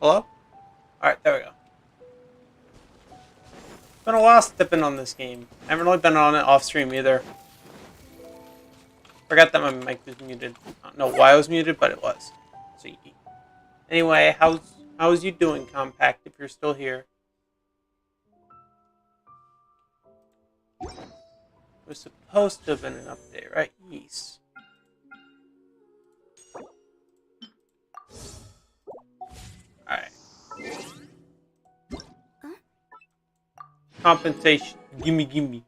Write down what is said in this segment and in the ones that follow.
Hello? Alright, there we go. It's been a while since I've been on this game. I haven't really been on it off stream either. Forgot that my mic was muted. I don't know why I was muted, but it was. So, anyway, how's you doing, Compact, if you're still here? It was supposed to have been an update, right? Yes. Alright. Compensation. Gimme.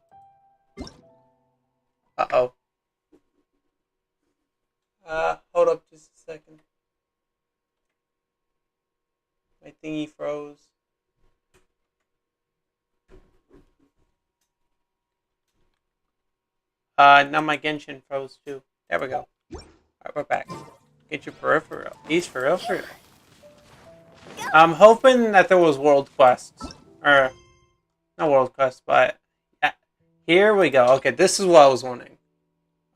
Uh-oh. Hold up just a second. My thingy froze. Now my Genshin froze too. There we go. Alright, we're back. Get your peripheral. He's for real. I'm hoping that there was world quests. Or, not world quests, but... Yeah. Here we go. Okay, this is what I was wanting.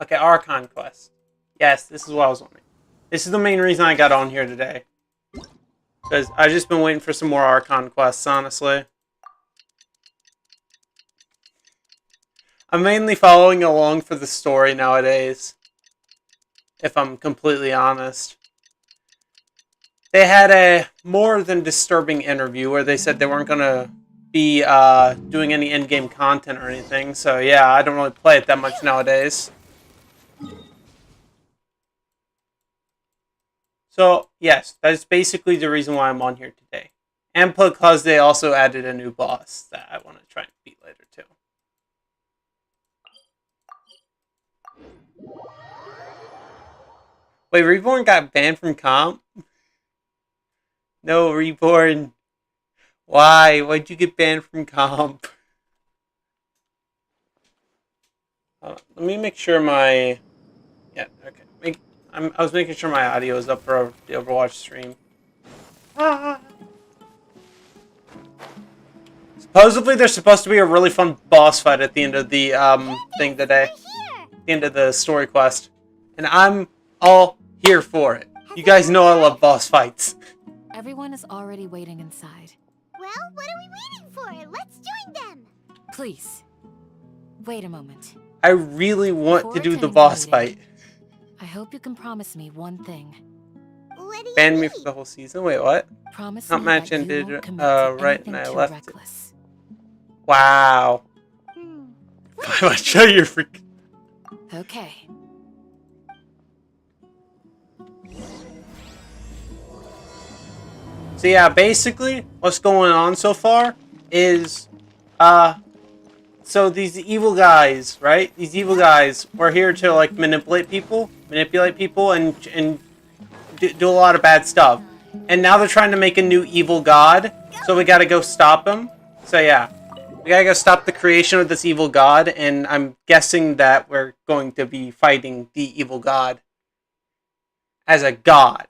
Okay, Archon quest. Yes, this is what I was wanting. This is the main reason I got on here today. Because I've just been waiting for some more Archon quests, honestly. I'm mainly following along for the story nowadays. If I'm completely honest. They had a more than disturbing interview where they said they weren't going to be doing any in-game content or anything. So yeah, I don't really play it that much nowadays. So yes, that's basically the reason why I'm on here today. And because they also added a new boss that I want to try and beat later too. Wait, Reborn got banned from comp? No, Reborn. Why? Why'd you get banned from comp? Let me make sure my... Yeah, okay. I was making sure my audio is up for the Overwatch stream. Supposedly there's supposed to be a really fun boss fight at the end of the thing today. The end of the story quest. And I'm all here for it. You guys know I love boss fights. Everyone is already waiting inside. Well, what are we waiting for? Let's join them! Please, wait a moment. I really want Before to do the attending boss meeting, fight. I hope you can promise me one thing. What do you Banned me mean? for the whole season? Wait, what? Promise Not me match that you ended, won't commit to right, and anything I too left it. reckless. Wow. I'm sure you're freaking... Okay. So yeah, basically, what's going on so far is, so these evil guys, right? These evil guys were here to, like, manipulate people, and do a lot of bad stuff. And now they're trying to make a new evil god, so we gotta go stop them. So yeah, we gotta go stop the creation of this evil god, and I'm guessing that we're going to be fighting the evil god as a god.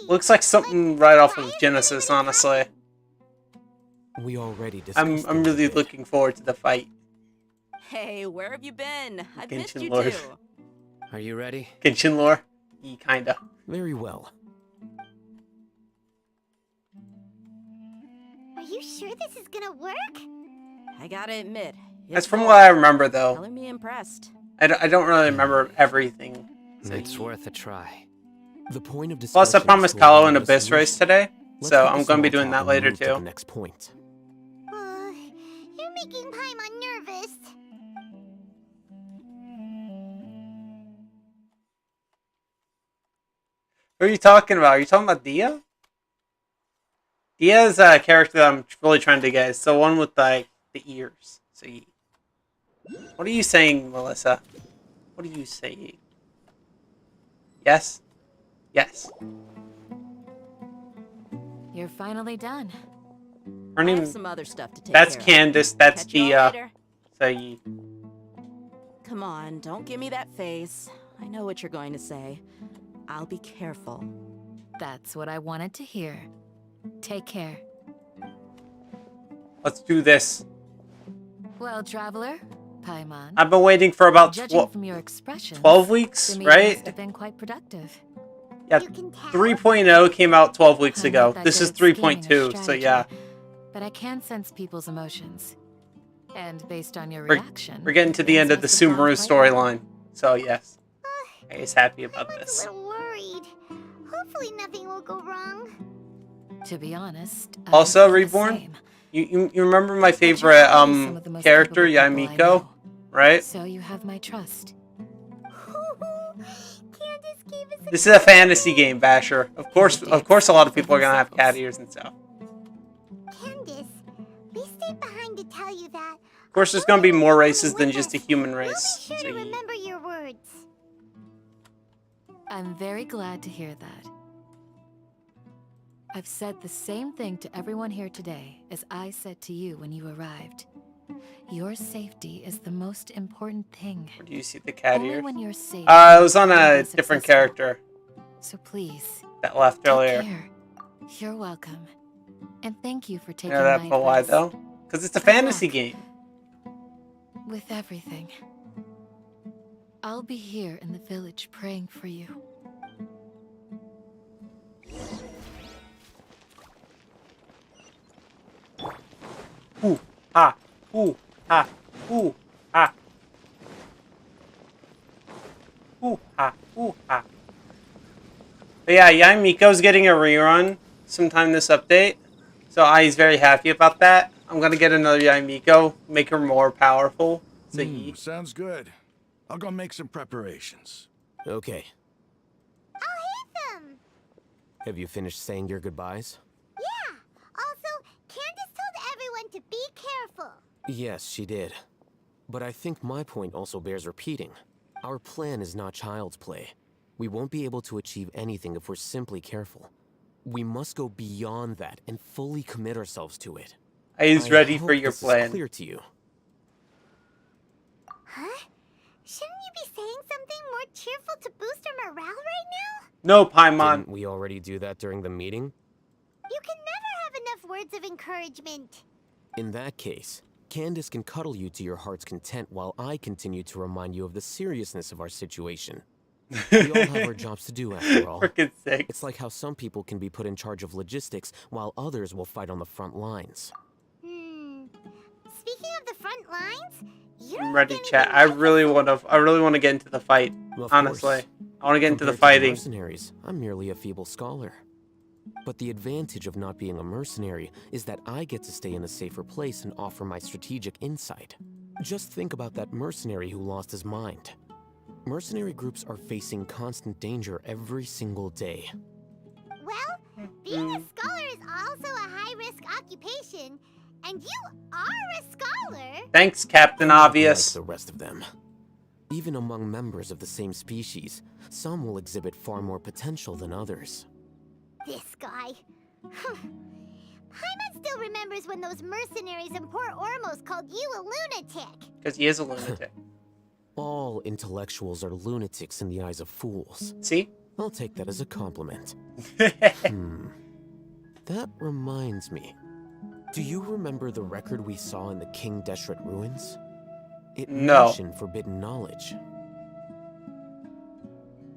Looks like something right off of Genesis, honestly. We already discussed I'm really looking forward to the fight. Hey, where have you been? I've missed Genshin you Lord. too. Are you ready? Genshin lore? Kinda. Very well. Are you sure this is gonna work? I gotta admit, That's from what I remember, though. Telling me impressed. I don't really remember everything. So It's worth a try. The point of Plus, I discussion promised is to Kalo an arrive at a Abyss race solution. today, Let's so get I'm this going to be small doing that talk and later, move to the too. next point. You're making Paimon nervous. Who are you talking about? Are you talking about Dia? Dia is a character that I'm really trying to get. It's the one with, like, the ears. So, what are you saying, Melissa? What are you saying? Yes? Yes. You're finally done. Her I name... have some other stuff to take That's care Candace. That's Catch you all later. So, Come on, don't give me that face. I know what you're going to say. I'll be careful. That's what I wanted to hear. Take care. let's do this. Well, traveler, I've been waiting for about judging from your expression, 12 weeks, the meeting right? must have been quite productive. Yeah, You can tell. 3.0 came out 12 weeks I'm ago. not that This good is at scheming or 3.2, so yeah. strategy, but I can sense people's emotions. And based on your We're, reaction, we're getting to the things end of the must have gone Sumeru quite well. storyline. So yes, he's happy about Paimon's a this. little worried. Hopefully nothing will go wrong. To be honest, I Also, feel the Reborn, same. you remember my But you're favorite probably some of the most character, capable people I Yamiko, know. right? So you have my trust. Candace gave us a This is a fantasy game, Basher. Of course, a lot of For people are gonna have cat themselves. ears and stuff. Candace, we stayed behind to tell you that. Of course, there's gonna be more races than just a human race. We'll be So sure to remember your words. I'm very glad to hear that. I've said the same thing to everyone here today as I said to you when you arrived. Your safety is the most important thing. where do you see the cat Only ears? when you're safe. It was on will you a be different successful. character So please, that left take earlier. care. You're welcome. And thank you for You taking know that my for why advice. though? Because it's a Good fantasy luck. game. With everything. I'll be here in the village praying for you. Ooh, ha, ooh, ha, ooh, ha. Ooh, ha, ooh, ha. But yeah, Yamiko's getting a rerun sometime this update. So Ai's very happy about that. I'm gonna get another Yamiko, make her more powerful. So Sounds good. I'll go make some preparations. Okay. I'll hate them. Have you finished saying your goodbyes? Yeah. Also, Candace told everyone to be careful. Yes, she did. But I think my point also bears repeating. Our plan is not child's play. We won't be able to achieve anything if we're simply careful. We must go beyond that and fully commit ourselves to it. Ai's I ready hope for your this plan. is clear to you. Huh? Shouldn't you be saying something more cheerful to boost our morale right now? No, Paimon. Didn't we already do that during the meeting? You can never have enough words of encouragement. In that case, Candace can cuddle you to your heart's content while I continue to remind you of the seriousness of our situation. We all have our jobs to do after all. For goodness sake. It's like how some people can be put in charge of logistics while others will fight on the front lines. Speaking of the front lines, you don't I'm ready, have chat. anything I really want to get into the fight. Of Honestly, course. I want to get into the Compared to fighting. mercenaries, I'm merely a feeble scholar. But the advantage of not being a mercenary is that I get to stay in a safer place and offer my strategic insight. Just think about that mercenary who lost his mind. Mercenary groups are facing constant danger every single day. Well, being a scholar is also a high-risk occupation, and you are a scholar. Thanks, Captain Like Obvious. the rest of them. Even among members of the same species, some will exhibit far more potential than others. This guy. Paimon still remembers when those mercenaries in Port Ormos called you a lunatic. Because he is a lunatic. All intellectuals are lunatics in the eyes of fools. See? I'll take that as a compliment. That reminds me. Do you remember the record we saw in the King Deshret ruins? It No. mentioned forbidden knowledge.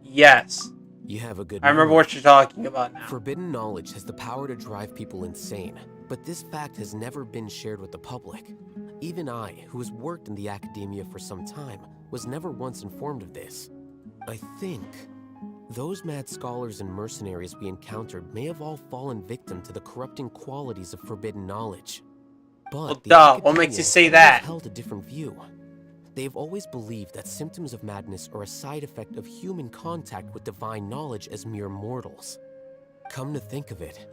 Yes. You have a good I remember memory. what you're talking about now. Forbidden knowledge has the power to drive people insane, but this fact has never been shared with the public. Even I, who has worked in the academia for some time, was never once informed of this. I think those mad scholars and mercenaries we encountered may have all fallen victim to the corrupting qualities of forbidden knowledge. But Well, the duh, what makes academia you say has that? held a different view. They've always believed that symptoms of madness are a side effect of human contact with divine knowledge as mere mortals. Come to think of it,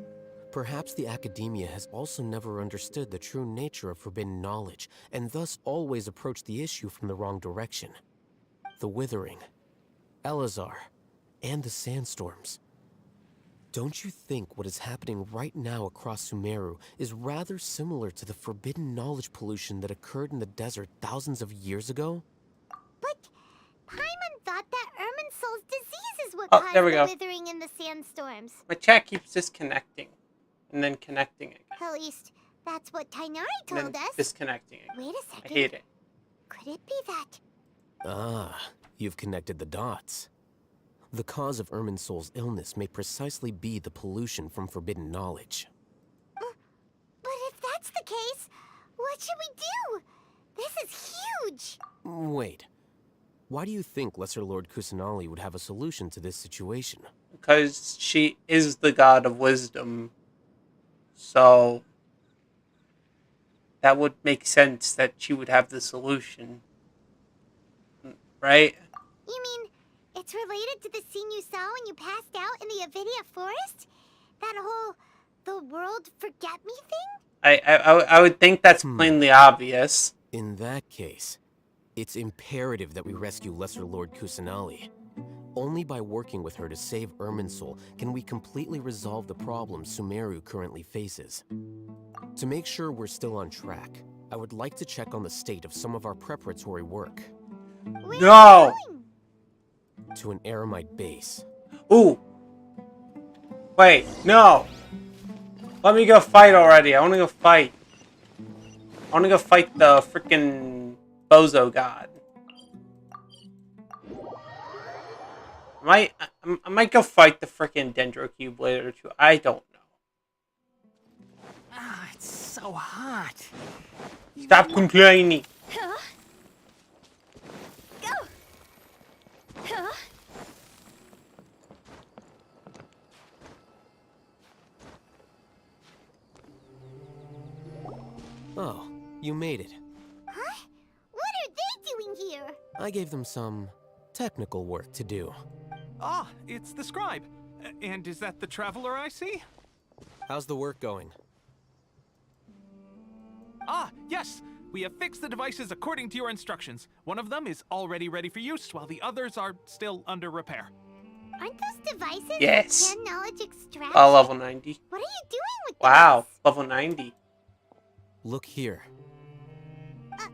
perhaps the academia has also never understood the true nature of forbidden knowledge, and thus always approached the issue from the wrong direction. The Withering, Elazar, and the Sandstorms. Don't you think what is happening right now across Sumeru is rather similar to the forbidden knowledge pollution that occurred in the desert thousands of years ago? But Paimon thought that Irminsul's disease is what Oh, caused there we the go. withering in the sandstorms. My chat keeps disconnecting. And then connecting again. At least, that's what Tainari And told then us. disconnecting again. Wait a I second. hate it. Could it be that? Ah, you've connected the dots. The cause of Irminsul's illness may precisely be the pollution from forbidden knowledge. But if that's the case, what should we do? This is huge! Wait. Why do you think Lesser Lord Kusanali would have a solution to this situation? Because she is the god of wisdom. So that would make sense that she would have the solution. Right? You mean it's related to the scene you saw when you passed out in the Avidia forest? That whole the world forget me thing? I would think that's plainly obvious. In that case, it's imperative that we rescue Lesser Lord Kusanali. Only by working with her to save Irminsul can we completely resolve the problems Sumeru currently faces. To make sure we're still on track, I would like to check on the state of some of our preparatory work. Where No! are you going? To an Eremite base. Ooh. Wait, no. Let me go fight already. I want to go fight. I want to go fight the freaking Bozo God. I might go fight the freaking Dendrocube later too. I don't know. Ah, it's so hot. Stop complaining. Huh? Go! Huh? Oh, you made it. Huh? What are they doing here? I gave them some technical work to do. Ah, it's the scribe. And is that the traveler I see? How's the work going? Ah, yes! We have fixed the devices according to your instructions. One of them is already ready for use, while the others are still under repair. Aren't those devices Yes. can knowledge extraction? Level 90. What are you doing with Wow, those? level 90. Look here. Huh?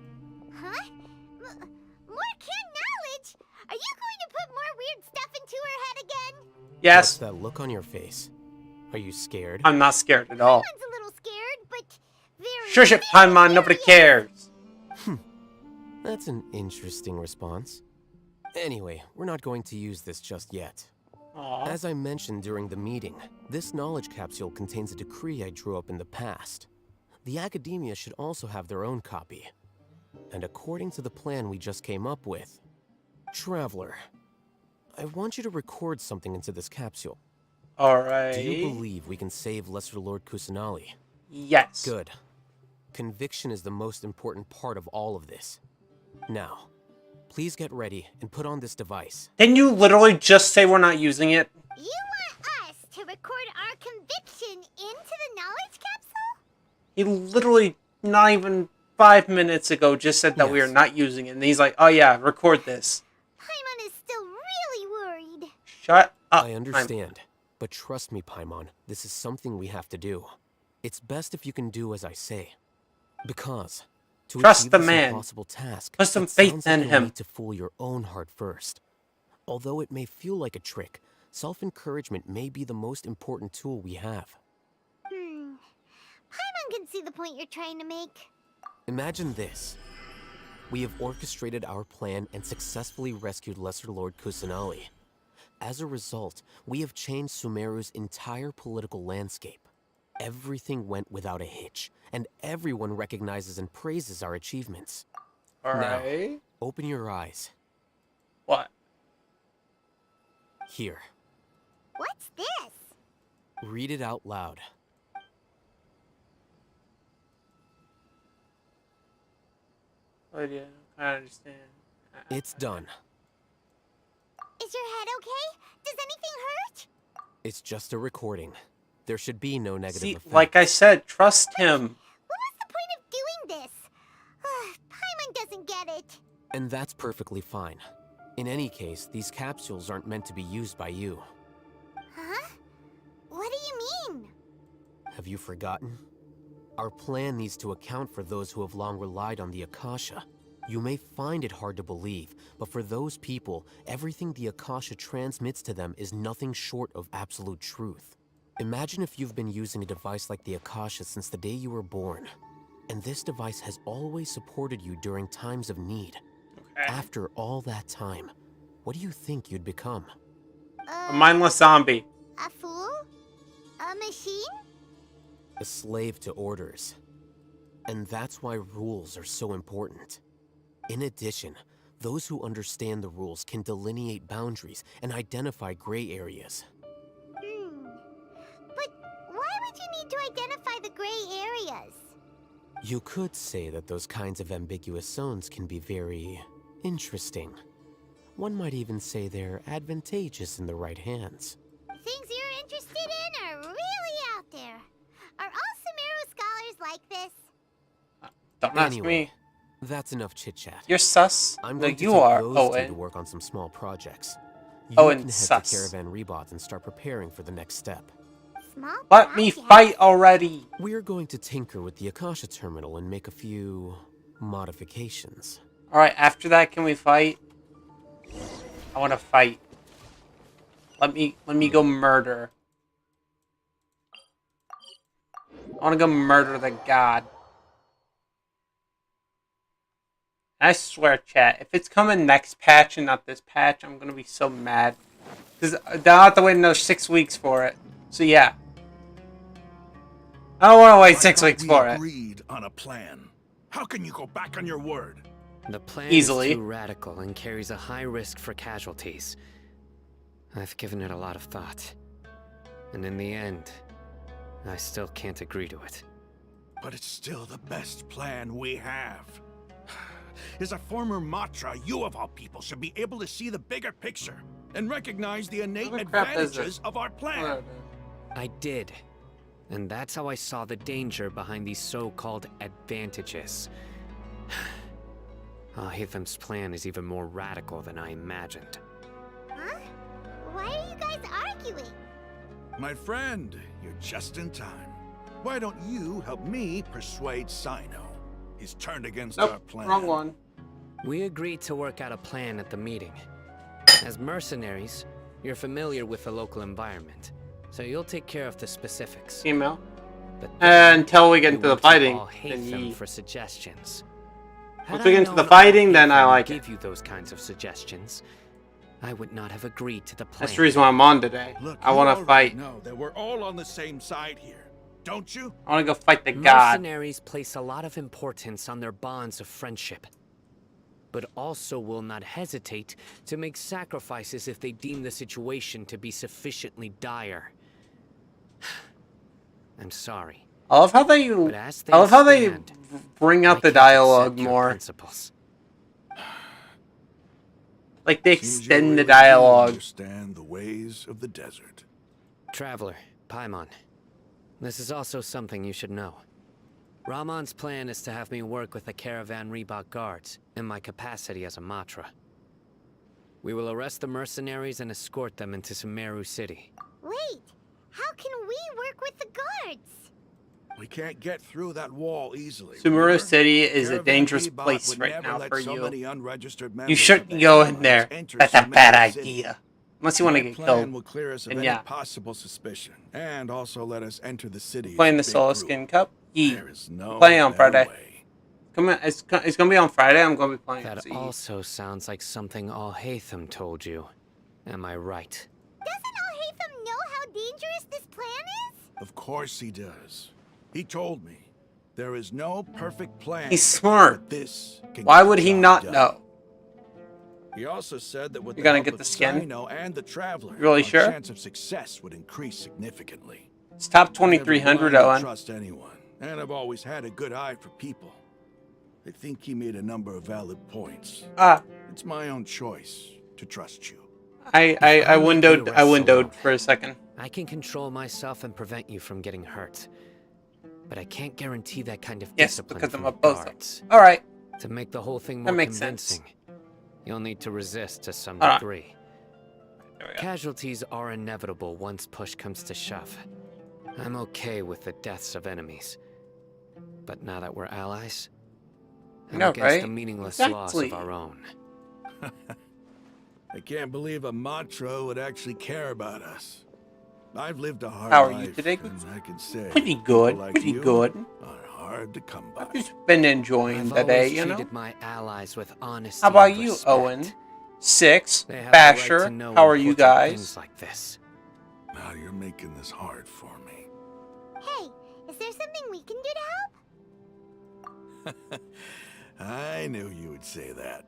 More can knowledge? Are you going to put more weird stuff into her head again? What's Yes, that look on your face? Are you scared? I'm not scared at all. Paimon's a little scared, but very, Shush it, very Paimon, nobody serious. cares. That's an interesting response. Anyway, we're not going to use this just yet. Aw. As I mentioned during the meeting, this knowledge capsule contains a decree I drew up in the past. The academia should also have their own copy. And according to the plan we just came up with, Traveler, I want you to record something into this capsule. Alright. Do you believe we can save Lesser Lord Kusanali? Yes. Good. Conviction is the most important part of all of this. Now, please get ready and put on this device. Didn't you literally just say we're not using it? You want us to record our conviction into the knowledge capsule? He literally, not even 5 minutes ago, just said that we are Yes. not using it. And he's like, oh yeah, record this. Paimon is still really worried. Shut up. I understand, but trust me, Paimon, this is something we have to do. It's best if you can do as I say. Because, to Trust achieve the this man. impossible task, Put some it faith sounds like in you'll him. need to fool your own heart first. Although it may feel like a trick, self-encouragement may be the most important tool we have. Paimon can see the point you're trying to make. Imagine this. We have orchestrated our plan and successfully rescued Lesser Lord Kusanali. As a result, we have changed Sumeru's entire political landscape. Everything went without a hitch, and everyone recognizes and praises our achievements. Alright. Open your eyes. What? Here. What's this? Read it out loud. Oh, yeah, I understand. It's done. Is your head okay? Does anything hurt? It's just a recording. There should be no negative See, effects. like I said, trust him. What was the point of doing this? Paimon doesn't get it. And that's perfectly fine. In any case, these capsules aren't meant to be used by you. Huh? What do you mean? Have you forgotten? Our plan needs to account for those who have long relied on the Akasha. You may find it hard to believe, but for those people, everything the Akasha transmits to them is nothing short of absolute truth. Imagine if you've been using a device like the Akasha since the day you were born, and this device has always supported you during times of need. Okay. After all that time, what do you think you'd become? A mindless zombie. A fool? A machine? A slave to orders. And that's why rules are so important. In addition, those who understand the rules can delineate boundaries and identify gray areas. But why would you need to identify the gray areas? You could say that those kinds of ambiguous zones can be very interesting. One might even say they're advantageous in the right hands. Things you're interested in are really out there. Are all Sumeru scholars like this? Don't ask Anyway, me. that's enough chit-chat. You're sus. I'm No, going to you take are, those two Owen. to work on some small projects. You Owen, can head sus. to Caravan Rebot and start preparing for the next step. Small Let me project. fight already. We're going to tinker with the Akasha terminal and make a few modifications. Alright, after that, can we fight? I want to fight. Let me go murder. I want to go murder the god. I swear, chat, if it's coming next patch and not this patch, I'm going to be so mad. Because I'll have to wait another 6 weeks for it. So yeah. I don't want to wait 6 weeks for it. Agreed on a plan. How can you go back on your word? The plan Easily. is too radical and carries a high risk for casualties. I've given it a lot of thought. And in the end, I still can't agree to it. But it's still the best plan we have. As a former Matra, you of all people should be able to see the bigger picture and recognize the innate What the crap is advantages of our plan. Whatever. I did. And that's how I saw the danger behind these so-called advantages. Alhaitham's plan is even more radical than I imagined. Huh? Why are you guys arguing? My friend, you're just in time. Why don't you help me persuade Sino? He's turned against our Nope, plan. wrong one. We agreed to work out a plan at the meeting. As mercenaries, you're familiar with the local environment, so you'll take care of the specifics. Email. But Until we get you into the went to fighting. Alhaitham Then for suggestions. Once Had we get I into the known fighting, then I Alhaitham like would it. give you those kinds of suggestions, I would not have agreed to the plan. That's the reason why I'm on today. Look, I you want to already fight. know that we're all on the same side here, don't you? I want to go fight the god. Mercenaries place a lot of importance on their bonds of friendship, but also will not hesitate to make sacrifices if they deem the situation to be sufficiently dire. I'm sorry, I love how they. but as I love how they stand, bring I out the can't dialogue accept your more. principles. Like they Seems you extend really the do dialogue. understand the ways of the desert. Traveler, Paimon, this is also something you should know. Ramon's plan is to have me work with the Caravan Rebot guards in my capacity as a Matra. We will arrest the mercenaries and escort them into Sumeru City. Wait, how can we work with the guards? We can't get through that wall easily. Sumeru remember? City is a Caravan dangerous Rebot place would right never now let for so you. many unregistered You members shouldn't of go the in there. enter That's a bad Sumeru City. idea. Unless you want to My get plan killed. will clear us of And any yeah. possible suspicion, and also let us enter the city. as Playing a the big Soul group. Skin Cup? Yeah. There is no Playing on better Friday. way. Come on, it's gonna be on Friday. I'm gonna be playing. That So also sounds like something Alhaitham told you. Am I right? Doesn't Alhaitham know how dangerous this plan is? Of course he does. He told me there is no perfect plan. He's smart. but this can Why get would the he job not done. know? He also said that with You're the gonna help get of the skin? Sino and the Traveler, You really our sure? chance of success would increase significantly. It's top I've never 2300, blindly Owen. trust anyone, and I've always had a good eye for people. I think he made a number of valid points. Ah, It's my own choice to trust you. I windowed for a second. I can control myself and prevent you from getting hurt. But I can't guarantee that kind of Yes, discipline because from I'm a the bozo. guards. All right. To make the whole thing That more makes sense. convincing, you'll need to resist to some Alright. degree. There we go. Casualties are inevitable once push comes to shove. I'm okay with the deaths of enemies. But now that we're allies, I'm know, against right? the meaningless Exactly. loss of our own. I can't believe a Matra would actually care about us. I've lived a hard How are life, you today, and I can say Pretty good. people like Pretty you good. are hard to come by. I've just been enjoying I've the day, always you know. treated my allies with honesty How about and you, respect. Owen? 6. They have the right to Basher, know how are you important guys? things like this. Now you're making this hard for me. Hey, is there something we can do to help? I knew you would say that.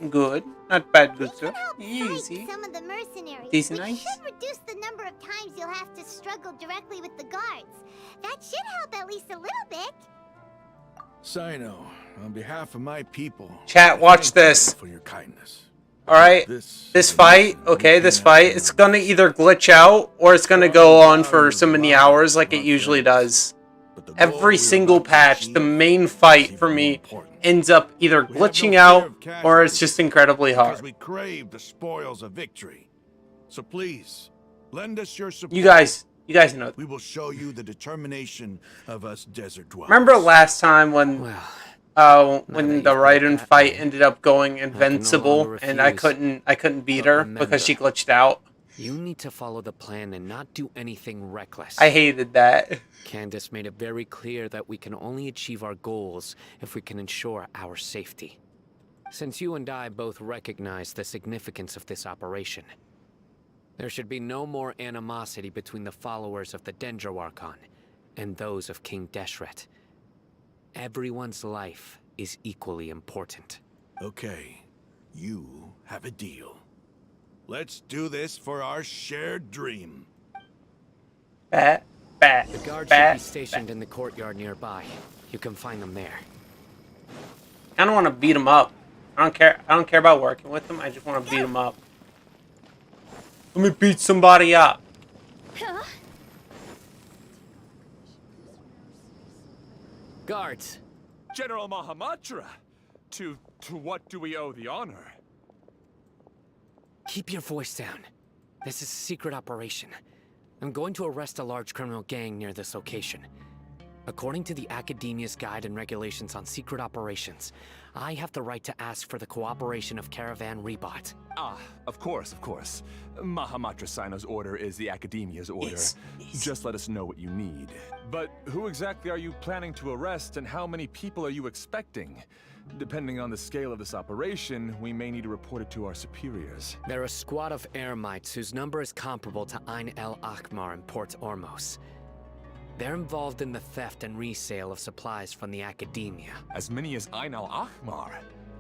Good. Not bad, We good, can good. help Easy. fight some of the mercenaries, Decent, which nice. should reduce the number of times you'll have to struggle directly with the guards. That should help at least a little bit. Sino, on behalf of my people, Chat, watch thank you this. for your kindness. Alright. This fight, okay, this fight, it's gonna either glitch out or it's gonna go on for so many hours like it usually does. Every single patch, the main fight for me ends up either glitching out or it's just incredibly because hard. we crave the spoils of victory. So please, lend us your support. You guys know. We will show you the determination of us desert dwellers. Remember last time when Well, when that the you've put it Raiden that fight way, ended up going no invincible longer and I refuse. couldn't beat But her because she remember, glitched out. you need to follow the plan and not do anything reckless. I hated that. Candace made it very clear that we can only achieve our goals if we can ensure our safety. Since you and I both recognize the significance of this operation, there should be no more animosity between the followers of the Dendroarchon and those of King Deshret. Everyone's life is equally important. Okay, you have a deal. Let's do this for our shared dream. Bat. The guards should be stationed in the courtyard nearby. You can find them there. I kind of want to beat him up. I don't care about working with him. I just want to beat him up. Let me beat somebody up. Guards! General Mahamatra! To what do we owe the honor? Keep your voice down. This is a secret operation. I'm going to arrest a large criminal gang near this location. According to the Academia's Guide and Regulations on Secret Operations, I have the right to ask for the cooperation of Caravan Rebot. Ah, of course, of course. Mahamatra Sino's order is the Academia's order. Yes. Just let us know what you need. But who exactly are you planning to arrest and how many people are you expecting? Depending on the scale of this operation, we may need to report it to our superiors. They're a squad of Eremites whose number is comparable to Ain El Akmar in Port Ormos. They're involved in the theft and resale of supplies from the Academia. As many as Ain al-Ahmar.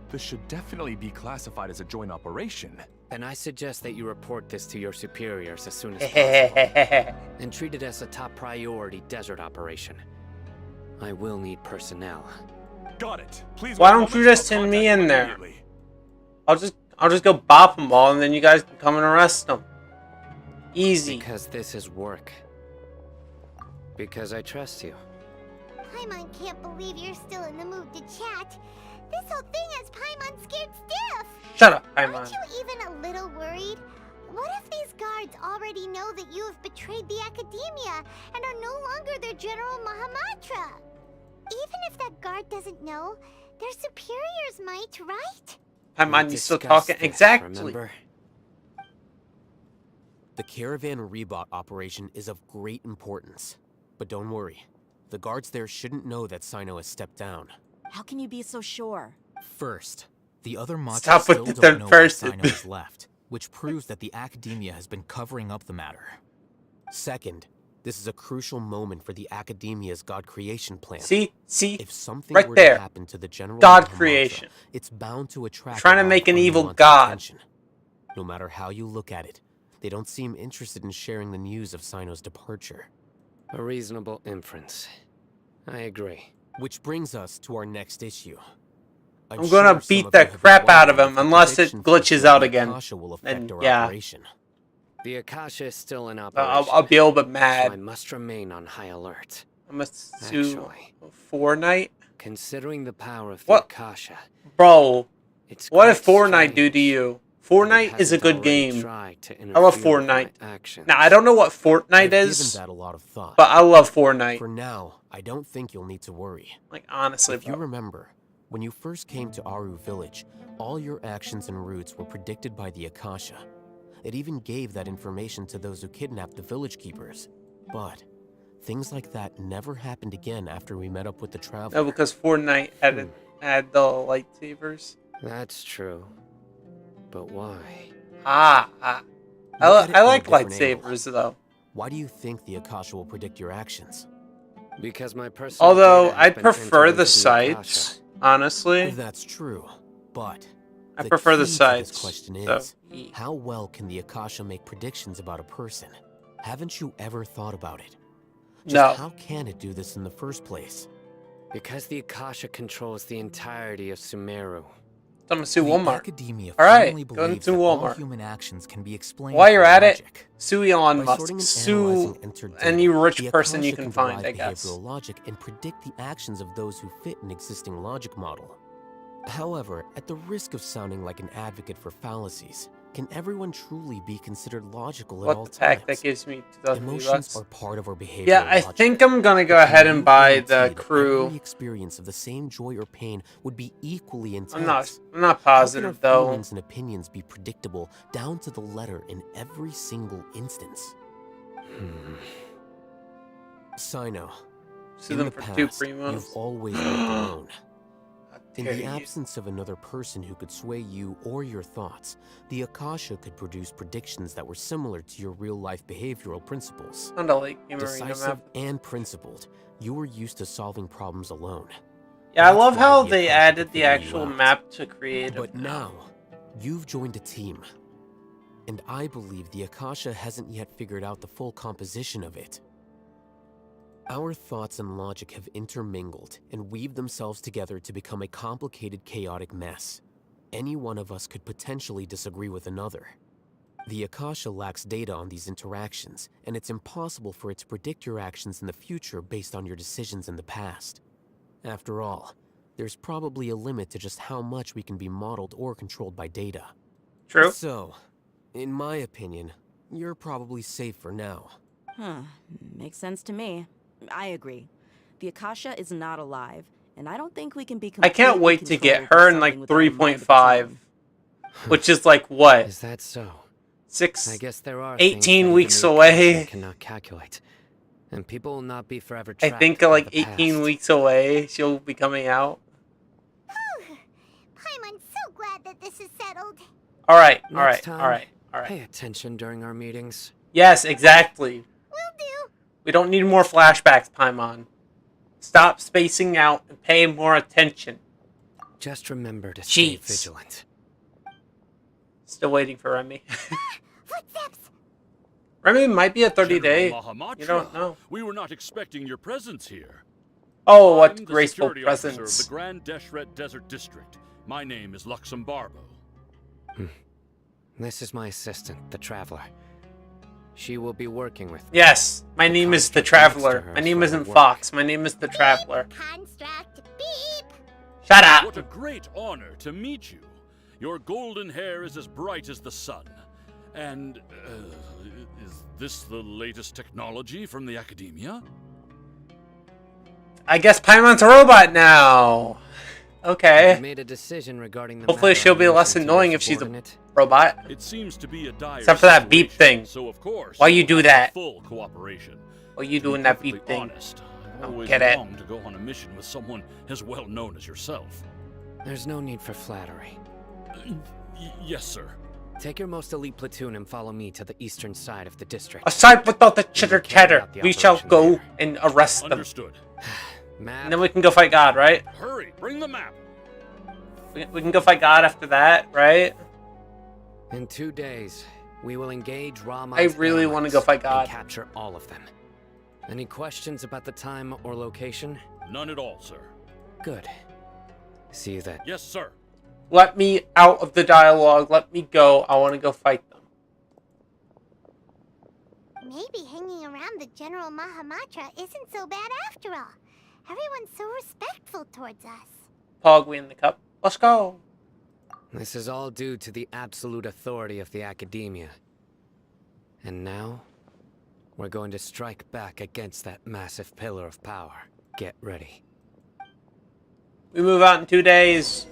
This should definitely be classified as a joint operation. And I suggest that you report this to your superiors as soon as possible, and treat it as a top priority desert operation. I will need personnel. Got it. Please. Why don't you just send me in there? I'll just go bop them all, and then you guys can come and arrest them. Easy. Because this is work. Because I trust you. Paimon can't believe you're still in the mood to chat. This whole thing has Paimon scared stiff. Shut up, Paimon. Aren't you even a little worried? What if these guards already know that you have betrayed the Academia and are no longer their General Mahamatra? Even if that guard doesn't know, their superiors might, right? Paimon, you still Discuss talking? this, Exactly. remember? The Caravan Rebot operation is of great importance. But don't worry, the guards there shouldn't know that Sino has stepped down. How can you be so sure? First, the other Matra Stop still with the don't third know why person. Sino has left, which proves that the Academia has been covering up the matter. Second, this is a crucial moment for the Academia's God creation plan. See, If something right were there. to happen to the general God Mahamatra, creation. it's bound to attract Trying to a lot make of an evil unwanted god. attention. No matter how you look at it, they don't seem interested in sharing the news of Sino's departure. A reasonable inference. I agree. Which brings us to our next issue. I'm gonna sure some beat of the you have been crap out of wondering him if the unless it prediction for glitches the out again. Akasha will affect Then, our yeah. operation. The Akasha is still in operation. I'll be a little bit So I mad. must remain on high alert. I'm gonna sue Actually. Fortnite. Considering the power of What? the Akasha, Bro, it's what quite did Fortnite do strange to you? that it Fortnite is a hasn't good already game. tried to I love interfere with my Fortnite. actions. Now, I don't know what Fortnite I've given is, that a lot of thought. but I love Fortnite. For now, I don't think you'll need to worry. Like, honestly, If you bro. remember, when you first came to Aru Village, all your actions and routes were predicted by the Akasha. It even gave that information to those who kidnapped the village keepers. But things like that never happened again after we met up with the No, Traveler. because Fortnite had the lightsabers. That's true. But why? I Look at it from a like different angle. lightsabers though. Why do you think the Akasha will predict your actions? Because my personal Although data has I'd been prefer entered the into sights, Akasha. honestly. That's true, but I the prefer the key to sights. this question So, is, how well can the Akasha make predictions about a person? Haven't you ever thought about it? Just no. how can it do this in the first place? Because the Akasha controls the entirety of Sumeru. I'm gonna sue The Walmart. academia All right, firmly go believes into that all Walmart. human actions can be explained While you're through at it, logic. sue Elon By Musk. sorting and Sue analyzing entered data, any rich the person you Akasha can find, derive I guess. behavioral logic and predict the actions of those who fit an existing logic model. However, at the risk of sounding like an advocate for fallacies, can everyone truly be considered logical at all What the heck? times? That gives me 2,000 Emotions bucks. are part of our behavioral Yeah, I logic. think I'm gonna go But ahead can and you buy the guarantee that crew. every experience of the same joy or pain would be equally intense? I'm not How can our positive though. feelings and opinions be predictable down to the letter in every single instance? Sino, Sue in them the for 2 past, primos. you've always worked alone. In dare the you. absence of another person who could sway you or your thoughts, the Akasha could produce predictions that were similar to your real-life behavioral principles. Not a Lake Marina Decisive map. and principled, you were used to solving problems alone. Yeah, I That's love why how the they Akasha added could the figure you actual out. map to creative. But now, you've joined a team. And I believe the Akasha hasn't yet figured out the full composition of it. Our thoughts and logic have intermingled and weaved themselves together to become a complicated, chaotic mess. Any one of us could potentially disagree with another. The Akasha lacks data on these interactions, and it's impossible for it to predict your actions in the future based on your decisions in the past. After all, there's probably a limit to just how much we can be modeled or controlled by data. True. So, in my opinion, you're probably safe for now. Huh. Makes sense to me. I agree. The Akasha is not alive, and I don't think we can be I can't completely wait to get controlled by her in something like without a mind of its 3.5, own. which is like what? Is that so? I 6? guess there are 18 things that weeks even the Akasha away. cannot calculate, and people will not be forever I trapped think by like the 18 past. weeks away she'll be coming out. Paimon's so glad that this is settled. Alright, Next alright, time, alright, alright. Pay attention during our meetings. Yes, exactly. Will do. We don't need more flashbacks, Paimon. Stop spacing out and pay more attention. Just remember to stay Jeez. vigilant. Still waiting for Remy. Footsteps. Remy might be a 30-day. General Mahamatra, You don't know. We were not expecting your presence here. Oh, what I'm the graceful security officer of presence. the Grand Deshret Desert District. My name is Luxembarbo. This is my assistant, the Traveler. She will be working with me. Yes, my name is the Construct next to Traveler. her My name for isn't work. Fox. My name is the Traveler. Construct. Beep. Shut up! What a great honor to meet you. Your golden hair is as bright as the sun. And, is this the latest technology from the Academia? I guess Paimon's a robot now. I've Okay. made a decision regarding the Hopefully matter she'll I be less mentioned to your annoying if she's a subordinate. robot. It seems to be a dire Except for that beep situation, thing. So of course, Why you do have that? Full cooperation. What are you To be doing that perfectly beep thing? Honest, I've Don't always get it. longed to go on a mission with someone as well known as yourself. There's no need for flattery. Yes, sir. Take your most elite platoon and follow me to the eastern side of the district. Aside with all the chitter We will carry chatter, out the we shall operation go there. and arrest them. Understood. Map. And then we can go fight God, right? Hurry, bring the map. We can go fight God after that, right? In 2 days, we will engage Rama. I really wanna go fight God. and capture all of them. Any questions about the time or location? None at all, sir. Good. See you then. Yes, sir. Let me out of the dialogue. Let me go. I want to go fight them. Maybe hanging around the General Mahamatra isn't so bad after all. Everyone's so respectful towards us. Pog, we in the cup. Let's go. This is all due to the absolute authority of the Academia. And now, we're going to strike back against that massive pillar of power. Get ready. We move out in 2 days.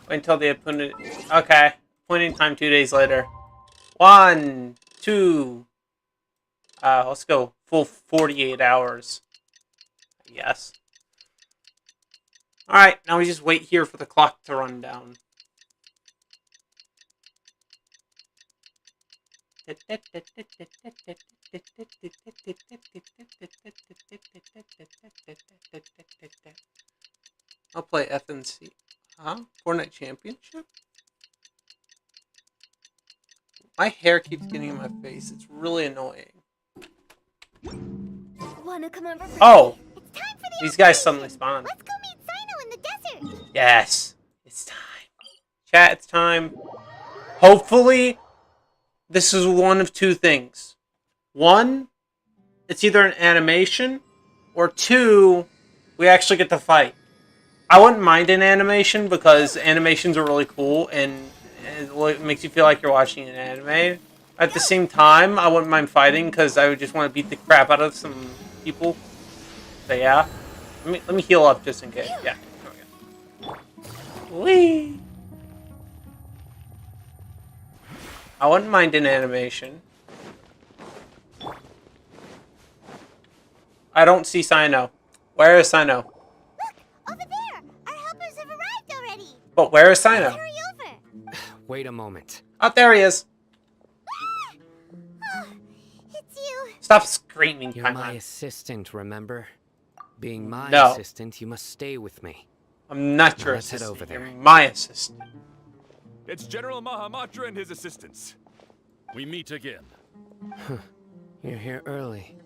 Wait until the opponent. Okay. Pointing time 2 days later. 1, 2. Let's go full 48 hours. Yes. Alright, now we just wait here for the clock to run down. I'll play FNC. Huh? Fortnite Championship? My hair keeps getting in my face. It's really annoying. Wanna come over for Oh! tea? It's time for the These guys operation. suddenly spawned. Let's go meet Sino in the desert. Yes! It's time. Chat, it's time. Hopefully, this is one of two things. One, it's either an animation, or two, we actually get to fight. I wouldn't mind an animation because animations are really cool and it makes you feel like you're watching an anime. At the same time, I wouldn't mind fighting because I would just want to beat the crap out of some people. So yeah, let me heal up just in case. Yeah. Okay. Whee! I wouldn't mind an animation. I don't see Sino. Where is Sino? Look, over there. Our helpers have arrived already. But where is Sino? Hurry over. Wait a moment. Oh, there he is. Oh, it's you. Stop screaming, You're my Paimon. assistant, remember? Being my No. assistant, you must stay with me. I'm not your Let's head assistant. over there. You're my assistant. It's General Mahamatra and his assistants. We meet again. You're here early.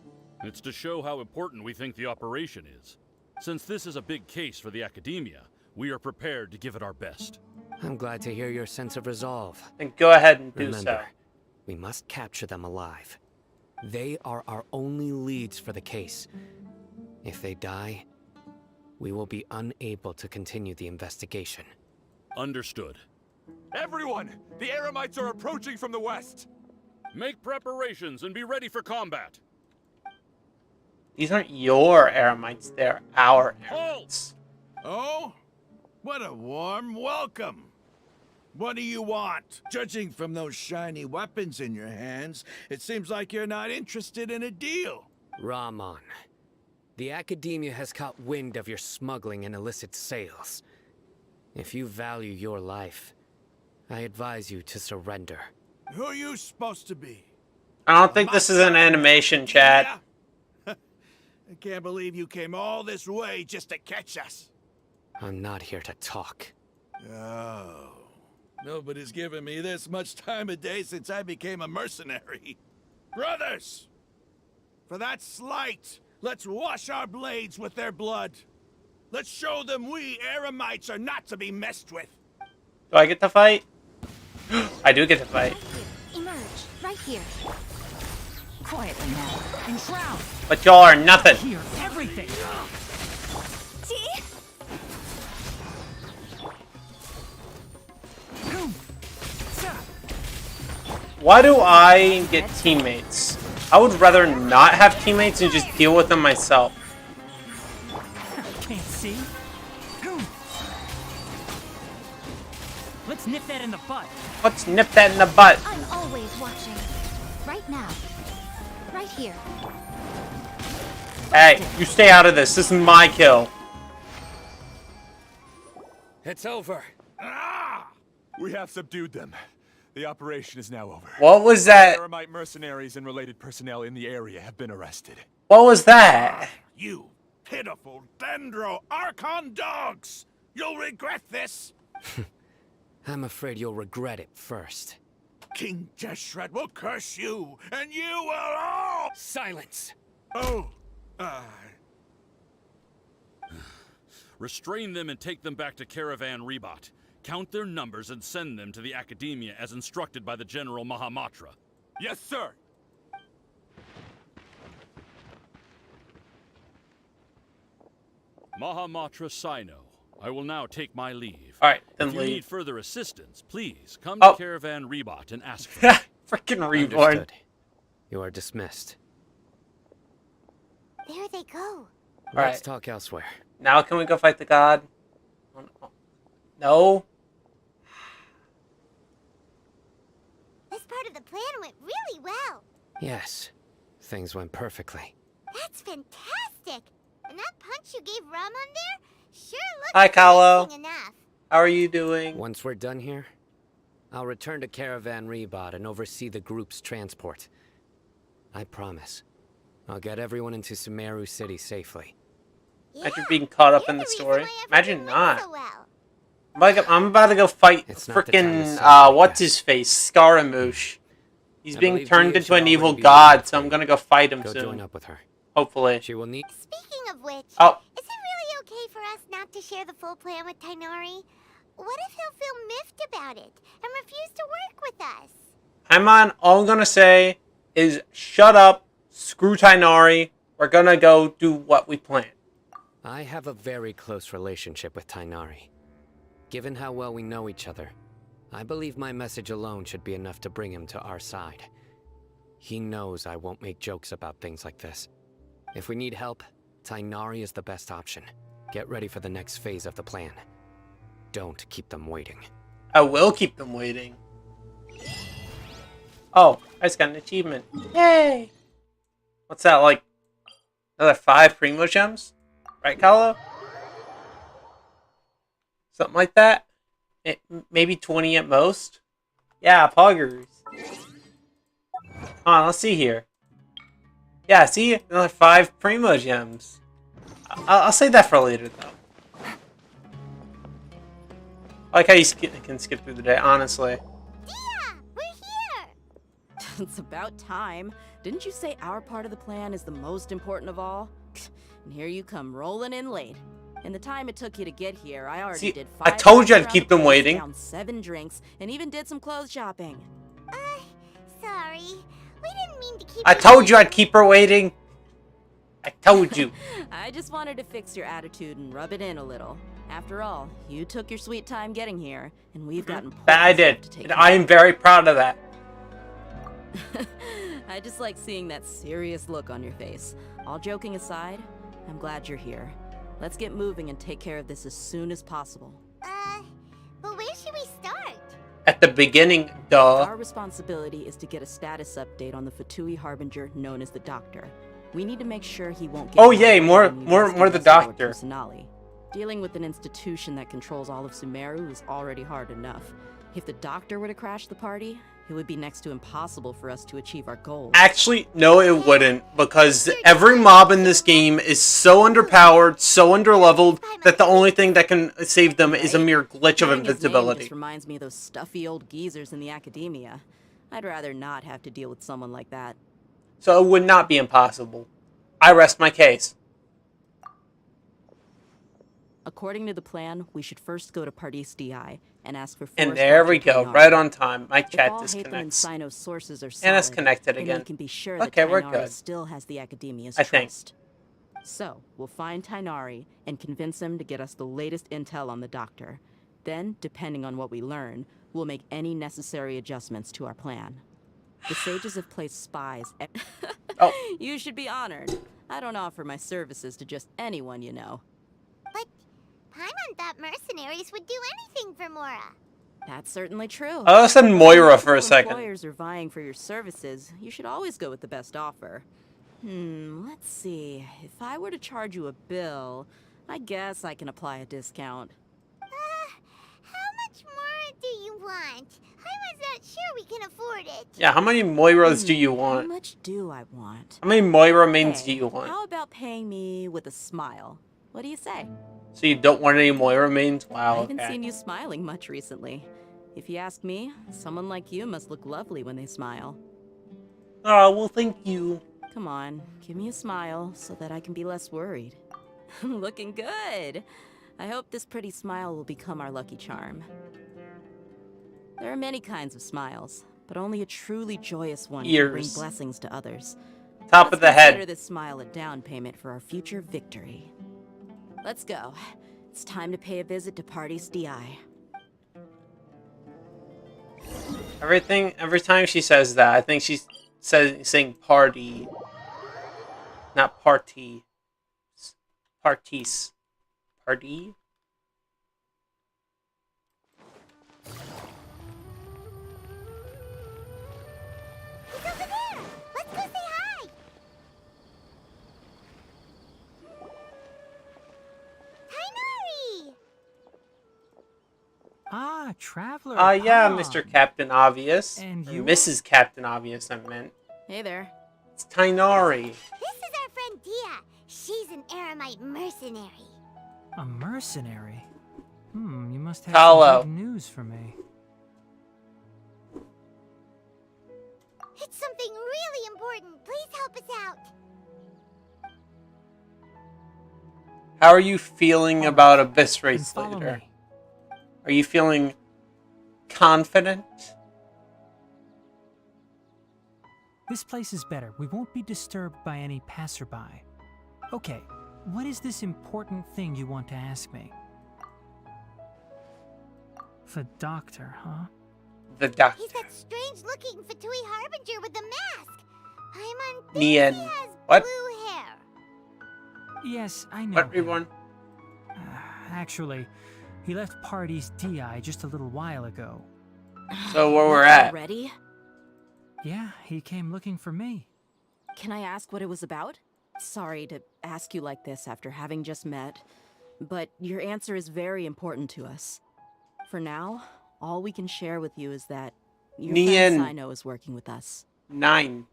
It's to show how important we think the operation is. Since this is a big case for the Academia, we are prepared to give it our best. I'm glad to hear your sense of resolve. Then go ahead and do Remember, so. we must capture them alive. They are our only leads for the case. If they die, we will be unable to continue the investigation. Understood. Everyone! The Eremites are approaching from the west! Make preparations and be ready for combat. These aren't your Eremites, they're our Eremites. Oh? What a warm welcome. What do you want? Judging from those shiny weapons in your hands, it seems like you're not interested in a deal. Ramon, the Academia has caught wind of your smuggling and illicit sales. If you value your life, I advise you to surrender. Who are you supposed to be? I don't think this is an animation, Chad. Yeah? I can't believe you came all this way just to catch us. I'm not here to talk. Oh. Nobody's given me this much time of day since I became a mercenary. Brothers! For that slight, let's wash our blades with their blood. Let's show them we Eremites are not to be messed with. Do I get to fight? I do get to fight. Emerge, right here. Quietly now. Enshroud. But y'all are nothing. Hear everything. See? Why do I get teammates? I would rather not have teammates and just deal with them myself. Can't see. Let's nip that in the butt. Let's nip that in the butt. I'm always watching. Right now. Right here. Hey, you stay out of this. This is my kill. It's over. Ah! We have subdued them. The operation is now over. What was that? Eremite mercenaries and related personnel in the area have been arrested. What was that? You pitiful Dendro Archon dogs! You'll regret this! I'm afraid you'll regret it first. King Jeshret will curse you, and you will all... Silence! Oh, Restrain them and take them back to Caravan Rebot. Count their numbers and send them to the Academia as instructed by the General Mahamatra. Yes, sir! Mahamatra Sino, I will now take my leave. Alright, then if you leave. need further assistance, please come Oh. to Caravan Rebot and ask for me. Freaking reborn. Understood. You are dismissed. There they go. Let's Alright. talk elsewhere. Now can we go fight the god? No? This part of the plan went really well. Yes, things went perfectly. That's fantastic. And that punch you gave Ramon there sure looks Hi, Kahlo. convincing enough. How are you doing? Once we're done here, I'll return to Caravan Rebot and oversee the group's transport. I promise. I'll get everyone into Sumeru City safely. Imagine being caught up in the story. Imagine not. I'm about to go fight frickin' what's his face, Scaramouche. He's being turned into an evil god, so I'm gonna go fight him soon. Join up with her. Hopefully. She will need. Speaking of which, is Oh. it really okay for us not to share the full plan with Tainari? What if he'll feel miffed about it and refuse to work with us? Paimon, all I'm gonna say is shut up, screw Tainari, we're gonna go do what we planned. I have a very close relationship with Tainari. Given how well we know each other, I believe my message alone should be enough to bring him to our side. He knows I won't make jokes about things like this. If we need help, Tainari is the best option. Get ready for the next phase of the plan. Don't keep them waiting. I will keep them waiting. Oh, I just got an achievement. Yay! What's that, like, another 5 Primo Gems? Right, Kalo? Something like that? Maybe 20 at most? Yeah, poggers. Come on, let's see here. Yeah, see? Another 5 Primo Gems. I'll save that for later, though. I like how you can skip through the day, honestly. Yeah, we're here! It's about time. Didn't you say our part of the plan is the most important of all? And here you come rolling in late. In the time it took you to get here, I already did 5 I told you I'd rounds keep around them the place, waiting. downed 7 drinks, and even did some clothes shopping. Sorry. We didn't mean to keep I told you I'd keep her waiting. I told you. I just wanted to fix your attitude and rub it in a little. After all, you took your sweet time getting here, and we've got important That I stuff did. to take And care I am very proud of that. of. I just like seeing that serious look on your face. All joking aside, I'm glad you're here. Let's get moving and take care of this as soon as possible. But where should we start? At the beginning, duh. Our responsibility is to get a status update on the Fatui Harbinger known as the Doctor. We need to make sure he won't get Oh yay, more when we the rescue Lord doctor. Kusanali. Dealing with an institution that controls all of Sumeru is already hard enough. If the Doctor were to crash the party, it would be next to impossible for us to achieve our goals. Actually, no it wouldn't, because every mob in this game is so underpowered, so underleveled, that the only thing that can save them is a mere glitch of Hearing his name invincibility. just reminds me of those stuffy old geezers in the academia. I'd rather not have to deal with someone like that. So it would not be impossible. I rest my case. According to the plan, we should first go to Pardis DI and ask for. And there we go, right on time. My chat disconnects. Sources are And it's solid, connected then again. we can be sure Okay, that we're Tainari good. still has the Academia's I think. trust. So, we'll find Tainari and convince him to get us the latest intel on the Doctor. Then, depending on what we learn, we'll make any necessary adjustments to our plan. The sages have placed spies. Oh. You should be honored. I don't offer my services to just anyone you know. But Paimon thought mercenaries would do anything for Mora. That's certainly true. I said Moira for a If second. employers are vying for your services, you should always go with the best offer. Let's see. If I were to charge you a bill, I guess I can apply a discount. How much more do you want? I was not sure we can afford it. Yeah, how many Moiras do you How want? much do I want? How many Moira mains Hey, do you want? How about paying me with a smile? What do you say? So you don't want any Moira mains? I Wow, haven't okay. seen you smiling much recently. If you ask me, someone like you must look lovely when they smile. Oh, well, thank you. Come on, give me a smile so that I can be less worried. Looking good! I hope this pretty smile will become our lucky charm. There are many kinds of smiles, but only a truly joyous one can bring Ears. blessings to others. Top Let's of the head. Consider this smile a down payment for our future victory. Let's go. It's time to pay a visit to Pardis DI. Every time she says that, I think she's saying party. Not party. Parties. Party? He's over there! Let's go say hi! Tainari! Ah, Traveler. Yeah, huh? Mr. Captain Obvious. And Or you? Mrs. Captain Obvious, I meant. Hey there. It's Tainari. This is our friend Dia. She's an Aramite mercenary. A mercenary? You must have Talo. some good news for me. It's something really important. Please help us out. How are you feeling about Abyss Then Race follow Leader? me. Are you feeling confident? This place is better. We won't be disturbed by any passerby. Okay, what is this important thing you want to ask me? The doctor, huh? The doctor. He's that strange-looking Fatui Harbinger with the mask. Paimon thinks Nien. he has What? blue hair. Yes, I know. What, him. Reborn? Actually, he left Party's DI just a little while ago. So where we're Not at. Already? Yeah, he came looking for me. Can I ask what it was about? Sorry to ask you like this after having just met, but your answer is very important to us. For now, all we can share with you is that your Nien. friend Sino is working with us. 9.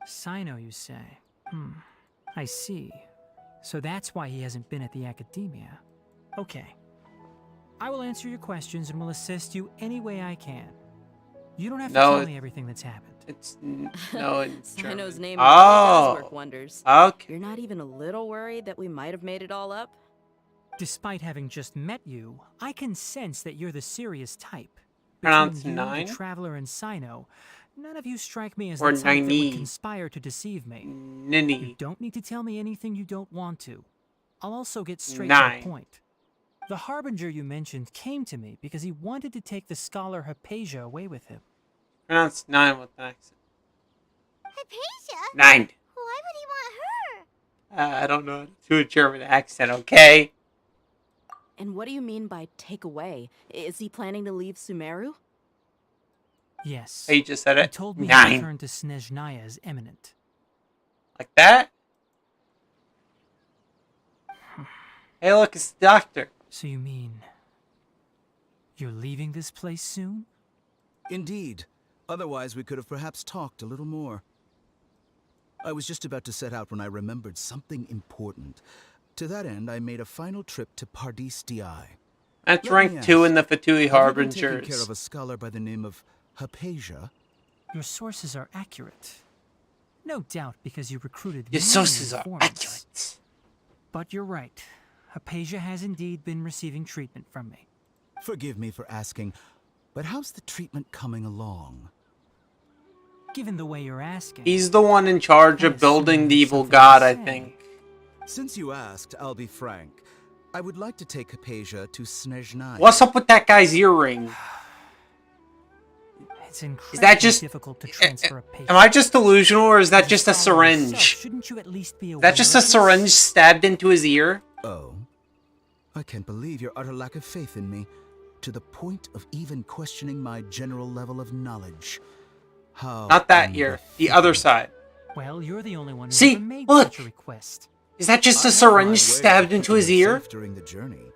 Sino, you say? I see. So that's why he hasn't been at the academia. Okay. I will answer your questions and will assist you any way I can. You don't have to tell me everything that's happened. It's no in Sino's German. name really does work wonders. Okay. You're not even a little worried that we might have made it all up? Despite having just met you, I can sense that you're the serious type. Pronounced Between you, 9? the Traveler, and Sino, none of you strike me as Or the type that would Nini. conspire to deceive me. You Nini. don't need to tell me anything you don't want to. I'll also get straight 9. to the point. The Harbinger you mentioned came to me because he wanted to take the scholar Hypatia away with him. Pronounced 9 with an accent. Hypatia? 9. Why would he want her? I don't know how to do a German accent, okay? And what do you mean by take away? Is he planning to leave Sumeru? Yes. Oh, you just said He it? told me his 9. return to Snezhnaya is imminent. Like that? Hey, look, it's the doctor. So you mean you're leaving this place soon? Indeed. Otherwise, we could have perhaps talked a little more. I was just about to set out when I remembered something important. To that end, I made a final trip to Pardis DI. That's Let me rank 2 in the ask, Fatui have you been taking care Harbingers. of a scholar by the name of Hypatia? Your sources are accurate. No doubt because you recruited Your many sources are informants. accurate. But you're right. Hypatia has indeed been receiving treatment from me. Forgive me for asking, but how's the treatment coming along? Given the way you're asking. He's the one in charge I of building assume the there's evil something to god, I say. think. Since you asked, I'll be frank. I would like to take Hypatia to Snezhnaya. What's up with that guy's earring? It's incredibly Is that just... difficult to transfer a patient. Am I just delusional, or is that just a Follow yourself. syringe? Shouldn't you at least be Is aware that just a of this? syringe stabbed into his ear? Oh? I can't believe your utter lack of faith in me, to the point of even questioning my general level of knowledge. How Not that ear. The other side. Well, you're the only one who See, ever made look. such a request. Is that just I a have my way syringe of stabbed into keeping his you ear? safe during the journey.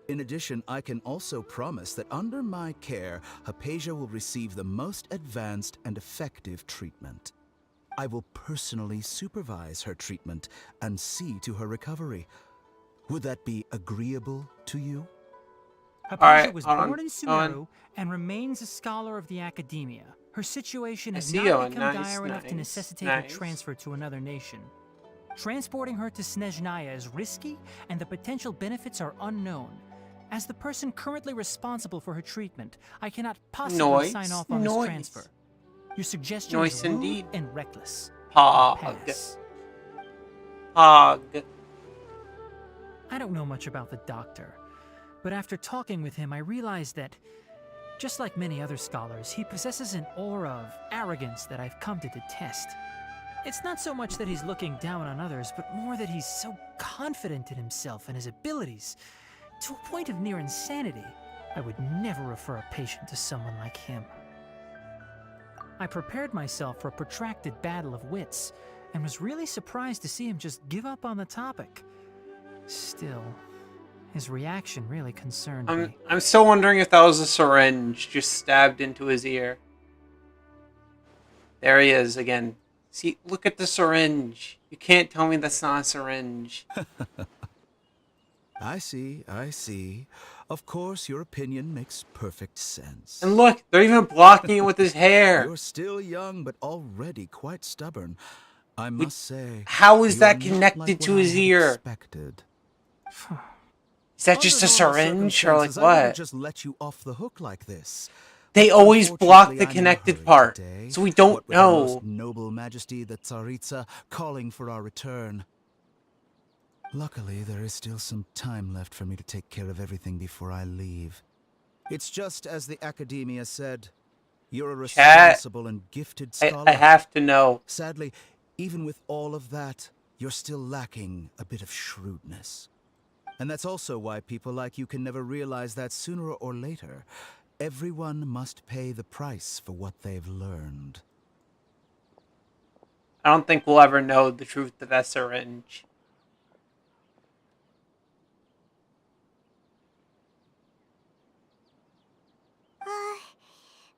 In addition, I can also promise that under my care, Hypatia will receive the most advanced and effective treatment. I will personally supervise her treatment and see to her recovery. Would that be agreeable to you? Hypatia Alright, was hold on, born in hold on. Sumeru and remains a scholar of the academia. Her situation I has see not you. become Nice, dire enough to nice, necessitate nice. her transfer to another nation. Transporting her to Snezhnaya is risky, and the potential benefits are unknown. As the person currently responsible for her treatment, I cannot possibly Noise, sign off on noise. this transfer. Your suggestion Noise is rude indeed. and reckless. Pog. Pass. Pog. I don't know much about the doctor, but after talking with him, I realized that, just like many other scholars, he possesses an aura of arrogance that I've come to detest. It's not so much that he's looking down on others, but more that he's so confident in himself and his abilities, to a point of near insanity. I would never refer a patient to someone like him. I prepared myself for a protracted battle of wits, and was really surprised to see him just give up on the topic. Still, His reaction really concerned me. I'm still wondering if that was a syringe just stabbed into his ear. There he is again. See, look at the syringe. You can't tell me that's not a syringe. I see, I see. Of course, your opinion makes perfect sense. And look, they're even blocking it with his hair. You're still young, but already quite stubborn. I must say. How is you that are not connected like to what I his had ear? expected. Is that just a Under normal syringe or like circumstances, I wouldn't what? just let you off the hook like this. They But always block the unfortunately, I'm in a connected hurry part, today, so we don't what with Her know. Most Noble Majesty the Tsaritsa calling for our return. Luckily, there is still some time left for me to take care of everything before I leave. It's just as the Academia said. You're a Chat. responsible and gifted scholar. I have to know. Sadly, even with all of that, you're still lacking a bit of shrewdness. And that's also why people like you can never realize that sooner or later, everyone must pay the price for what they've learned. I don't think we'll ever know the truth of that syringe.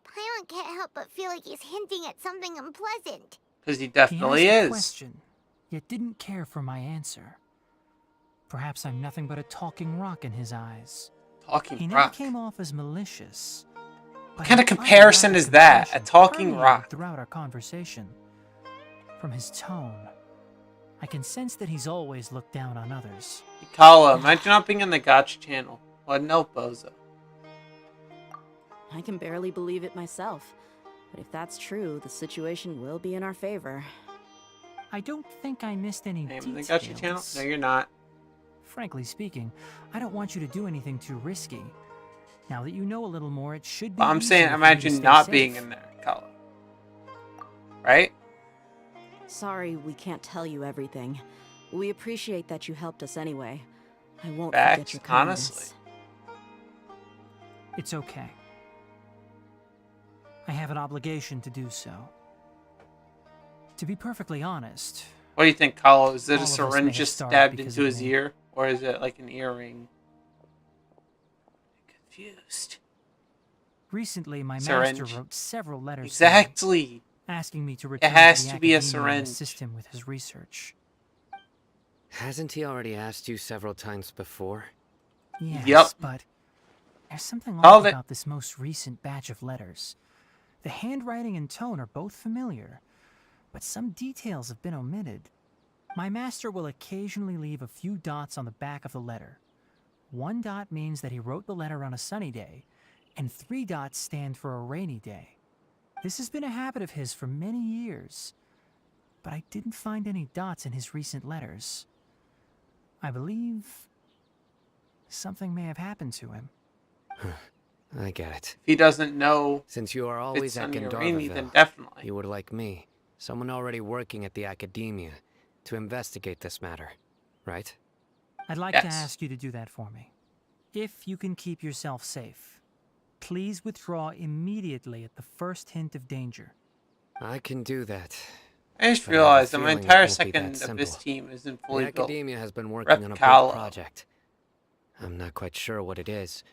Paimon can't help but feel like he's hinting at something unpleasant. Because he definitely he asked a is. question, yet didn't care for my answer. Perhaps I'm nothing but a talking rock in his eyes. Talking He rock. never came off as malicious. What kind of comparison is that? A talking rock. Throughout our conversation, from his tone, I can sense that he's always looked down on others. Kala, imagine not being on the Gotcha channel. What no, bozo. I can barely believe it myself. But if that's true, the situation will be in our favor. I don't think I missed any Hey, on the details. Gotcha channel? No, you're not. Frankly speaking, I don't want you to do anything too risky. Now that you know a little more, it should be But I'm saying, easier for you to imagine stay not safe. being in there, Kala. Right? Sorry we can't tell you everything. We appreciate that you helped us anyway. I won't Facts, forget your kindness. honestly. It's okay. I have an obligation to do so. To be perfectly honest, What do you think, Kala? Is it all a of us may syringe have just started stabbed because into of his me. ear? Or is it like an earring? Confused. recently my Syringe. master wrote several letters Exactly. to me, asking me to return has to the to be a academia and syringe. assist him with his research. Hasn't he already asked you several times before? Yes, Yep. but there's something off Called it. about this most recent batch of letters. The handwriting and tone are both familiar, but some details have been omitted. My master will occasionally leave a few dots on the back of the letter. 1 dot means that he wrote the letter on a sunny day, and 3 dots stand for a rainy day. This has been a habit of his for many years, but I didn't find any dots in his recent letters. I believe something may have happened to him. I get it. If he doesn't know Since you are it's always at sunny or rainy, then Gandharville, definitely. you would like me, someone already working at the Academia, to investigate this matter, right? I'd like to Yes. ask you to do that for me. If you can keep yourself safe, please withdraw immediately at the first hint of danger. I can do that. I just But I have a realized that my feeling it entire won't be second that of this simple. team isn't The fully built. Academia has been working on a big Repcalo. project. I'm not quite sure what it is,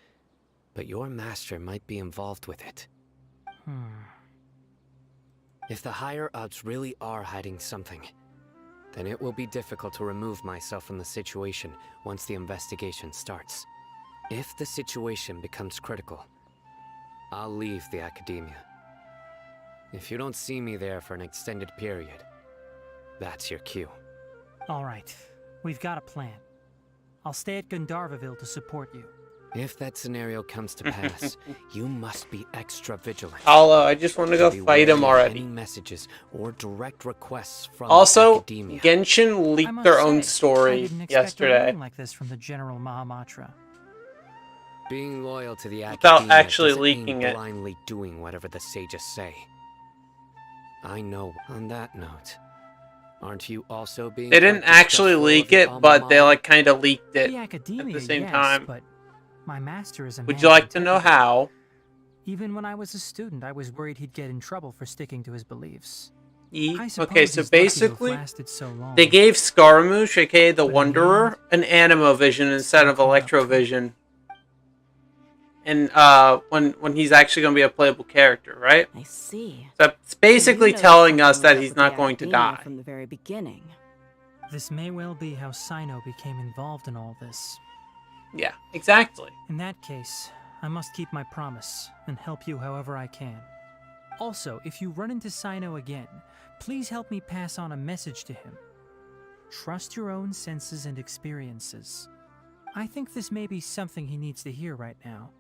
but your master might be involved with it. If the higher-ups really are hiding something, then it will be difficult to remove myself from the situation once the investigation starts. If the situation becomes critical, I'll leave the Academia. If you don't see me there for an extended period, that's your cue. All right, we've got a plan. I'll stay at Gandharville to support you. If that scenario comes to pass, you must be extra vigilant. Kala, I just want to go Be fight him wary of already. Any messages or direct requests from Also, Academia. Genshin I leaked must their say, own I story didn't expect a yesterday. ruling like this from the General Mahamatra. Being loyal to the Without Academia actually doesn't leaking mean it. blindly doing whatever the sages say. I know. On that note, aren't you also being? They didn't quite actually distrustful leak of your it, alma but they mater? like kind of leaked it The Academia, at the same yes, time. but my master is a Would man you of like to know integrity. how? Even when I was a student, I was worried he'd get in trouble for sticking to his beliefs. I suppose Okay, so he's lucky to have basically, lasted so long. they gave Scaramouche, aka the But in the Wanderer, an animo vision instead of electrovision. And when he's actually going to be a playable character, right? I see. So it's basically You know telling us something that was up he's with not the going to Academia die. from the very beginning. This may well be how Sino became involved in all this. Yeah, exactly. In that case, I must keep my promise and help you however I can. Also, if you run into Sino again, please help me pass on a message to him. Trust your own senses and experiences. I think this may be something he needs to hear right now.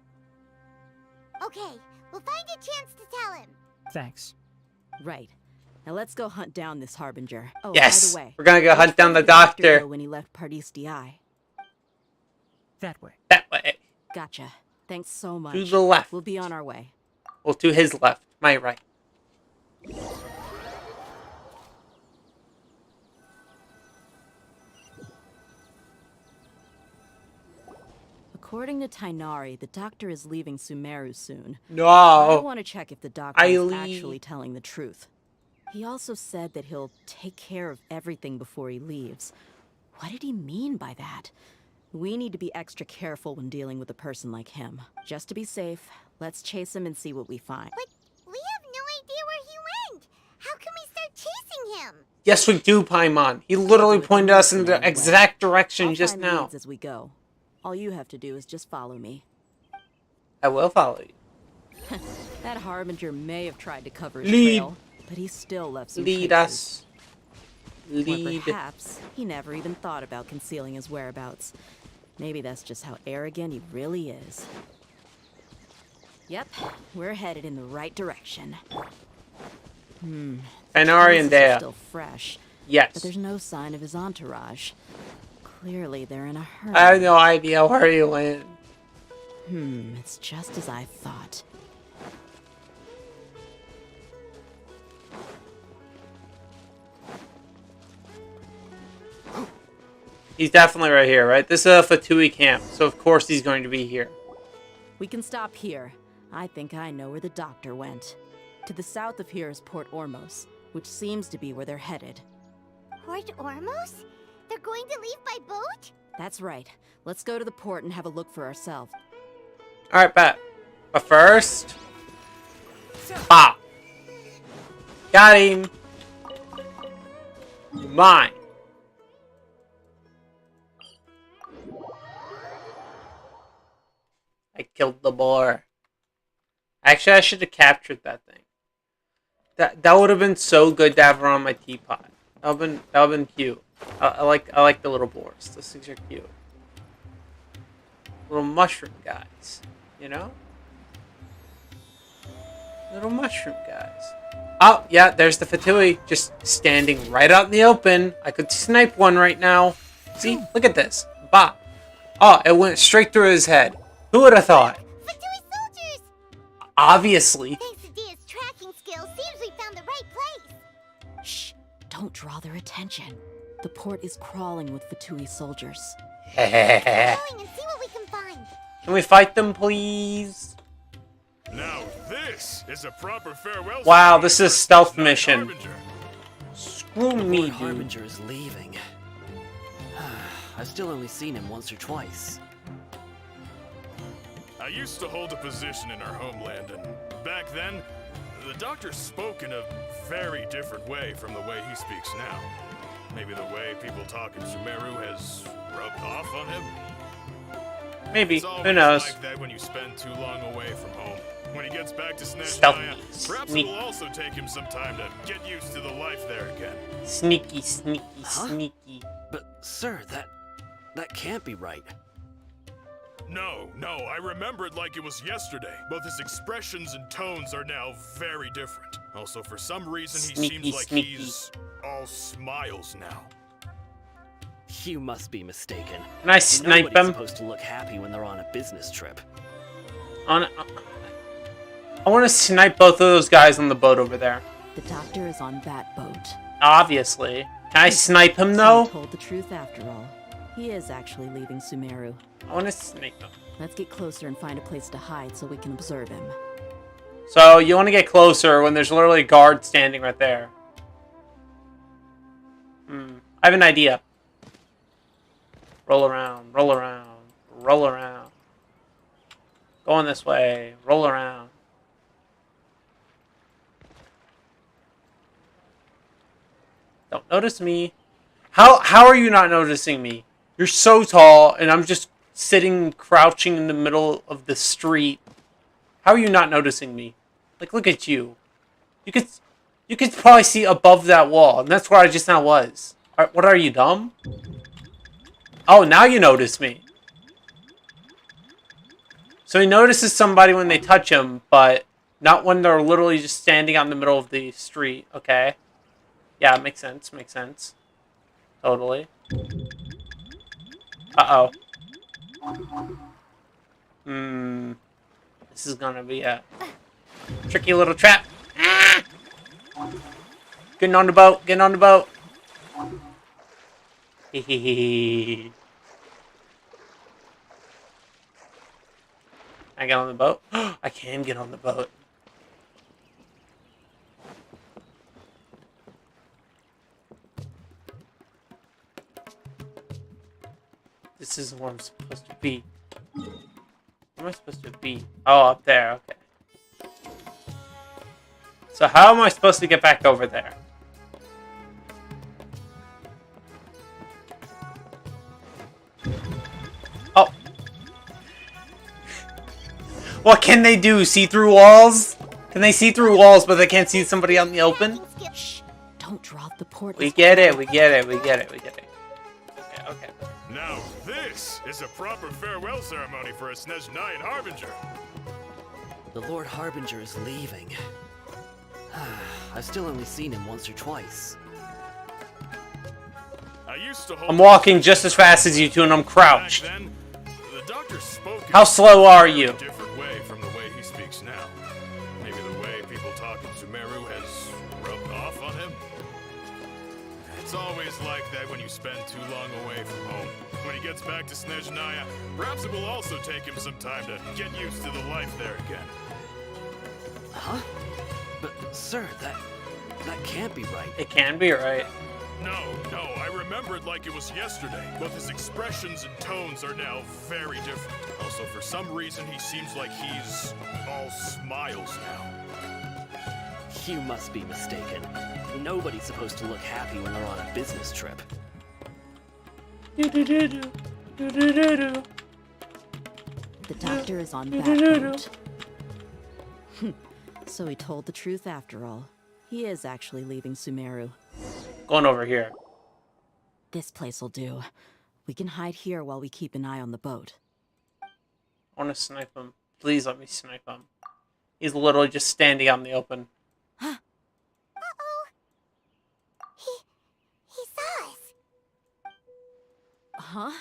Okay, we'll find a chance to tell him. Thanks. Right. Now let's go hunt down this Harbinger. Oh, Yes, by the way, we're gonna go which hunt down way the did doctor doctor. go when he left Pardis DI? That way. That way. Gotcha. Thanks so much. To the left. We'll be on our way. Well, to his left, my right. According to Tainari, the doctor is leaving Sumeru soon. No. I want to check if the doctor is Eileen. actually telling the truth. He also said that he'll take care of everything before he leaves. What did he mean by that? We need to be extra careful when dealing with a person like him. Just to be safe, let's chase him and see what we find. But we have no idea where he went. How can we start chasing him? Yes, we do, Paimon. He literally pointed us in the exact direction I'll just find now. leads as we go. All you have to do is just follow me. I will follow you. That Harbinger may have tried to cover his Lead. trail, but he still left some Lead traces. us. Lead. Or perhaps he never even thought about concealing his whereabouts. Maybe that's just how arrogant he really is. Yep, we're headed in the right direction. Fenari and Traces are Dea. still fresh. Yes. But there's no sign of his entourage. Clearly, they're in a hurry. I have no idea where he went. It's just as I thought. He's definitely right here, right? This is a Fatui camp, so of course he's going to be here. We can stop here. I think I know where the doctor went. To the south of here is Port Ormos, which seems to be where they're headed. Port Ormos? They're going to leave by boat? That's right. Let's go to the port and have a look for ourselves. Alright, bet. But first... Bop! Got him! Mine! I killed the boar. Actually, I should have captured that thing. That would have been so good to have around my teapot. That would have been cute. I like the little boars. Those things are cute. Little mushroom guys, you know? Little mushroom guys. Oh, yeah, there's the Fatui, just standing right out in the open. I could snipe one right now. See? Look at this. Bop. Oh, it went straight through his head. Who would have thought? Fatui soldiers! Obviously. Thanks to Dia's tracking skills, seems we found the right place. Shh! Don't draw their attention. The port is crawling with Fatui soldiers. Going and see what we can find. Can we fight them, please? Now this is a proper farewell. Wow, this is a stealth mission. Harbinger. Screw me, dude. Harbinger is leaving. I've still only seen him once or twice. I used to hold a position in our homeland, and back then, the doctor spoke in a very different way from the way he speaks now. Maybe the way people talk in Sumeru has rubbed off on him? Maybe. It's always Who knows? like that when you spend too long away from home. When he gets back to Snezhnaya, Stealthy. perhaps Sneak. it'll also take him some time to get used to the life there again. Sneaky, sneaky, Huh? sneaky. But, sir, that can't be right. No, I remember it like it was yesterday. Both his expressions and tones are now very different. Also, for some reason, he Sneaky, seems like sneaky. he's all smiles now. You must be mistaken. Can I snipe Nobody's him? supposed to look happy when they're on a business trip. I want to snipe both of those guys on the boat over there. The doctor is on that boat. Obviously. Can I snipe him I though? told the truth after all. He is actually leaving Sumeru. I want to snipe him. Let's get closer and find a place to hide so we can observe him. So you want to get closer when there's literally a guard standing right there. I have an idea. Roll around, roll around, roll around. Going this way, roll around. Don't notice me. How are you not noticing me? You're so tall, and I'm just sitting, crouching in the middle of the street. How are you not noticing me? Like, look at you. You could probably see above that wall, and that's where I just now was. What are you, dumb? Oh, now you notice me. So he notices somebody when they touch him, but not when they're literally just standing out in the middle of the street. Okay. Yeah, makes sense. Makes sense. Totally. Uh-oh. This is gonna be a tricky little trap. Ah! Getting on the boat. Getting on the boat. Hehehe. I get on the boat? I can get on the boat. This is where I'm supposed to be. Where am I supposed to be? Oh, up there. Okay. So how am I supposed to get back over there? Oh. What can they do? See through walls? Can they see through walls, but they can't see somebody out in the open? Shh! Don't drop the port. We get it. We get it. We get it. We get it. Okay. Okay. Now this is a proper farewell ceremony for a Snezhnayan Harbinger. The Lord Harbinger is leaving. I've still only seen him once or twice. I used to I'm walking just as fast as you two, and I'm crouched. Back then, the doctor spoke How slow are you? a different way from the way he speaks now. Maybe the way people talk in Sumeru has rubbed off on him. It's always like that when you spend too long away from home. When he gets back to Snezhnaya, perhaps it will also take him some time to get used to the life there again. Huh? But, sir, that can't be right. It can be right. No, I remember it like it was yesterday. Both his expressions and tones are now very different. Also, for some reason, he seems like he's all smiles now. You must be mistaken. Nobody's supposed to look happy when they're on a business trip. The doctor is on that boat. So he told the truth after all. He is actually leaving Sumeru. Going over here. This place will do. We can hide here while we keep an eye on the boat. I want to snipe him. Please let me snipe him. He's literally just standing out in the open. Uh-oh. He saw us. Huh?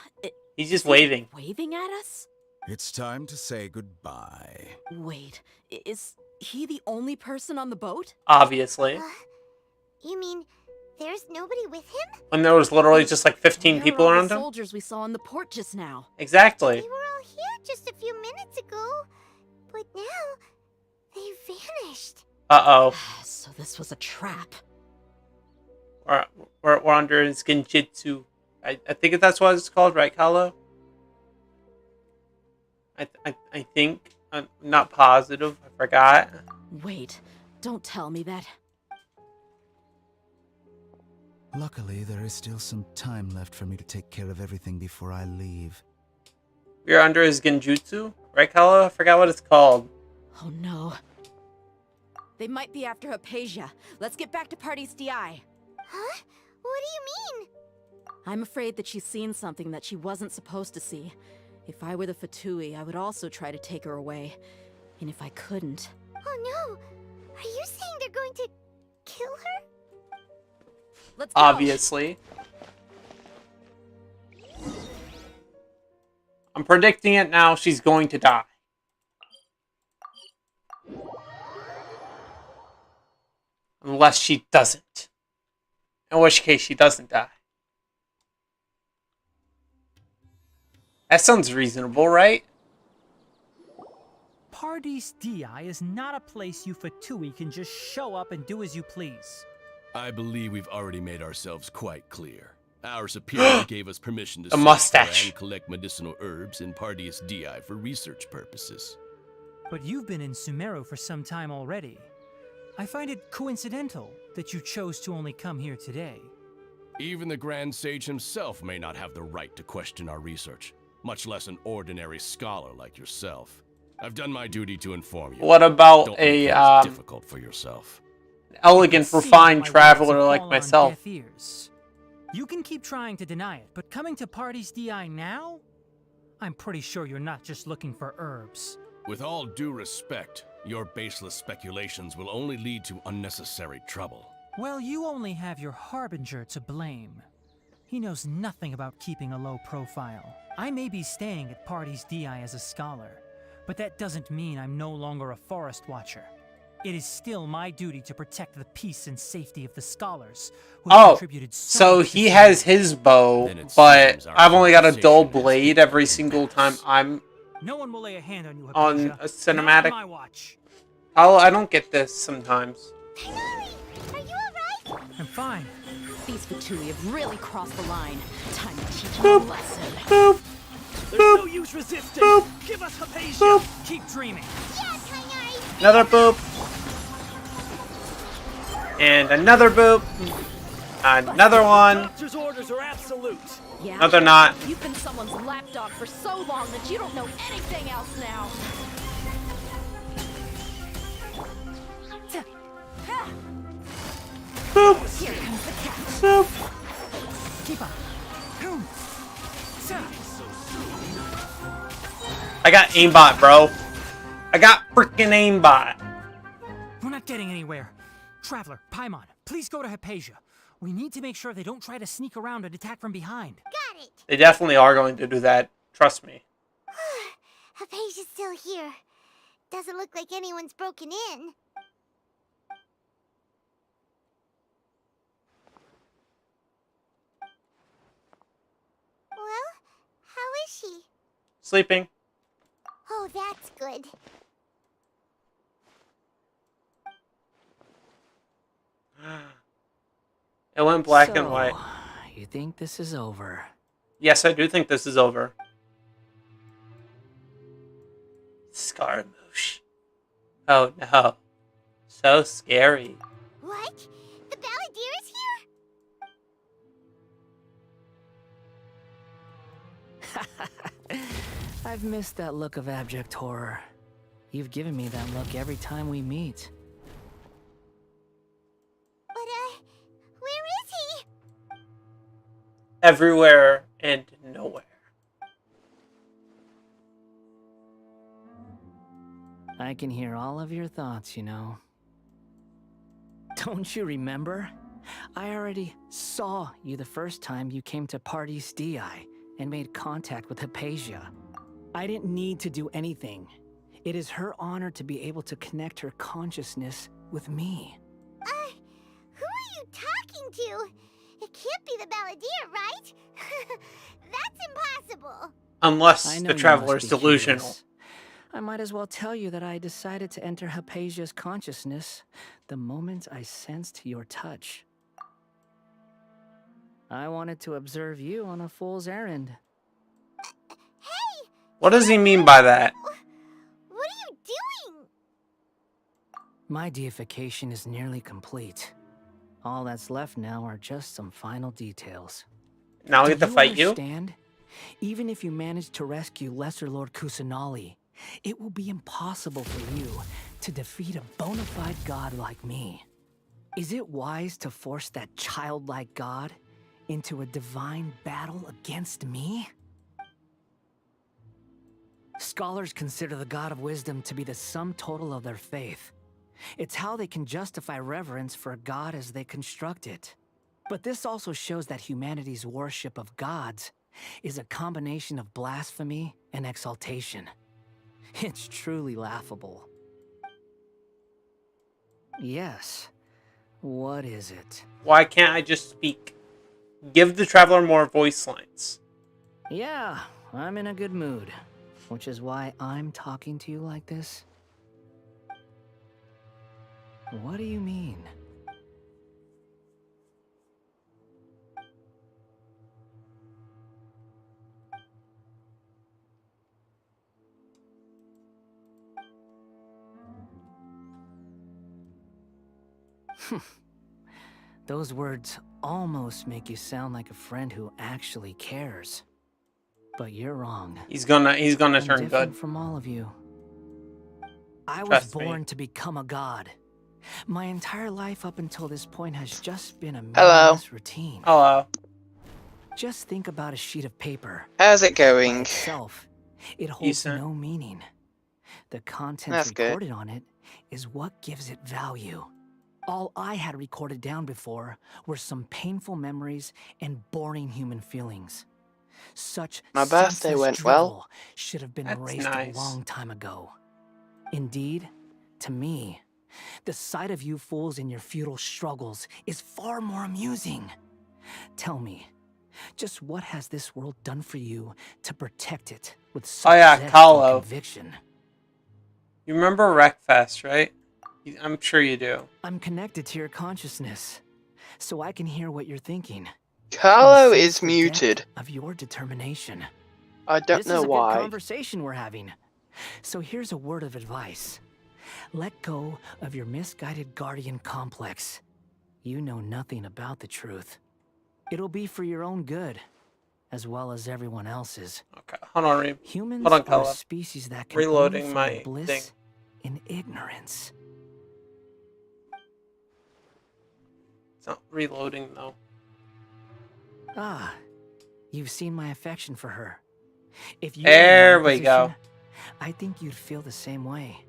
He's just waving. Waving at us? It's time to say goodbye. Wait, is he the only person on the boat? Obviously. You mean there's nobody with him? When there was literally just like 15 Where people are all around the him? soldiers we saw on the port just now. Exactly. They were all here just a few minutes ago, but now they vanished. Uh-oh. So this was a trap. We're under his genjutsu. I think that's what it's called, right, Kalo? I think. I'm not positive. I forgot. Wait, don't tell me that. Luckily, there is still some time left for me to take care of everything before I leave. We're under his genjutsu, right, Kalo? I forgot what it's called. Oh no. They might be after Hypatia. Let's get back to Party's DI. Huh? What do you mean? I'm afraid that she's seen something that she wasn't supposed to see. If I were the Fatui, I would also try to take her away. And if I couldn't... Oh no! Are you saying they're going to kill her? Let's go. Obviously. I'm predicting it now. She's going to die. Unless she doesn't. In which case she doesn't die. That sounds reasonable, right? Party's DI is not a place you Fatui can just show up and do as you please. I believe we've already made ourselves quite clear. Our superior gave us permission to A search for mustache. and collect medicinal herbs in Pardius Di for research purposes. But you've been in Sumeru for some time already. I find it coincidental that you chose to only come here today. Even the Grand Sage himself may not have the right to question our research, much less an ordinary scholar like yourself. I've done my duty to inform you. What about Don't make a things difficult for yourself. elegant, See, refined my words traveler have like fallen on myself? deaf ears. You can keep trying to deny it, but coming to Parties DI now? I'm pretty sure you're not just looking for herbs. With all due respect, your baseless speculations will only lead to unnecessary trouble. Well, you only have your Harbinger to blame. He knows nothing about keeping a low profile. I may be staying at Parties DI as a scholar, but that doesn't mean I'm no longer a forest watcher. It is still my duty to protect the peace and safety of the scholars who have contributed so much to he has his bow, but I've only got a dull blade every single time I'm No one will lay a hand on you, on Hypatia. a cinematic. Not on my watch. I don't get this sometimes. Are you alright? I'm fine. These Vtuber have really crossed the line. Time to teach them Boop. a lesson. Boop. There's no use resisting. Boop. Give us Hypatia. Boop. Keep dreaming. Yeah, Tainari. Another boop. And another boop. Another one. Doctor's orders are absolute. Yeah. No, they're not. You've been someone's lapdog for so long that you don't know anything else now. Boop. Here comes the catch. Boop. Keep up. I got aimbot, bro. I got freaking aimbot. We're not getting anywhere. Traveler, Paimon, please go to Hypatia. We need to make sure they don't try to sneak around and attack from behind. Got it. They definitely are going to do that. Trust me. Hypatia's still here. Doesn't look like anyone's broken in. Well, how is she? Sleeping. Oh, that's good. It went black and white. You think this is over? Yes, I do think this is over. Scaramouche. Oh no. So scary. What? The Balladeer is here? I've missed that look of abject horror. You've given me that look every time we meet. But, where is he? Everywhere and nowhere. I can hear all of your thoughts, you know. Don't you remember? I already saw you the first time you came to Parties DI and made contact with Hypatia. I didn't need to do anything. It is her honor to be able to connect her consciousness with me. Who are you talking to? It can't be the Balladeer, right? That's impossible. Unless I know the you traveler's must be delusional. curious. I might as well tell you that I decided to enter Hypatia's consciousness the moment I sensed your touch. I wanted to observe you on a fool's errand. Hey! What does he mean by that? What are you doing? My deification is nearly complete. All that's left now are just some final details. Now we Do get to fight you? understand? Even if you manage to rescue Lesser Lord Kusanali, it will be impossible for you to defeat a bona fide god like me. Is it wise to force that childlike god into a divine battle against me? Scholars consider the god of wisdom to be the sum total of their faith. It's how they can justify reverence for a god as they construct it. But this also shows that humanity's worship of gods is a combination of blasphemy and exaltation. It's truly laughable. Yes. What is it? Why can't I just speak? Give the traveler more voice lines. Yeah, I'm in a good mood. Which is why I'm talking to you like this. What do you mean? Those words almost make you sound like a friend who actually cares. But you're wrong. He's gonna I'm turn different good. from all of you. I was Trust me. born to become a god. My entire life up until this point has just been a Hello. meaningless routine. Hello. Just think about a sheet of paper. How's it By going? itself, it holds Decent. no meaning. The content That's good. recorded on it is what gives it value. All I had recorded down before were some painful memories and boring human feelings. Such My birthday senseless went well. drivel should have been That's erased nice. a long time ago. Indeed, to me, the sight of you fools in your futile struggles is far more amusing. Tell me, just what has this world done for you to protect it with such yeah, zest and Kahlo. conviction? You remember Wreckfest, right? I'm sure you do. I'm connected to your consciousness, so I can hear what you're thinking. Carlo and sense is the muted. depth of your determination. I don't This know is a why. good conversation we're having. So here's a word of advice. Let go of your misguided guardian complex. You know nothing about the truth. It'll be for your own good, as well as everyone else's. Okay, hold on, Reem. Humans Hold on, are a Kala. species that can Reloading only my find bliss thing. in ignorance. It's not reloading though. Ah, you've seen my affection for her. If you There were in my we go. position, I think you'd feel the same way.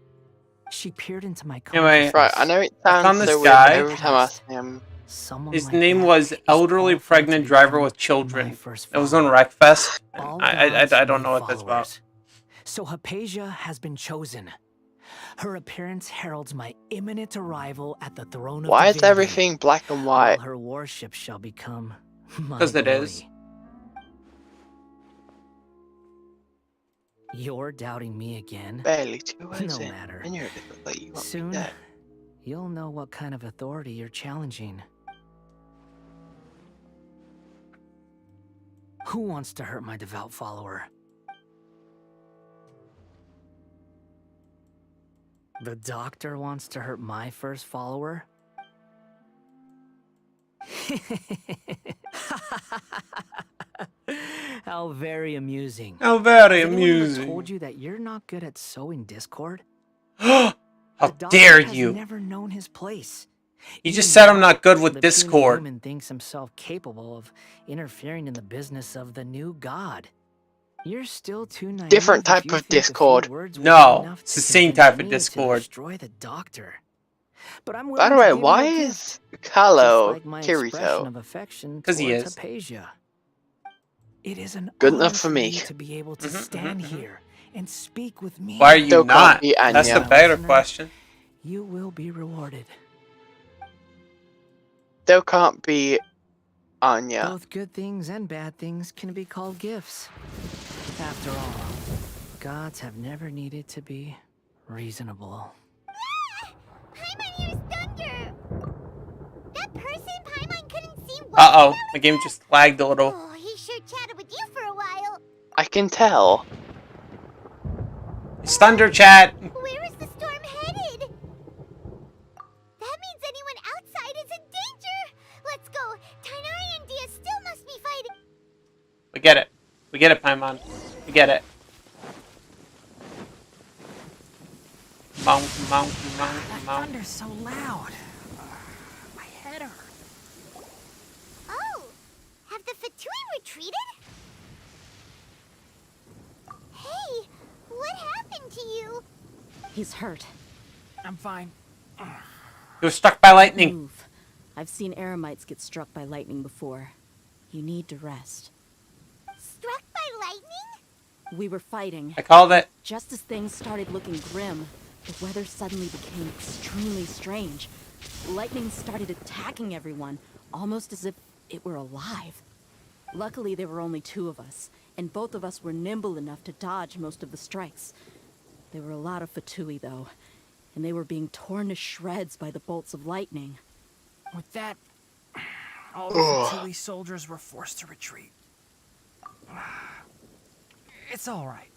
She peered into my Anyway, consciousness. Right, I know it I found sounds this so weird guy. every time I see him. Someone His like name that was is Elderly qualified Pregnant to Driver become with Children. my first It was on follower. Wreckfest. And All I gods don't need know what that's about. followers. So Hypatia has been chosen. Her appearance heralds my imminent arrival at the throne of Why is divinity, everything black and white? while her worship shall become my 'Cause it glory. is. You're doubting me again? Barely 2 No words in, matter. and you're a little like you want me Soon, dead. you'll know what kind of authority you're challenging. Who wants to hurt my devout follower? The doctor wants to hurt my first follower? How very amusing. How very Has anyone ever amusing. told you that you're not good at sowing discord? How The doctor dare has you? never known his place. You just Even said I'm not good the with puny Discord. human thinks himself capable of interfering in the business of the new god. You're still too naive. Different if type you of think a few Discord. words would be No, enough it's to the same convince type of me to Discord. destroy the doctor. But I'm By the willing way, to give why you a is gift, just Carlo like my expression Kirito? of affection 'Cause he towards is. Hypatia. It is an Good honor enough for me. you to be able to stand here and speak with me. Why are you Still can't not? be That's the Anya. better Listener, question. You will be rewarded. Still can't be Anya. Both good things and bad things can be called gifts. After all, gods have never needed to be reasonable. Paimon hears thunder! That person Paimon couldn't see Uh-oh, my game just lagged a little. Oh, he sure chatted with you for a while. I can tell. It's Thunder Chat. Where is the storm headed? That means anyone outside is in danger. Let's go. Tainari and Dia still must be fighting. We get it. We get it, Paimon. We get it. Monk, monk, monk, That monk. thunder's so loud. My head hurts. Oh, have the Fatui retreated? Hey, what happened to you? He's hurt. I'm fine. He was struck by lightning. Move. I've seen Eremites get struck by lightning before. You need to rest. Struck by lightning? We were fighting. I called it. Just as things started looking grim, the weather suddenly became extremely strange. Lightning started attacking everyone, almost as if it were alive. Luckily, there were only 2 of us, and both of us were nimble enough to dodge most of the strikes. There were a lot of Fatui, though, and they were being torn to shreds by the bolts of lightning. With that, all the Fatui soldiers were forced to retreat. It's all right.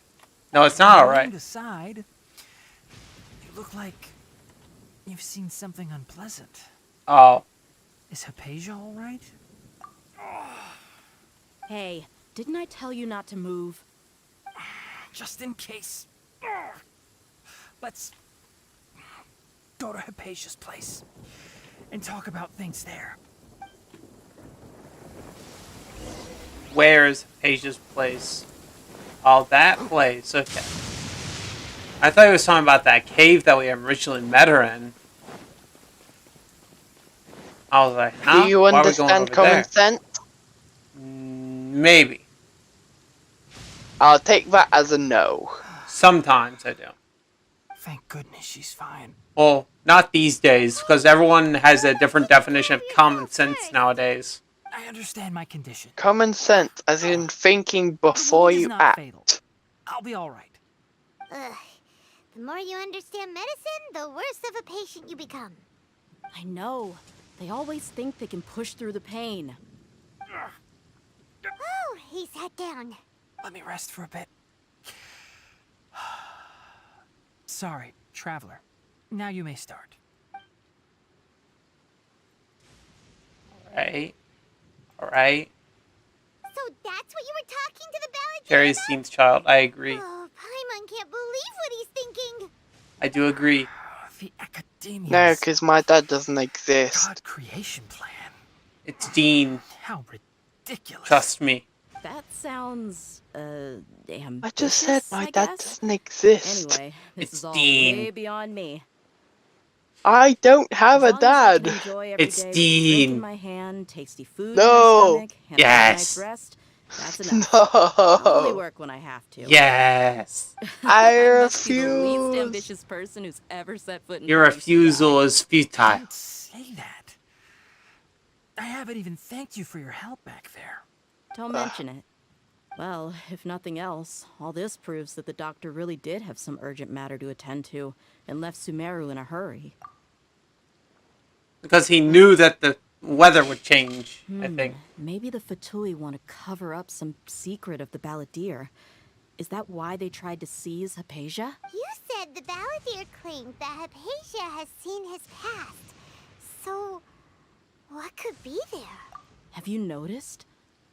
No, it's not all right. Moving aside, you look like you've seen something unpleasant. Oh. Is Hypatia all right? Hey, didn't I tell you not to move? Just in case. Let's go to Hypatia's place and talk about things there. Where's Hypatia's place? Oh, that place. Okay. I thought he was talking about that cave that we originally met her in. I was like, huh? Do you Why are we going understand over common there? sense? Maybe. I'll take that as a no. Sometimes I do. Thank goodness she's fine. Well, not these days, because everyone has a different definition of common sense nowadays. I understand my condition. Common sense, as in thinking before It is you not act. fatal. I'll be all right. Ugh. The more you understand medicine, the worse of a patient you become. I know. They always think they can push through the pain. Oh, he sat down. Let me rest for a bit. Sorry, traveler. Now you may start. Alright. Alright. So that's what you were talking to the Balladeer Cherry's about? Dean's child. I agree. Oh, Paimon can't believe what he's thinking. I do agree. The Academia's No, because my dad doesn't exist. God creation plan. It's Dean. How ridiculous. Trust me. That sounds, ambitious, I just said my I dad guess? doesn't exist. Anyway, this It's is all Dean. way beyond me. I don't have As a long as I can dad. enjoy every It's day with a drink in Dean. my hand, tasty food No. in my stomach, and a Yes. good night's rest, that's enough. I'll only No. work when I have to. Yes. I must be the least refuse. ambitious person who's ever set foot in Your Paris refusal is futile. Don't say that. I haven't even thanked you for your help back there. Don't mention it. Well, if nothing else, all this proves that the doctor really did have some urgent matter to attend to and left Sumeru in a hurry. Because he knew that the weather would change, I think. Maybe the Fatui want to cover up some secret of the Balladeer. Is that why they tried to seize Hypatia? You said the Balladeer claimed that Hypatia has seen his past. So, what could be there? Have you noticed?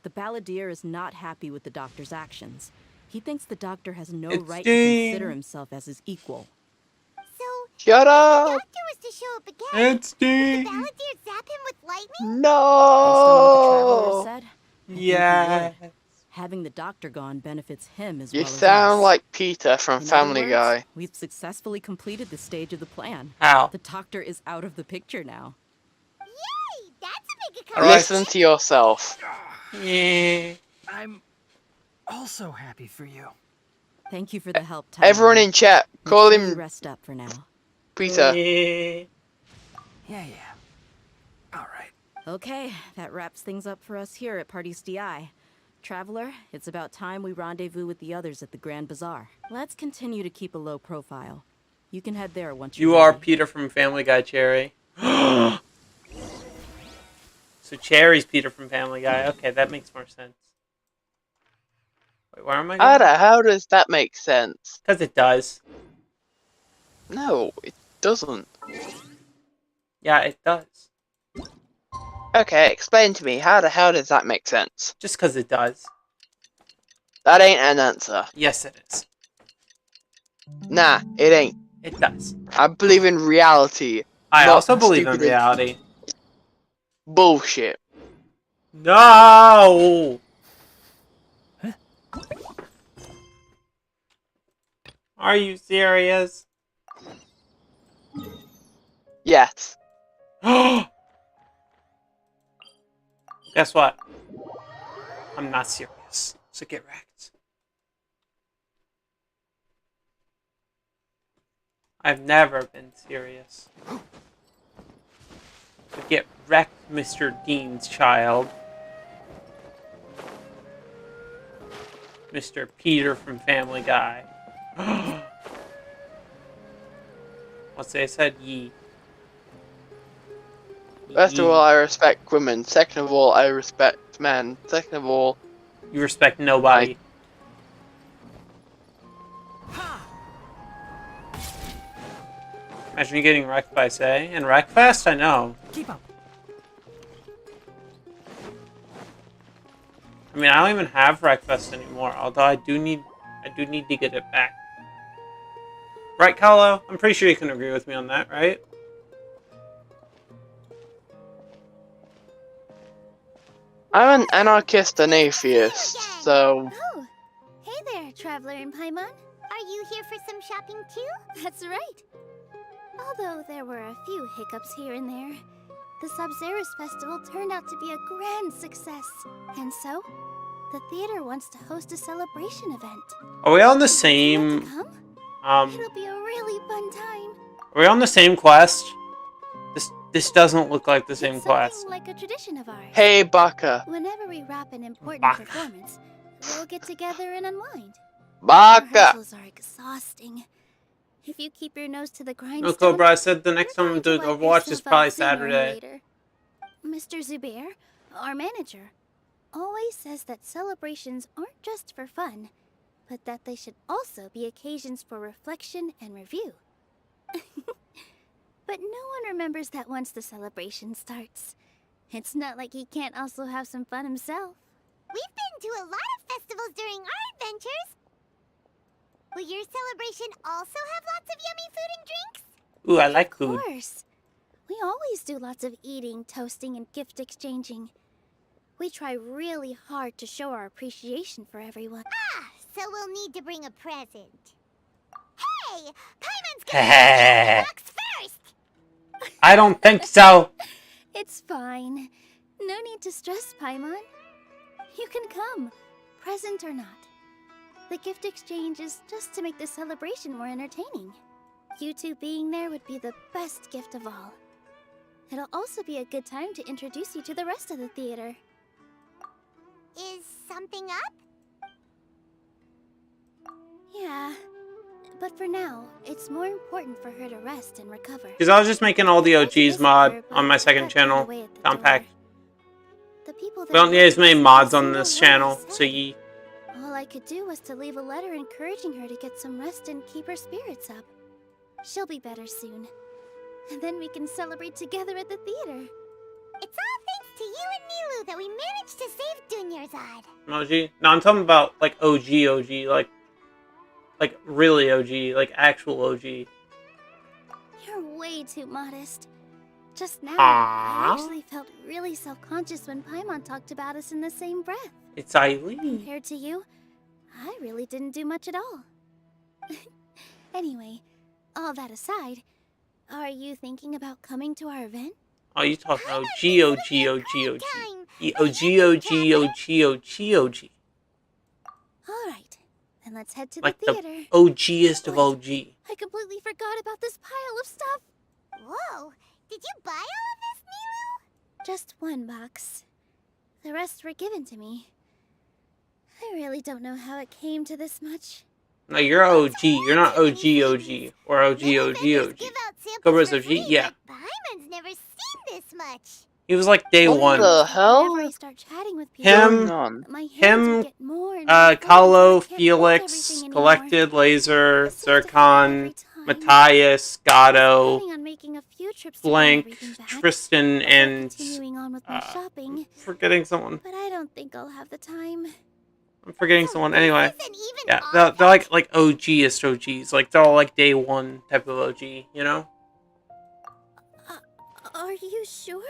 The Balladeer is not happy with the doctor's actions. He thinks the doctor has no It's right Dean. to consider himself as his equal. So, Shut if the up. doctor was to show up again, It's would the Dean. Balladeer zap him with lightning? Based on what the traveler No. said, I think he Yes. would. Having the doctor gone benefits him as You well as sound us. like Peter from In Family other words, Guy. we've successfully completed this stage of the plan. How? The doctor is out of the picture now. Yay! That's a big Alright. Listen to yourself. Yeah. I'm also happy for you. Thank you for the help, Ty. Everyone in chat, Make call sure you him rest up for now. Peter. Yeah. Yeah. All right. Okay, that wraps things up for us here at Party's DI. Traveler, it's about time we rendezvous with the others at the Grand Bazaar. Let's continue to keep a low profile. You can head there once you're You are ready. Peter from Family Guy, Cherry. So Cherry's Peter from Family Guy. Okay, that makes more sense. Wait, where am I going? How does that make sense? Because it does. No, it doesn't. Yeah, it does. Okay, explain to me, how the hell does that make sense? Just because it does. That ain't an answer. Yes, it is. Nah, it ain't. It does. I believe in reality. I not also believe in stupid reality. Bullshit. No! Are you serious? Yes. Guess what? I'm not serious. So get wrecked. I've never been serious. So get wrecked, Mr. Dean's child. Mr. Peter from Family Guy. What's they said? Ye. First of all, I respect women. Second of all, I respect men. Second of all, You respect nobody. Imagine you getting wrecked by Say. And Wreckfest? I know. Keep up. I mean, I don't even have breakfast anymore, although I do need to get it back. Right, Kahlo? I'm pretty sure you can agree with me on that, right? I'm an anarchist and atheist, so... Oh, hey there, Traveler in Paimon. Are you here for some shopping too? That's right. Although there were a few hiccups here and there, the Sub-Zeros Festival turned out to be a grand success. And so, the theater wants to host a celebration event. Are we on the same... It'll be a really fun time. Are we on the same quest? This doesn't look like the same quest. Like a tradition of ours. Hey, Baka. Whenever we wrap an important performance, we'll get together and unwind. Baka. Rehearsals are exhausting. If you keep your nose to the grindstone... No, Cobra, I said the next time I'm doing Overwatch is probably Saturday. Mr. Zubair, our manager, always says that celebrations aren't just for fun, but that they should also be occasions for reflection and review. But no one remembers that once the celebration starts. It's not like he can't also have some fun himself. We've been to a lot of festivals during our adventures. Will your celebration also have lots of yummy food and drinks? Ooh, I like food. Of course. We always do lots of eating, toasting, and gift exchanging. We try really hard to show our appreciation for everyone. Ah, so we'll need to bring a present. Hey! Paimon's gonna box first! I don't think so. It's fine. No need to stress, Paimon. You can come, present or not. The gift exchange is just to make the celebration more entertaining. You two being there would be the best gift of all. It'll also be a good time to introduce you to the rest of the theater. Is something up? Yeah. But for now, it's more important for her to rest and recover. Because I was just making all the OGs mod on my second channel, Compact. We don't need as many mods on this channel, so ye. All I could do was to leave a letter encouraging her to get some rest and keep her spirits up. She'll be better soon. And then we can celebrate together at the theater. It's all thanks to you and Nilu that we managed to save Dunyarzad. OG? No, I'm talking about, like, OG, like really OG, like actual OG. You're way too modest. Just now, Aww. I actually felt really self-conscious when Paimon talked about us in the same breath. It's Eileen. Compared to you, I really didn't do much at all. Anyway, all that aside, are you thinking about coming to our event? Oh, you talking OG, OG, OG, OG. OG. Alright, then let's head to Like the theater. the OGest of OG. I completely forgot about this pile of stuff. Whoa, did you buy all of this, Nilu? Just one box. The rest were given to me. I really don't know how it came to this much. No, you're OG. You're not OG or OG. Cobra's OG, yeah. Paimon's never seen this much. He was like day one. What the hell? Whenever I start chatting with people, Kahlo, Felix, Collected, Laser, Zircon, Matthias, Gatto, Blank, Tristan, and forgetting someone. But I don't think I'll have the time. I'm forgetting someone. Anyway, yeah, they're like OGest OGs. Like they're all like day one type of OG, you know? Are you sure?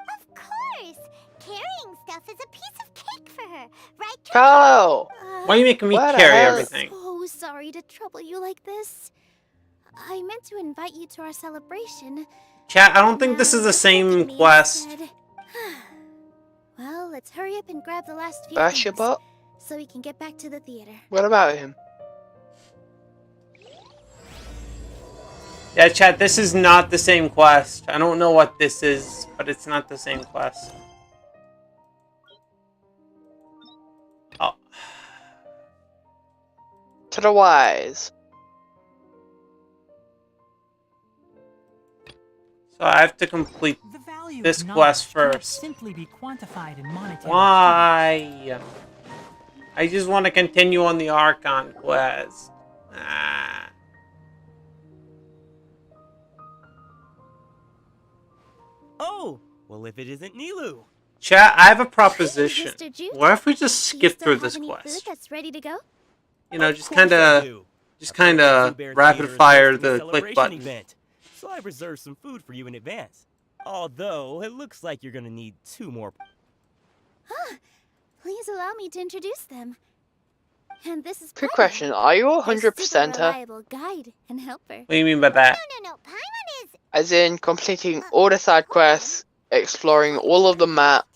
Of course. Carrying stuff is a piece of cake for her, right? Kahlo! Why are you making me carry everything? Oh, sorry to trouble you like this. I meant to invite you to our celebration. Chat, I don't think this is the same quest. Well, let's hurry up and grab the last few Bash your things, butt? so we can get back to the theater. What about him? Yeah, chat, this is not the same quest. I don't know what this is, but it's not the same quest. Oh. To the wise. So I have to complete this quest first. Simply be quantified in monetary. Why? I just want to continue on the Archon quest. Ah. Well, if it isn't Nilu. Chat, I have a proposition. Mr. Jute? What if we just Do you skip still through this have any food quest? that's ready to go? You know, Of just course I kinda, do. just I've heard the kinda Two Bear rapid Theater is fire hosting a the click celebration button. event, so I reserved some food for you in advance. Although, it looks like you're gonna need 2 more. Huh. Please allow me to introduce them. And this is Quick Paimon, question, are you their 100% super her? reliable guide and helper. What do you mean by that? No, Paimon is... As in completing all the side quests, exploring all of the map.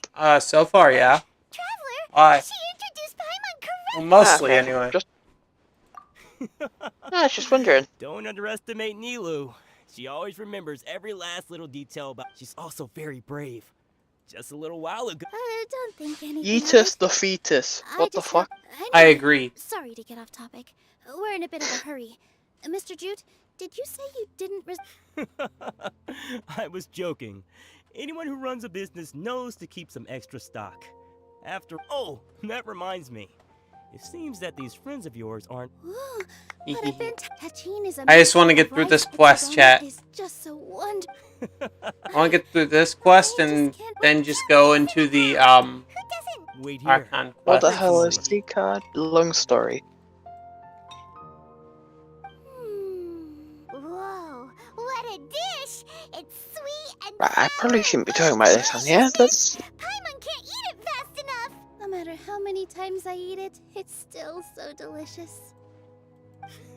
So far, yeah. Traveler, Why? she introduced Paimon correctly. Well, mostly, Okay, anyway. Just, I was just wondering. Don't underestimate Nilu. She always remembers every last little detail about. She's also very brave. Just a little while ago. Don't think anything of Yeetus it. the fetus. I What the just fuck? I Anyway, agree. Sorry to get off topic. We're in a bit of a hurry. Mr. Jute, did you say you didn't I was joking. Anyone who runs a business knows to keep some extra stock. Oh, that reminds me. It seems that these friends of yours aren't. Ooh, but I've been Tachin is a I just want to master get through of this rice, quest, but chat. It's just so wonderful. I want to get through this quest and then just go into the Wait here. Archon What quest. the hell is the card? Long story. Whoa, what a dish! It's sweet and Right, I probably shouldn't be talking about this on here, but Paimon can't eat it fast enough. No matter how many times I eat it, it's still so delicious.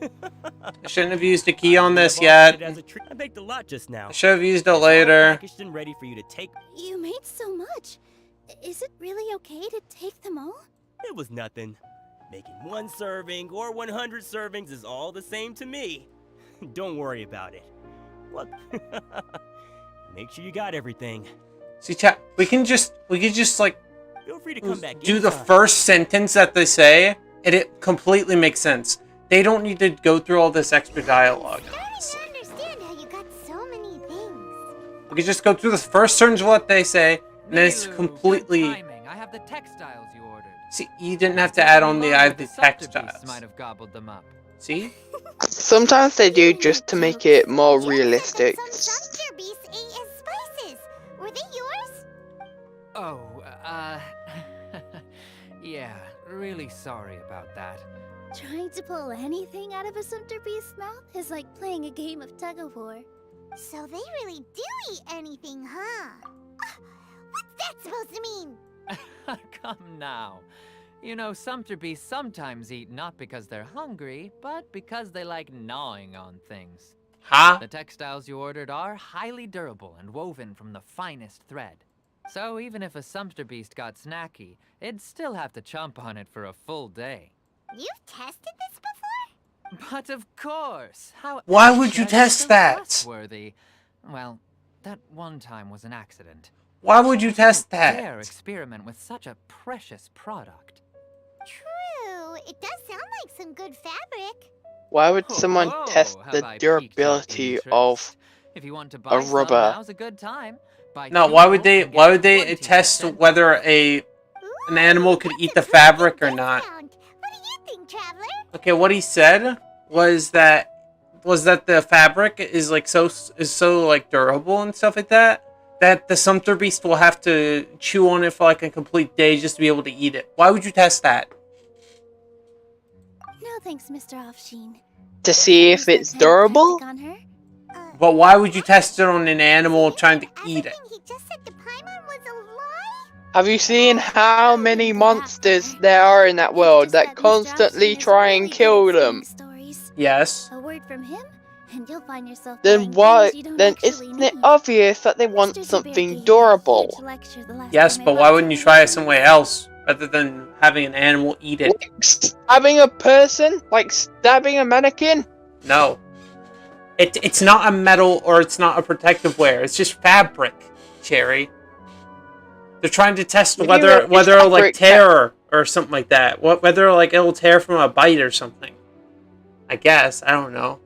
I shouldn't have used a key on this I yet. baked a lot just now. I should have used it It's all later. packaged and ready for you to take. You made so much. Is it really okay to take them all? It was nothing. Making 1 serving or 100 servings is all the same to me. Don't worry about it. Look. Make sure you got everything. See, chat, we can just like Feel free to come back do the anytime. first sentence that they say, and it completely makes sense. They don't need to go through all this extra dialogue. I don't understand how you got so many things. We can just go through the first sentence of what they say, and then it's completely. I have the textiles you ordered. See, you didn't have to add on the I have the textiles. Might have gobbled them up. See? sometimes they do just to make it more realistic. Some beasts ate as spices. Were they yours? Oh, yeah, really sorry about that. Trying to pull anything out of a Sumter beast's mouth is like playing a game of tug-of-war. So they really do eat anything, huh? What's that supposed to mean? Come now. You know, Sumter beasts sometimes eat not because they're hungry, but because they like gnawing on things. Huh? The textiles you ordered are highly durable and woven from the finest thread. So even if a Sumter beast got snacky, it'd still have to chomp on it for a full day. You've tested this before? But of course! How Why else would could you I be test so that? trustworthy? Well, that one time was an accident. Why would you test Don't dare that? experiment with such a precious product. True. It does sound like some good fabric. Why would someone Oh, test have the I piqued your durability interest? of If you want to a buy some, rubber? now's a good time. Buy No, 2 why would rolls they? and Why get would they 20% test whether an animal could eat the fabric or not? What do you think, Traveler? Okay, what he said was that the fabric is like so like durable and stuff like that the Sumter beast will have to chew on it for like a complete day just to be able to eat it. Why would you test that? No thanks, Mr. Offsheen. to see if it's durable? On her? But why would you test it on an animal trying to eat it? He just said to Paimon was a lie? Have you seen how many monsters there are in that world that constantly try and kill them? Yes. A word from him, and you'll find yourself Then buying why? things you don't Then actually isn't it need. obvious that they want Mr. something Zuberki had a durable? huge lecture the last Yes, time I but why went wouldn't to you try it the somewhere else rather than having an animal eat it? Stabbing a person? Like stabbing a mannequin? No. It's not a metal or it's not a protective wear. It's just fabric, Cherry. They're trying to test What do you mean whether it's it'll like fabric? tear or something like that. Whether like it'll tear from a bite or something. I guess. I don't know.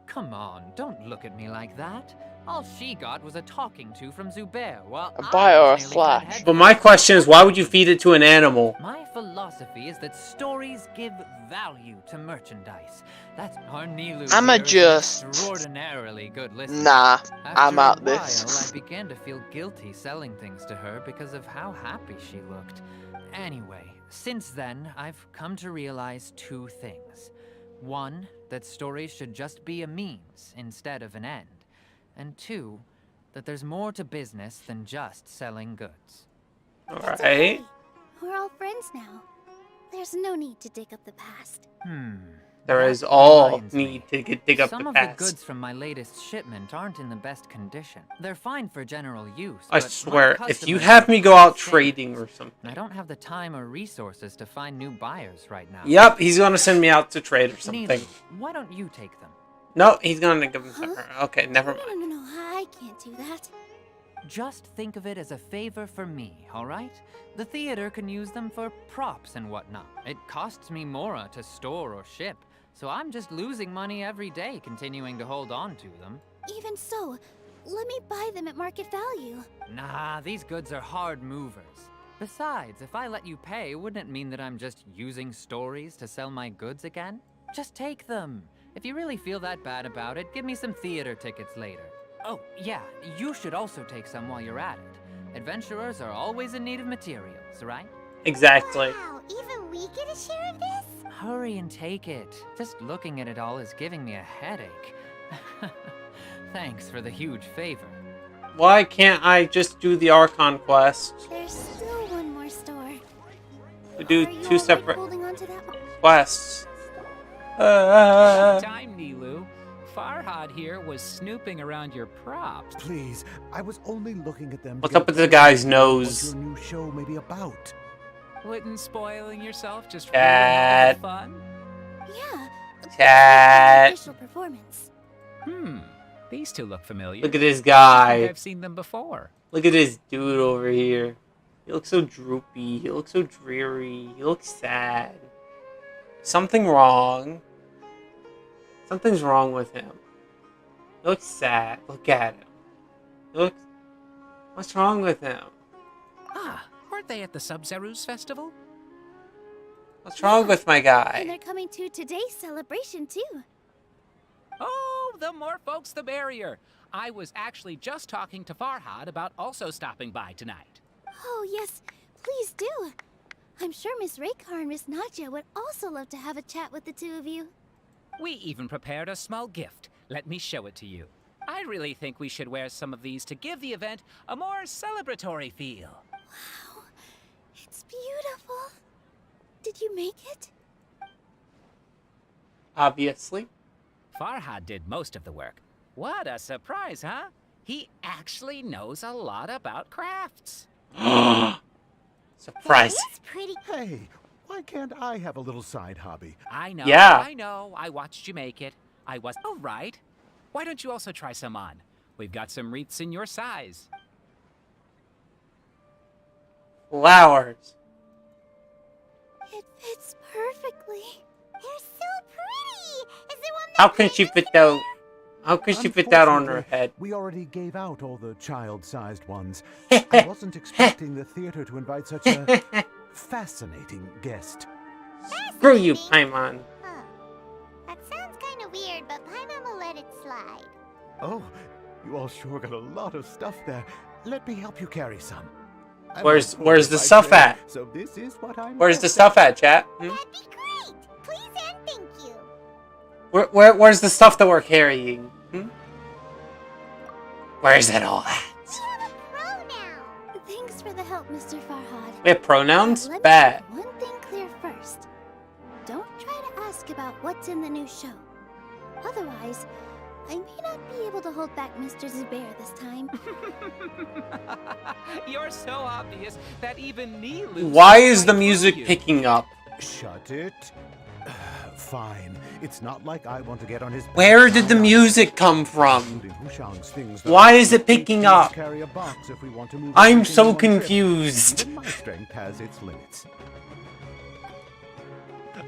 Come on, don't look at me like that. All she got was a talking to from Zubair. Well, A bite or a nearly had slash? head But my question is, why would you feed it to an animal? My philosophy is that stories give value to merchandise. That's our Nilu I'ma here is an just- extraordinarily good listener. Nah, I'm After out a while, this. I began to feel guilty selling things to her because of how happy she looked. Anyway, since then, I've come to realize two things. One, that stories should just be a means instead of an end. And two, that there's more to business than just selling goods. Alright. We're all friends now. There's no need to dig up the past. There is That all reminds me. need to dig up Some the of past. the goods from my latest shipment aren't in the best condition. They're fine for general use. I but my swear, if you customers have me go are out sick, trading or something. and I don't have the time or resources to find new buyers right now. Yep, he's gonna send me out to trade or something. Neely, why don't you take them? No, he's gonna give them to her. Okay, never mind. No, I can't do that. Just think of it as a favor for me, alright? The theater can use them for props and whatnot. It costs me more to store or ship, so I'm just losing money every day continuing to hold on to them. Even so, let me buy them at market value. Nah, these goods are hard movers. Besides, if I let you pay, wouldn't it mean that I'm just using stories to sell my goods again? Just take them. If you really feel that bad about it, give me some theater tickets later. Oh, yeah, you should also take some while you're at it. Adventurers are always in need of materials, right? Exactly. Wow, even we get a share of this? Hurry and take it. Just looking at it all is giving me a headache. Thanks for the huge favor. Why can't I just do the Archon quest? There's still one more store. We do Are you two alright separate holding on to that one? quests. Time, Nilu. Farhad here was snooping around your props. Please, I was only looking at them. What's up with the guy's nose? What your new show may be about. Wouldn't spoiling yourself just Cat. ruin all the fun? Yeah. Cat. Official performance. These two look familiar. Look at this I guy. think I've seen them before. Look at this dude over here. He looks so droopy. He looks so dreary. He looks sad. Something wrong. Something's wrong with him. He looks sad. Look at him. He looks... What's wrong with him? Ah, weren't they at the Sub-Zerus festival? What's wrong with my And guy? they're coming to today's celebration too. Oh, the more folks, the merrier. I was actually just talking to Farhad about also stopping by tonight. Oh yes, please do. I'm sure Miss Raykar and Miss Nadja would also love to have a chat with the two of you. We even prepared a small gift. Let me show it to you. I really think we should wear some of these to give the event a more celebratory feel. Wow, it's beautiful. Did you make it? Obviously. Farhad did most of the work. What a surprise, huh? He actually knows a lot about crafts. Surprise. It's pretty. Hey, why can't I have a little side hobby? I know, Yeah. I know. I watched you make it. I was... All right. Why don't you also try some on? We've got some wreaths in your size. Flowers. It fits perfectly. They're so pretty. Is there one How can she fit that? How can she fit that on her Unfortunately, head? We already gave out all the child-sized ones. I wasn't expecting the theater to invite such a fascinating guest. Screw you, Paimon. Huh. That sounds kind of weird, but Paimon will let it slide. Oh, you all sure got a lot of stuff there. Let me help you carry some. I'm Where's not the by stuff trade, at? So this is what I'm Where's the best stuff at, chat? That'd be great. Please and thank you. Where's the stuff that we're carrying? Where's it all at? Thanks for the help, Mr. Farhad. We have pronouns? Let me Bad. make one thing clear first. Don't try to ask about what's in the new show. Otherwise, I may not be able to hold back Mr. Zubair this time. You're so obvious that even Nilu... Why is the music picking up? Shut it. Fine. It's not like I want to get on his... Where did the music come from? Why is it picking up? Carry a box if we want to move I'm everything so in one trip. confused. Even my strength has its limits.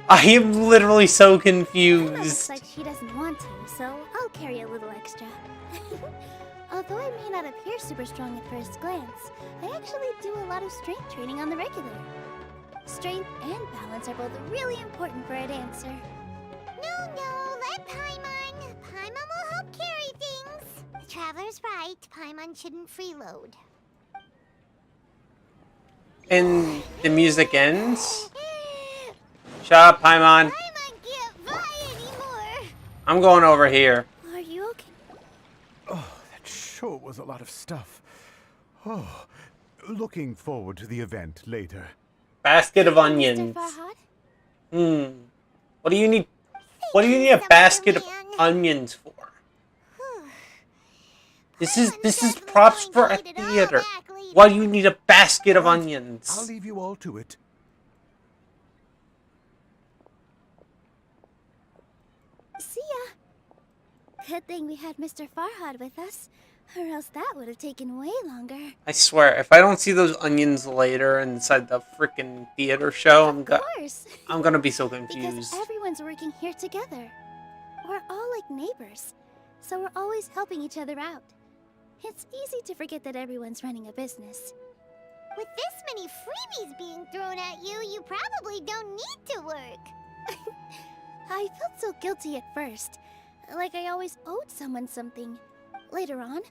I am literally so Emma looks confused. like she doesn't want to, so I'll carry a little extra. Although I may not appear super strong at first glance, I actually do a lot of strength training on the regular. Strength and balance are both really important for a dancer. No, let Paimon. Paimon will help carry things. The Traveler's right. Paimon shouldn't freeload. And the music ends. Shut up, Paimon. Paimon can't fly anymore. I'm going over here. Are you okay? Oh, that sure was a lot of stuff. Oh, looking forward to the event later. Basket of onions. What do you need? What do you need a basket of onions for? This is props for a theater. Why do you need a basket of onions? I'll leave you all to it. See ya. Good thing we had Mr. Farhad with us, or else that would have taken way longer. I swear, if I don't see those onions later inside the freaking theater show, I'm gonna be so confused. Because everyone's working here together. We're all like neighbors, so we're always helping each other out. It's easy to forget that everyone's running a business. With this many freebies being thrown at you, you probably don't need to work. I felt so guilty at first, like I always owed someone something. Later on,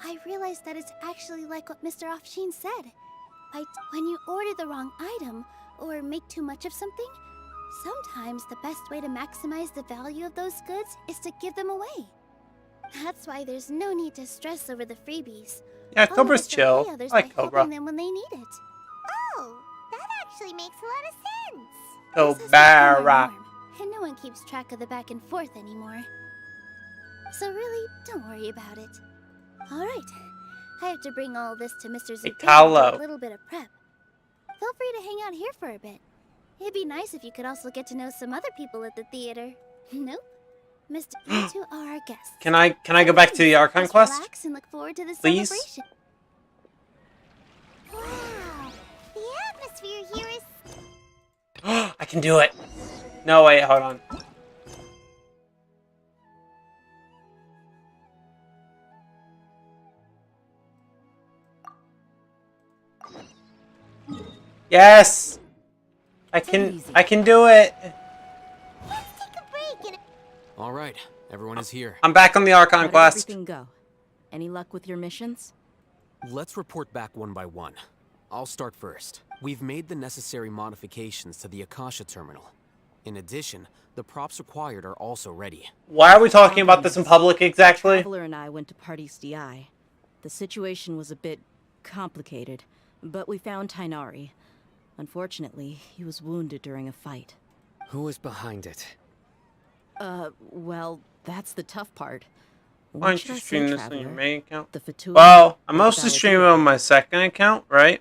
I realized that it's actually like what Mr. Afshin said. When you order the wrong item, or make too much of something, sometimes the best way to maximize the value of those goods is to give them away. That's why there's no need to stress over the freebies. Yeah, Cobra's chill. I like Cobra. Helping them when they need it. Oh, that actually makes a lot of sense. Cobra. And no one keeps track of the back and forth anymore. So really, don't worry about it. Alright, I have to bring all this to Mr. Zuko with a little bit of prep. Feel free to hang out here for a bit. It'd be nice if you could also get to know some other people at the theater. Nope. You two are our guests. Can I go back to the Archon quest? Relax and look forward to the Please? celebration. Wow, the atmosphere here is... I can do it. No, wait, hold on. Yes! I can do it. All right, everyone is here. I'm back on the Archon How did quest. everything go? Any luck with your missions? Let's report back one by one. I'll start first. We've made the necessary modifications to the Akasha terminal. In addition, the props required are also ready. Why are we talking about this in public exactly? Traveler and I went to Party's DI. The situation was a bit complicated, but we found Tainari. Unfortunately, he was wounded during a fight. Who was behind it? Well, that's the tough part. Why don't you stream this on your main account? The Vtuber Well, I'm mostly streaming on my second account, right?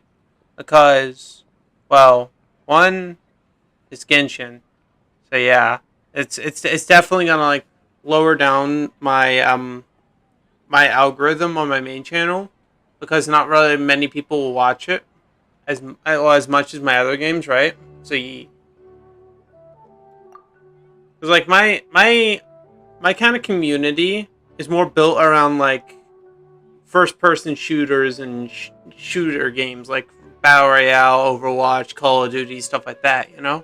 Because, well, one is Genshin. So yeah, it's definitely gonna like lower down my my algorithm on my main channel because not really many people will watch it as much as my other games, right? So because like my kind of community is more built around like first-person shooters and shooter games like Battle Royale, Overwatch, Call of Duty, stuff like that, you know?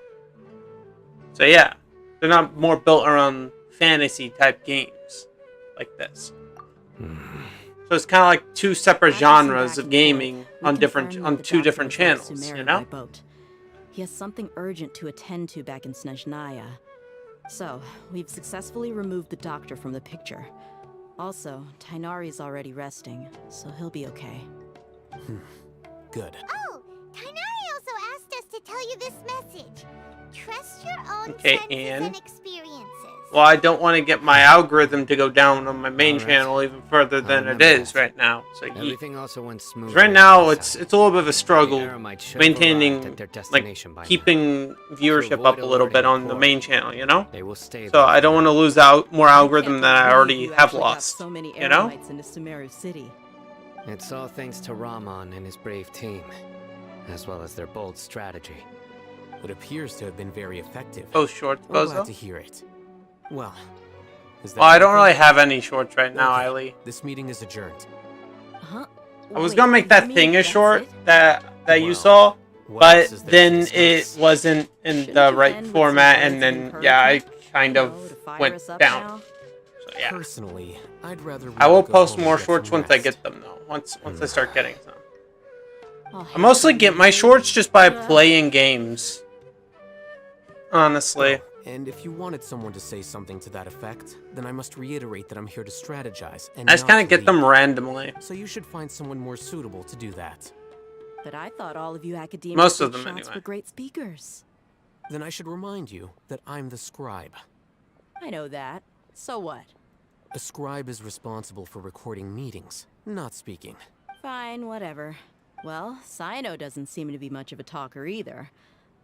So yeah, they're not more built around fantasy-type games like this. So it's kind of like two separate genres of gaming on two different channels, you know? He has something urgent to attend to back in Snezhnaya. So, we've successfully removed the doctor from the picture. Also, Tainari's already resting, so he'll be okay. Good. Oh, Tainari also asked us to tell you this message. Trust your own Okay, senses and experiences. Well, I don't want to get my algorithm to go down on my main channel even further than it is right now. So Everything also went smooth. right now, it's a little bit of a struggle maintaining, like, keeping viewership up a little bit on the main channel, you know? So I don't want to lose out more algorithm than I already have lost, so many you know? into Sumeru City. It's all thanks to Rahman and his brave team, as well as their bold strategy. It appears to have been very effective. Oh, shorts, We're Bozo? glad to hear it. Well, is that Well, I don't everything? really have any shorts right now, Okay, Eiley. This meeting is adjourned. Huh? I was Wait, gonna make you that mean thing a that's short it? that you Well, saw, what but else is there to then discuss? it wasn't in Shouldn't the you right end with some format, words and of then yeah, I encouragement? kind You of know, to fire went us up down. now? So yeah, Personally, I'd rather I Rita will go post home and more get shorts some once I rest. get them though. Once I start getting some. I'll I hate mostly to get leave my you, shorts just by but, playing games. Honestly. Oh, and if you wanted someone to say something to that effect, then I must reiterate that I'm here to strategize and I just not kind of to get them lead. randomly. So you should find someone more suitable to do that. But I thought all of you academic Most of big them, shots anyway. were great speakers. Then I should remind you that I'm the scribe. I know that. So what? A scribe is responsible for recording meetings, not speaking. Fine, whatever. Well, Cyno doesn't seem to be much of a talker either.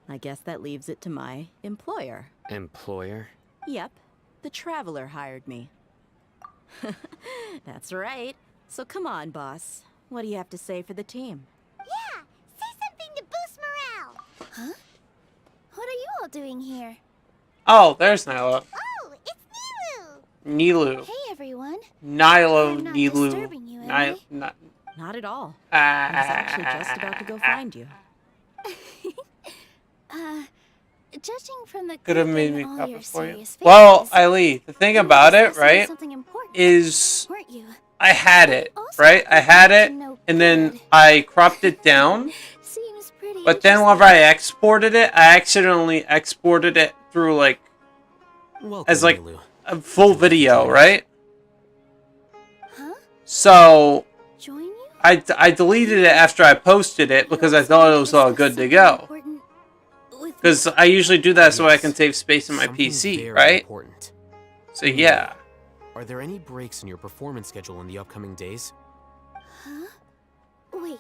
I guess that leaves it to my employer. Employer? Yep, the Traveler hired me. That's right. So come on, boss. What do you have to say for the team? Yeah, say something to boost morale. Huh? What are you all doing here? Oh, there's Nyla. Oh, it's Nilu. Hey, everyone. Nilo, I'm not Nilu. disturbing you, am I? Not at all. I was actually just about to go find you. Judging from the Could have group made and me all cover your for you. serious Well, faces, Eileen, the thing you were about it, discussing right, something important, is weren't you? I had it, right? I had it, and then I cropped it down. Seems pretty But then whenever I exported it, I accidentally exported it through like as like a full video, right? Huh? So I deleted it after I posted it because I thought it was all good to go. Because I usually do that so I can save space in my Something PC, very right? important. So yeah. Are there any breaks in your performance schedule in the upcoming days? Huh? Wait,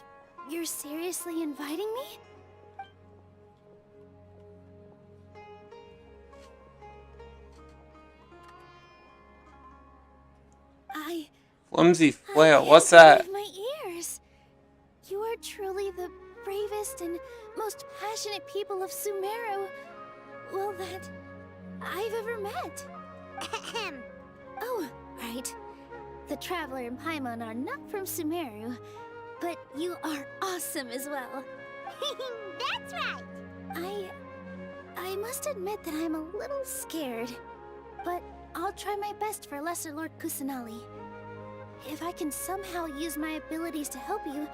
you're seriously inviting me? Flimsy flail, I what's can't that? believe my ears. You are truly the bravest and most passionate people of Sumeru, well, that I've ever met. Oh, right. The Traveler and Paimon are not from Sumeru, but you are awesome as well. That's right. I must admit that I'm a little scared, but I'll try my best for Lesser Lord Kusanali. If I can somehow use my abilities to help you,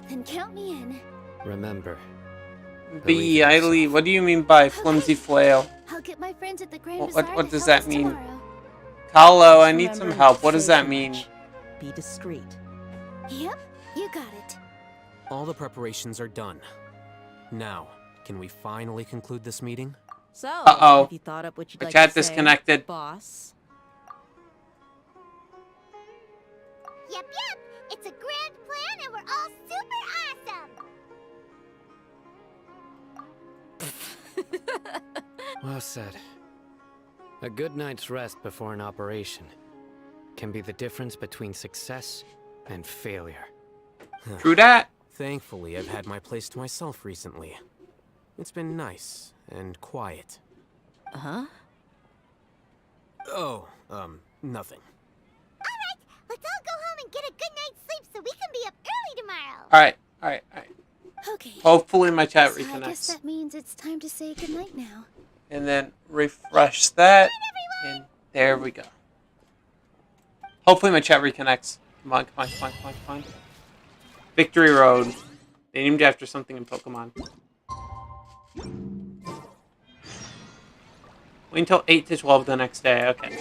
then count me in. Remember. B. Eileen, what do you mean by flimsy flail? I'll get my friends at the Grand What, Bazaar what to does help that us mean? tomorrow. Kahlo, I Just need some remember help. not What to does say that too mean? much. Be discreet. Yep, you got it. All the preparations are done. Now, can we finally conclude this meeting? So, Uh-oh. have you thought up what you'd My like chat to say, disconnected. boss? Yep. It's a grand plan and we're all super awesome. Well said. A good night's rest before an operation can be the difference between success and failure. True that. Thankfully, I've had my place to myself recently. It's been nice and quiet. Huh? Oh, nothing. Let's all go home and get a good night's sleep so we can be up early tomorrow. Alright. Okay. Hopefully my chat So I guess reconnects. that means it's time to say goodnight now. And then refresh that. And there we go. Hopefully my chat reconnects. Come on. Victory Road. They named after something in Pokemon. Wait until 8 to 12 the next day. Okay.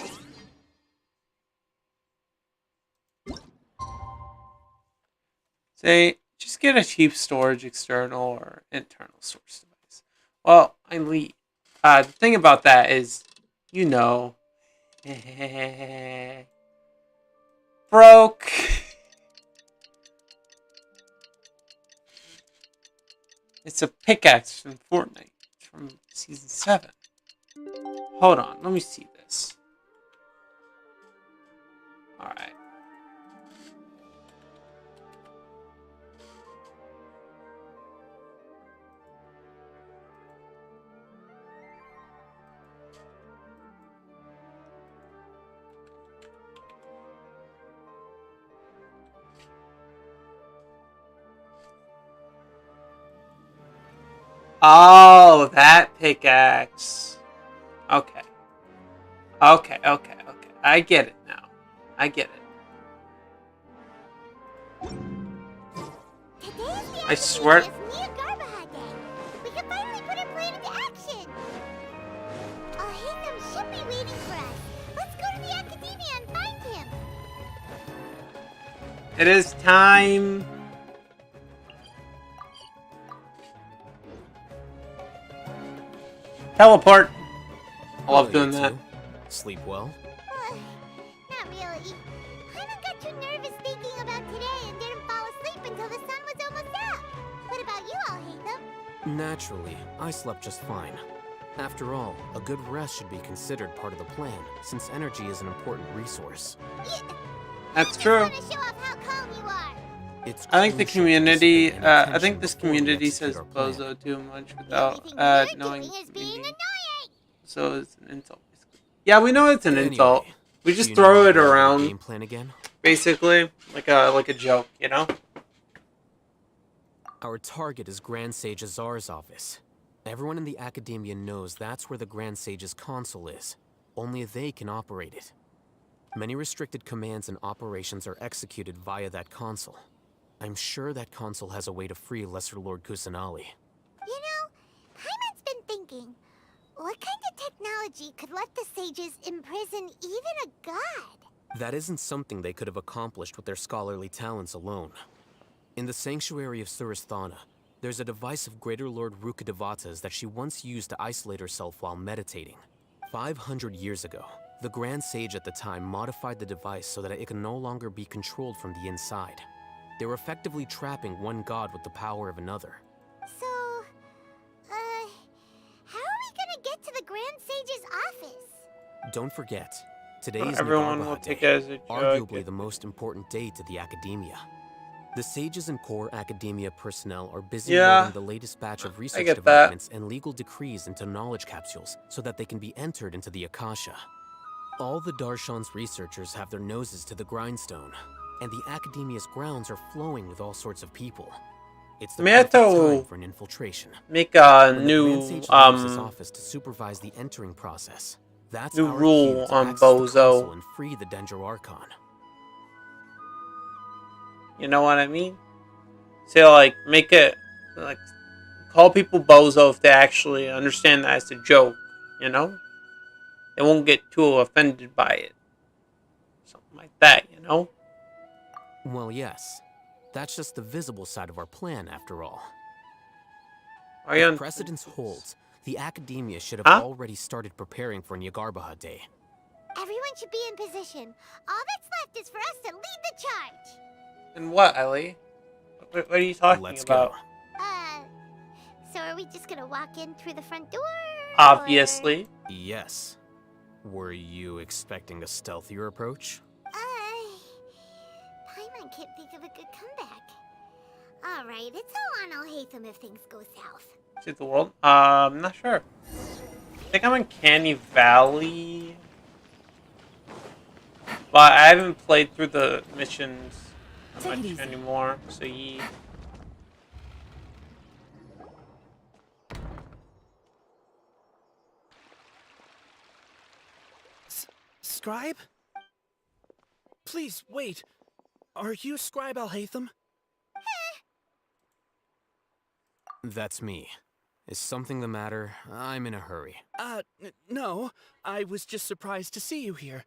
Say, just get a cheap storage external or internal source device. Well, the thing about that is, you know, broke. It's a pickaxe from Fortnite, from Season 7. Hold on, let me see this. Alright. Oh, that pickaxe. Okay. Okay. I get it now. I get it. I swear. We can finally put our plan into action. Alhaitham should be waiting for us. Let's go to the academia and find him. It is time. Teleport. I love doing that. Sleep well? Not really. Paimon got too nervous thinking about today and didn't fall asleep until the sun was almost up. What about you, Alhaitham? Naturally, I slept just fine. After all, a good rest should be considered part of the plan, since energy is an important resource. That's true. To show off how calm you are. I think the community, I think this community says bozo too much without knowing. So it's an insult. Yeah, we know it's an insult. We just throw it around. Game plan again? Basically, like a joke, you know? Our target is Grand Sage Azar's office. Everyone in the academia knows that's where the Grand Sage's console is. Only they can operate it. Many restricted commands and operations are executed via that console. I'm sure that console has a way to free Lesser Lord Kusanali. You know, Paimon's been thinking, what kind of technology could let the sages imprison even a god? That isn't something they could have accomplished with their scholarly talents alone. In the sanctuary of Suristhana, there's a device of Greater Lord Rukkhadevata's that she once used to isolate herself while meditating. 500 years ago, the Grand Sage at the time modified the device so that it can no longer be controlled from the inside. They were effectively trapping one god with the power of another. So, how are we gonna get to the Grand Sage's office? Don't forget, today is Everyone Nagarbaha will take Day, it as a joke. arguably the most important day to the academia. The sages and core academia personnel are busy loading the latest batch of research developments and legal decrees into knowledge capsules so that they can be entered into the Akasha. All the Darshan's researchers have their noses to the grindstone, and the academia's grounds are flowing with all sorts of people. It's the perfect time for an infiltration. Make a When new the Grand Sage leaves his office to supervise the entering process. That's new our rule cue to on access the console Bozo. and free the Dendro Archon. You know what I mean? So like make it like call people bozo if they actually understand that it's a joke, you know? They won't get too offended by it. Something like that, you know? Well, yes. That's just the visible side of our plan, after all. If precedence holds, the academia should have already started preparing for Nagarbaha Day. Everyone should be in position. All that's left is for us to lead the charge. And what, Ellie? What are you talking about? So are we just gonna walk in through the front door? Obviously. Yes. Were you expecting a stealthier approach? Paimon can't think of a good comeback. Alright, it's all on Alhaitham if things go south. See the world? I'm not sure. I think I'm in Canny Valley. But I haven't played through the missions much anymore, so yeah. Scribe? Please, wait. Are you Scribe Alhaitham? That's me. Is something the matter? I'm in a hurry. No. I was just surprised to see you here.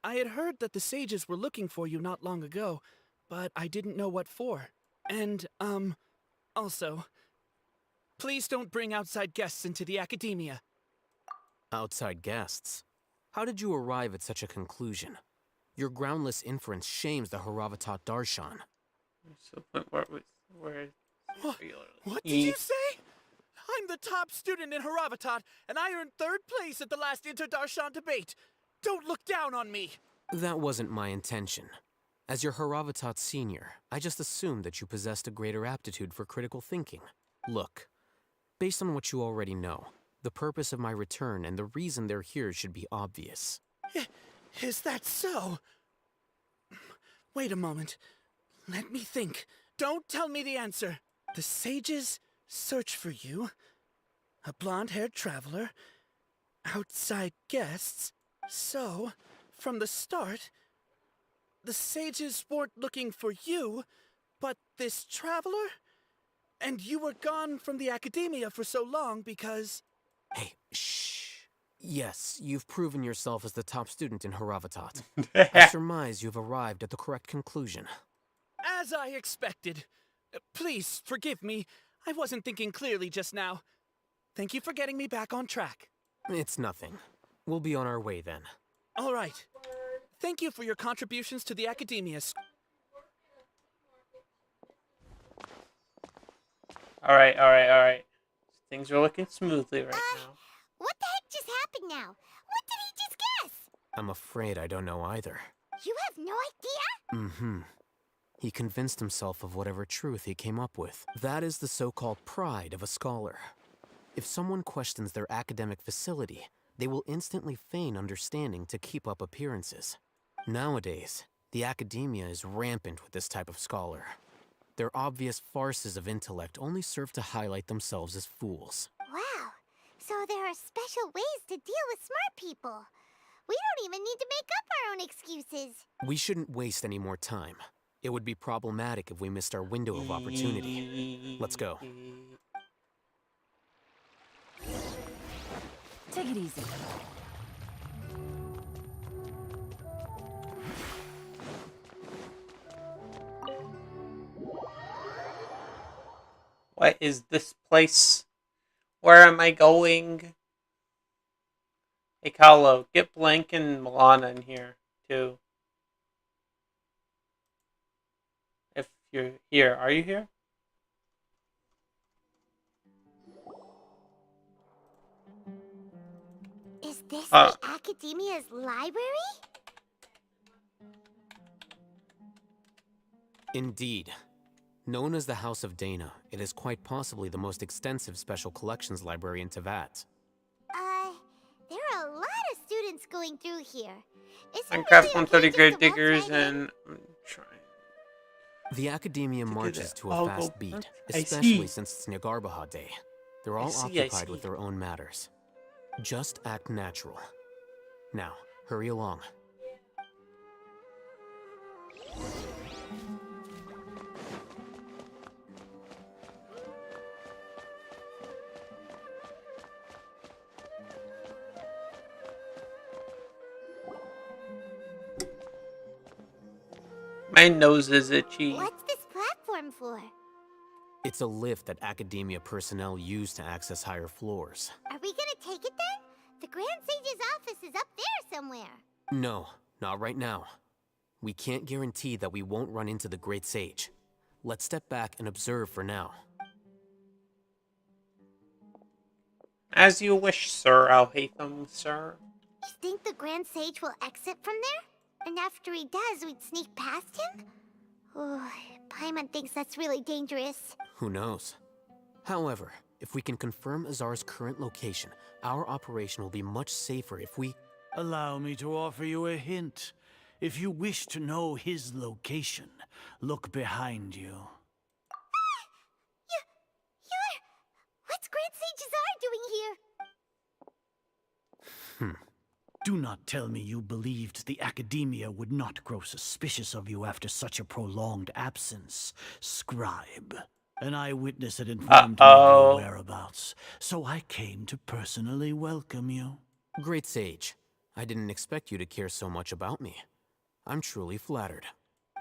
I had heard that the sages were looking for you not long ago, but I didn't know what for. And, also, please don't bring outside guests into the academia. Outside guests? How did you arrive at such a conclusion? Your groundless inference shames the Haravatat Darshan. What did you say? I'm the top student in Haravatat, and I earned 3rd place at the last Inter-Darshan debate. Don't look down on me! That wasn't my intention. As your Haravatat senior, I just assumed that you possessed a greater aptitude for critical thinking. Look, based on what you already know, the purpose of my return and the reason they're here should be obvious. Is that so? Wait a moment. Let me think. Don't tell me the answer. The sages search for you, a blonde-haired traveler, outside guests. So, from the start, the sages weren't looking for you, but this traveler? And you were gone from the academia for so long because... Hey, shh. Yes, you've proven yourself as the top student in Haravatat. I surmise you've arrived at the correct conclusion. As I expected. Please, forgive me. I wasn't thinking clearly just now. Thank you for getting me back on track. It's nothing. We'll be on our way then. All right. Thank you for your contributions to the academia. Alright. Things are looking smoothly right now. What the heck just happened now? What did he just guess? I'm afraid I don't know either. You have no idea? Mm-hmm. He convinced himself of whatever truth he came up with. That is the so-called pride of a scholar. If someone questions their academic facility, they will instantly feign understanding to keep up appearances. Nowadays, the academia is rampant with this type of scholar. Their obvious farces of intellect only serve to highlight themselves as fools. Wow. So there are special ways to deal with smart people. We don't even need to make up our own excuses. We shouldn't waste any more time. It would be problematic if we missed our window of opportunity. Let's go. Take it easy. What is this place? Where am I going? Hey, Kahlo, get Blank and Milana in here, too. If you're here. Are you here? Is this the Academia's library? Indeed. Known as the House of Dana, it is quite possibly the most extensive special collections library in Teyvat. There are a lot of students going through here. Is it Minecraft really 130 okay grade just to walk diggers right in? and I'm trying. The Academia marches to a I'll fast go beat, first. I especially see. since it's Nyagarbaha Day. They're all I occupied see. with their own matters. Just act natural. Now, hurry along. My nose is itchy. What's this platform for? It's a lift that Academia personnel use to access higher floors. Are we gonna take it then? The Grand Sage's office is up there somewhere. No, not right now. We can't guarantee that we won't run into the Great Sage. Let's step back and observe for now. As you wish, sir, Al-Haytham, sir. You think the Grand Sage will exit from there? And after he does, we'd sneak past him? Oh, Paimon thinks that's really dangerous. Who knows? However, if we can confirm Azar's current location, our operation will be much safer if we... Allow me to offer you a hint. If you wish to know his location, look behind you. What's Grand Sage Azar doing here? Do not tell me you believed the Academia would not grow suspicious of you after such a prolonged absence, scribe. An eyewitness had informed me of your whereabouts, so I came to personally welcome you. Great Sage, I didn't expect you to care so much about me. I'm truly flattered.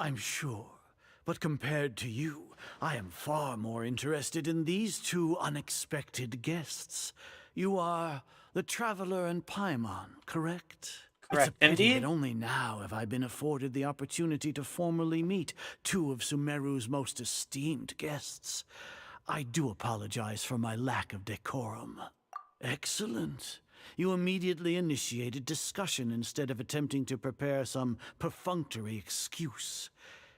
I'm sure, but compared to you, I am far more interested in these two unexpected guests. You are the Traveler and Paimon, correct? Correct, It's a pity indeed. that only now have I been afforded the opportunity to formally meet two of Sumeru's most esteemed guests. I do apologize for my lack of decorum. Excellent. You immediately initiated discussion instead of attempting to prepare some perfunctory excuse.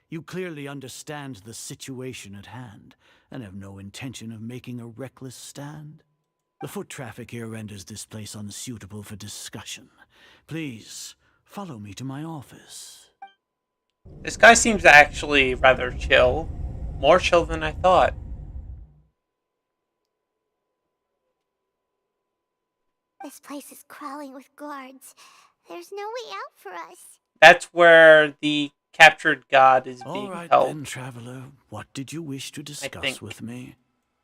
You clearly understand the situation at hand and have no intention of making a reckless stand. The foot traffic here renders this place unsuitable for discussion. Please, follow me to my office. This guy seems actually rather chill. More chill than I thought. This place is crawling with guards. There's no way out for us. That's where the captured god is All being right held. then, traveler. What did you wish to discuss with me?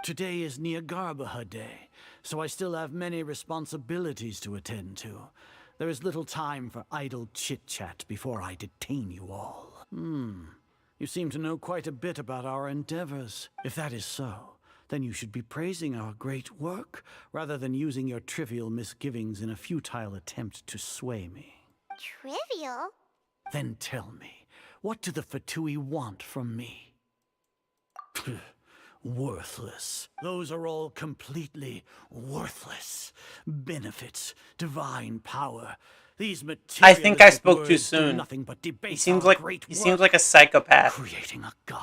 Today is Niagarbaha Day, so I still have many responsibilities to attend to. There is little time for idle chit-chat before I detain you all. You seem to know quite a bit about our endeavors. If that is so, then you should be praising our great work, rather than using your trivial misgivings in a futile attempt to sway me. Trivial? Then tell me, what do the Fatui want from me? Worthless. Those are all completely worthless. Benefits, divine power. These I think I materialistic spoke too words do soon. nothing but debase He seems our like great he seems work. like a psychopath. Creating a god.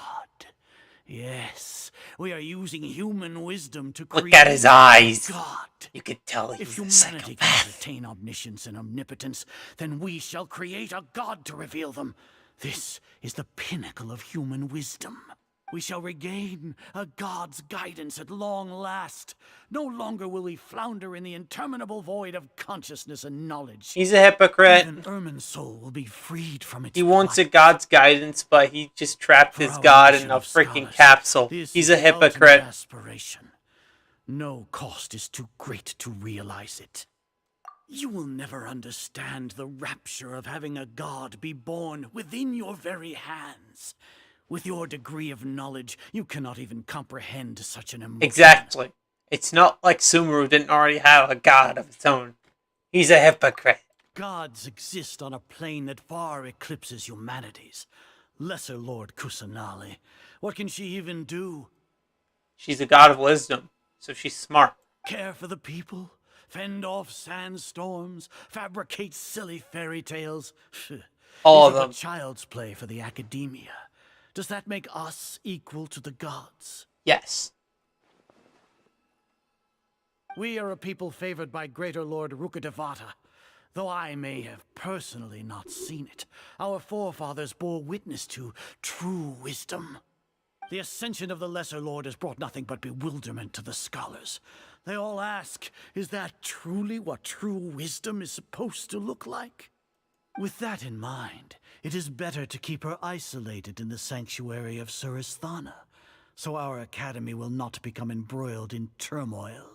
Yes, we are using human wisdom to Look create at his eyes. a god. You could tell If he's a humanity psychopath. cannot attain omniscience and omnipotence, then we shall create a god to reveal them. This is the pinnacle of human wisdom. We shall regain a god's guidance at long last. No longer will we flounder in the interminable void of consciousness and knowledge. He's a hypocrite. Even Ermin's soul will be freed from its He wants a god's guidance, but he just trapped his god in a freaking capsule. This He's is a the ultimate hypocrite. aspiration. No cost is too great to realize it. You will never understand the rapture of having a god be born within your very hands. With your degree of knowledge, you cannot even comprehend such an emotion. Exactly. It's not like Sumeru didn't already have a god of his own. He's a hypocrite. Gods exist on a plane that far eclipses humanity's. Lesser Lord Kusanali. What can she even do? She's a god of wisdom, so she's smart. Care for the people? Fend off sandstorms? Fabricate silly fairy tales? All These of are them. Child's play for the academia. Does that make us equal to the gods? Yes. We are a people favored by Greater Lord Rukadevata. Though I may have personally not seen it, our forefathers bore witness to true wisdom. The ascension of the Lesser Lord has brought nothing but bewilderment to the scholars. They all ask, is that truly what true wisdom is supposed to look like? With that in mind, it is better to keep her isolated in the sanctuary of Suristhana, so our academy will not become embroiled in turmoil.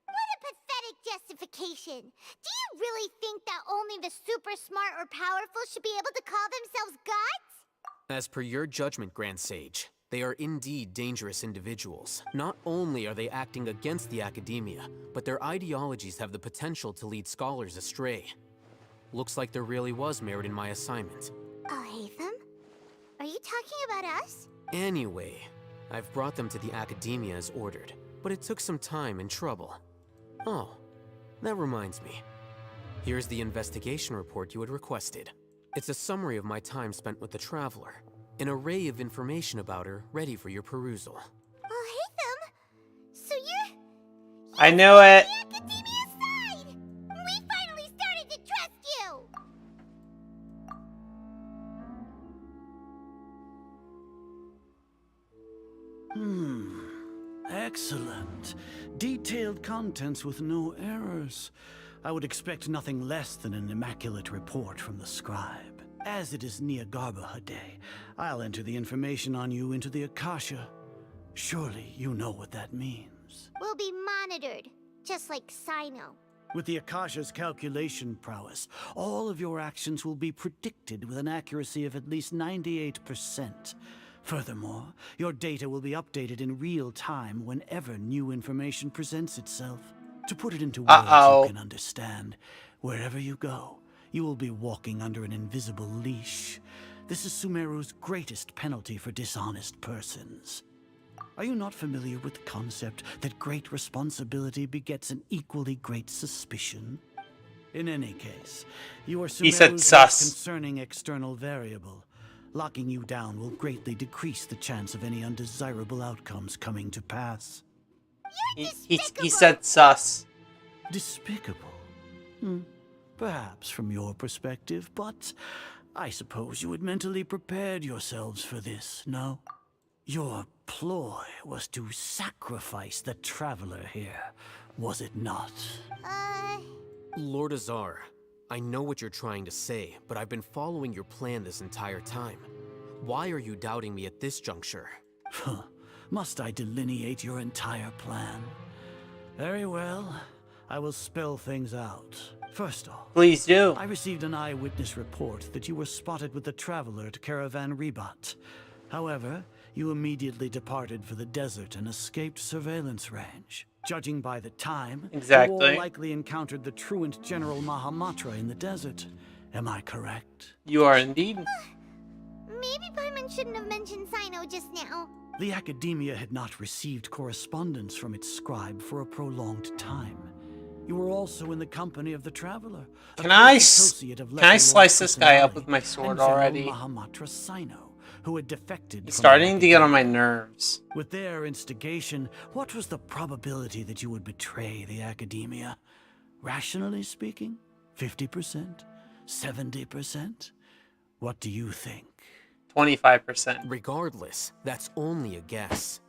What a pathetic justification. Do you really think that only the super smart or powerful should be able to call themselves gods? As per your judgment, Grand Sage, they are indeed dangerous individuals. Not only are they acting against the academia, but their ideologies have the potential to lead scholars astray. Looks like there really was merit in my assignment. Oh, Hatham? Are you talking about us? Anyway, I've brought them to the academia as ordered, but it took some time and trouble. Oh, that reminds me. Here's the investigation report you had requested. It's a summary of my time spent with the Traveler. An array of information about her ready for your perusal. Oh, Hatham? So you're I know it. the academia side! We finally started to trust you! Excellent. Detailed contents with no errors. I would expect nothing less than an immaculate report from the scribe. As it is Niagarbaha Day, I'll enter the information on you into the Akasha. Surely you know what that means. We'll be monitored, just like Sino. With the Akasha's calculation prowess, all of your actions will be predicted with an accuracy of at least 98%. Furthermore, your data will be updated in real time whenever new information presents itself. To put it into words you can understand, wherever you go, you will be walking under an invisible leash. This is Sumeru's greatest penalty for dishonest persons. Are you not familiar with the concept that great responsibility begets an equally great suspicion? In any case, you are He said Sumeru's sus. most concerning external variable. Locking you down will greatly decrease the chance of any undesirable outcomes coming to pass. He said sus. Despicable? Perhaps from your perspective, but I suppose you had mentally prepared yourselves for this, no? Your ploy was to sacrifice the traveler here, was it not? Lord Azar, I know what you're trying to say, but I've been following your plan this entire time. Why are you doubting me at this juncture? Must I delineate your entire plan? Very well. I will spell things out. First off, please do. I received an eyewitness report that you were spotted with the traveler at Caravan Ribat. However, you immediately departed for the desert and escaped surveillance range. Judging by the time, exactly, you all likely encountered the truant General Mahamatra in the desert. Am I correct? You are indeed. Maybe Paimon shouldn't have mentioned Sino just now. The Academia had not received correspondence from its scribe for a prolonged time. You were also in the company of the traveler. Can I slice this guy up with my sword already? Mahamatra Sino, who had defected. It's starting to get on my nerves. With their instigation, what was the probability that you would betray the Academia? Rationally speaking, 50%? 70%? What do you think? 25%. Regardless, that's only a guess.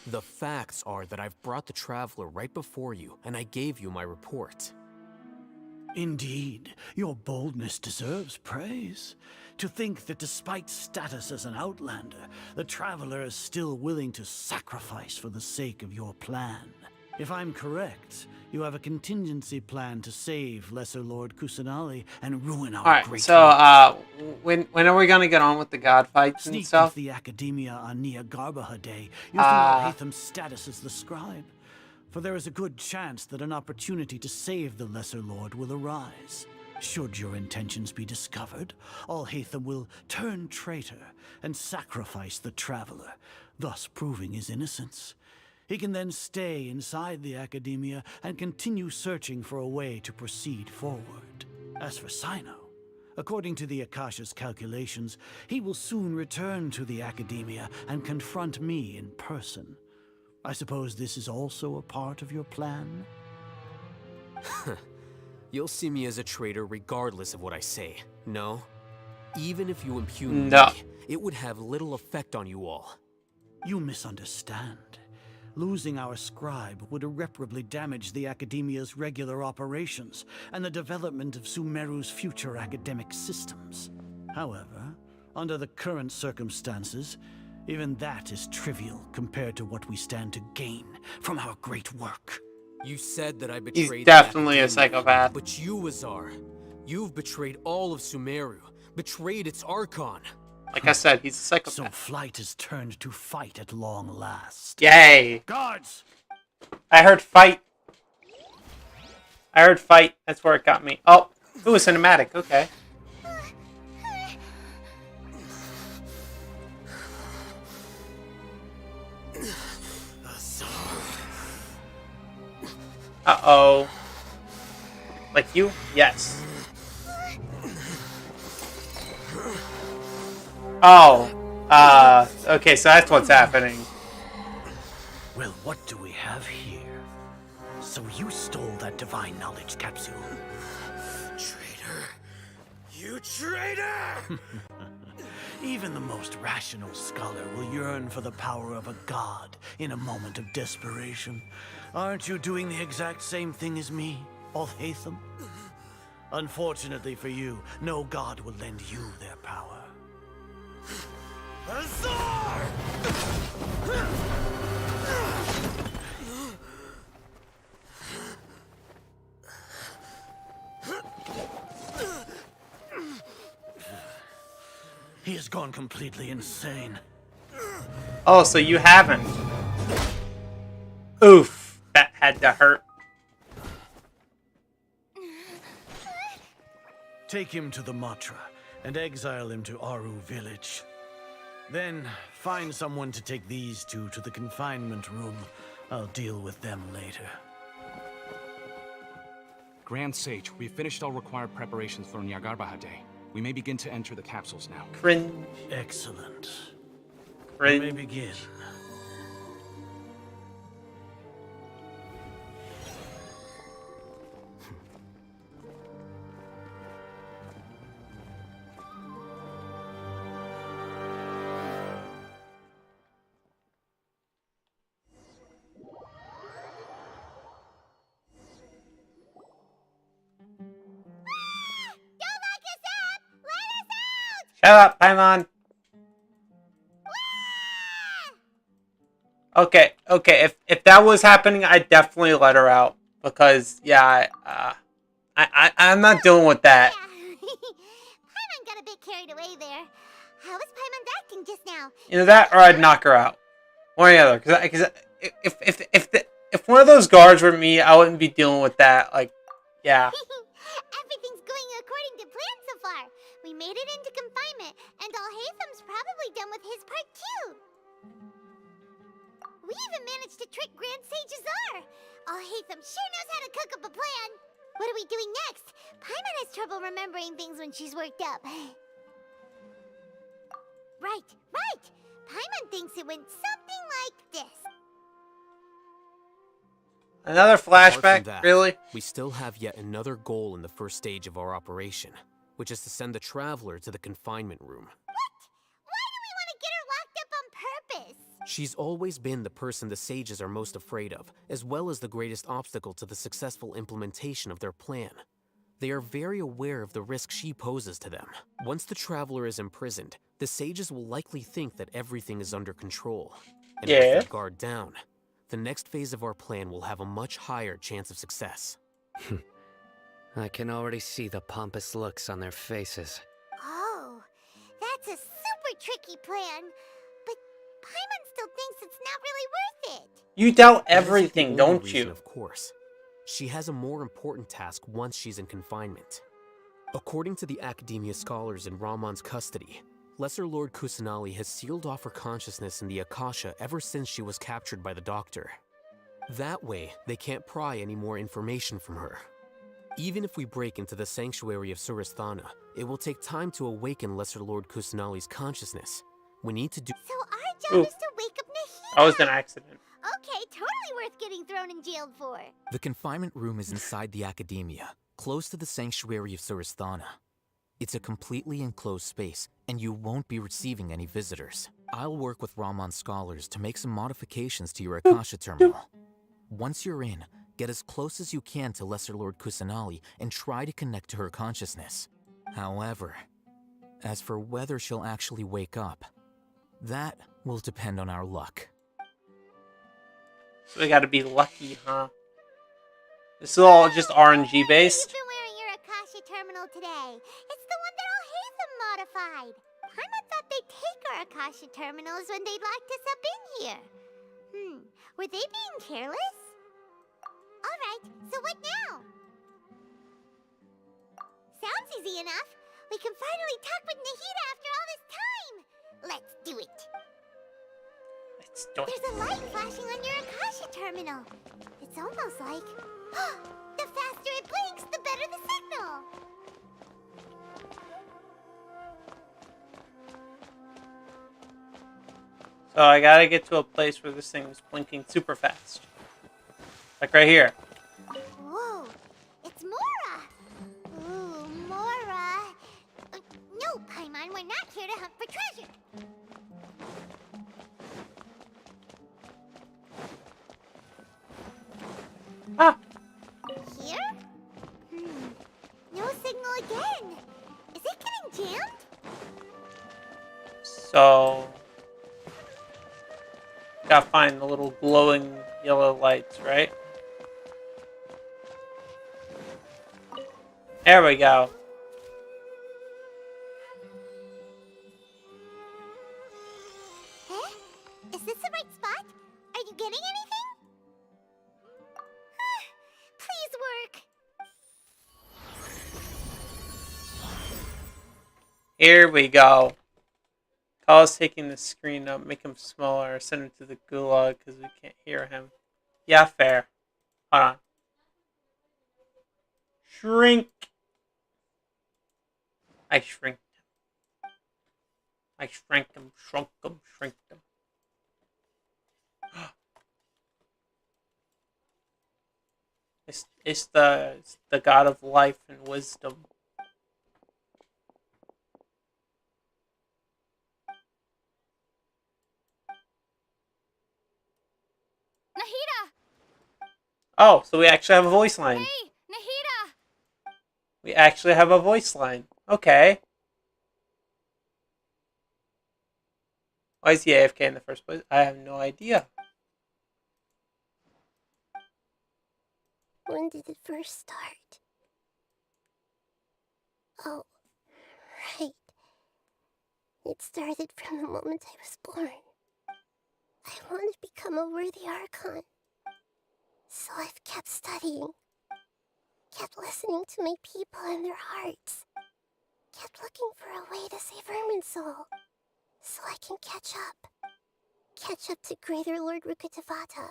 The facts are that I've brought the traveler right before you, and I gave you my report. Indeed, your boldness deserves praise. To think that despite status as an outlander, the traveler is still willing to sacrifice for the sake of your plan. If I'm correct, you have a contingency plan to save Lesser Lord Kusanali and ruin our great. So, when are we gonna get on with the god fights and stuff? The Academia on Nia Garbaha Day, using Al-Haytham's status as the scribe. For there is a good chance that an opportunity to save the Lesser Lord will arise. Should your intentions be discovered, Al-Haytham will turn traitor and sacrifice the traveler, thus proving his innocence. He can then stay inside the Academia and continue searching for a way to proceed forward. As for Sino, according to the Akasha's calculations, he will soon return to the Academia and confront me in person. I suppose this is also a part of your plan? You'll see me as a traitor regardless of what I say, no? Even if you impugn me, it would have little effect on you all. You misunderstand. Losing our scribe would irreparably damage the Academia's regular operations and the development of Sumeru's future academic systems. However, under the current circumstances, even that is trivial compared to what we stand to gain from our great work. You said that I betrayed. He's definitely a psychopath. But you, Azar, you've betrayed all of Sumeru, betrayed its Archon. Like I said, he's a psychopath. So flight is turned to fight at long last. Yay! Guards! I heard fight. I heard fight. That's where it got me. Oh, ooh, a cinematic. Okay. Uh-oh. Like you? Yes. Oh. Okay, so that's what's happening. Well, what do we have here? So you stole that divine knowledge capsule. Traitor. You traitor! Even the most rational scholar will yearn for the power of a god in a moment of desperation. Aren't you doing the exact same thing as me, Al-Haytham? Unfortunately for you, no god will lend you their power. Azar! He has gone completely insane. Oh, so you haven't. Oof. That had to hurt. Take him to the Matra and exile him to Aru village. Then find someone to take these two to the confinement room. I'll deal with them later. Grand Sage, we've finished all required preparations for Nyagarbha Day. We may begin to enter the capsules now. Cringe. Excellent. Cringe. We may begin. Shut up, Paimon. Okay, okay. If that was happening, I'd definitely let her out because yeah, I'm not dealing with that. Paimon got a bit carried away there. How was Paimon acting just now? Either that or I'd knock her out. One or the other. Because if one of those guards were me, I wouldn't be dealing with that. Like, yeah. Everything's going according to plan so far. We made it into confinement, and Alhaitham's probably done with his part too. We even managed to trick Grand Sage Azar. Alhaitham sure knows how to cook up a plan. What are we doing next? Paimon has trouble remembering things when she's worked up. Right. Paimon thinks it went something like this. Another Apart from flashback? that, Really? We still have yet another goal in the first stage of our operation, which is to send the Traveler to the confinement room. What? Why do we want to get her locked up on purpose? She's always been the person the sages are most afraid of, as well as the greatest obstacle to the successful implementation of their plan. They are very aware of the risk she poses to them. Once the Traveler is imprisoned, the sages will likely think that everything is under control. And with their guard down, the next phase of our plan will have a much higher chance of success. I can already see the pompous looks on their faces. Oh, that's a super tricky plan. But Paimon still thinks it's not really worth it. You doubt That isn't the everything, only don't reason, you? Of course. She has a more important task once she's in confinement. According to the Academia scholars in Ramon's custody, Lesser Lord Kusanali has sealed off her consciousness in the Akasha ever since she was captured by the Doctor. That way, they can't pry any more information from her. Even if we break into the sanctuary of Surasthana, it will take time to awaken Lesser Lord Kusanali's consciousness. We need to do— So our job is to wake up Nahida. That was an accident. Okay, totally worth getting thrown in jail for. The confinement room is inside the Academia, close to the sanctuary of Surasthana. It's a completely enclosed space, and you won't be receiving any visitors. I'll work with Ramon's scholars to make some modifications to your Akasha terminal. Once you're in, get as close as you can to Lesser Lord Kusanali and try to connect to her consciousness. However, as for whether she'll actually wake up, that will depend on our luck. So we gotta be lucky, huh? This is all just RNG based. You've been wearing your Akasha terminal today. It's the one that Alhaitham modified. Paimon thought they'd take our Akasha terminals when they locked us up in here. Were they being careless? Alright, so what now? Sounds easy enough. We can finally talk with Nahida after all this time. Let's do it. There's a light flashing on your Akasha terminal. It's almost like... the faster it blinks, the better the signal. So I gotta get to a place where this thing is blinking super fast. Like right here. Whoa, it's Mora. Ooh, Mora. No, Paimon, we're not here to hunt for treasure. Here? No signal again. Is it getting jammed? So gotta find the little glowing yellow lights, right? There we go. Eh? Is this the right spot? Are you getting anything? Please work. Here we go. Kyle's taking the screen up, make him smaller, send him to the gulag because we can't hear him. Yeah, fair. Hold on. Shrink. I shrink him. I shrank him, shrunk him, shrink him. It's the god of life and wisdom. Nahida! Oh, so we actually have a voice line. Hey, Nahida! We actually have a voice line. Okay. Why is he AFK in the first place? I have no idea. When did it first start? Oh, right. It started from the moment I was born. I wanted to become a worthy Archon. So I've kept studying. Kept listening to my people and their hearts. Kept looking for a way to save Irminsul. So I can catch up. Catch up to Greater Lord Rukkhadevata.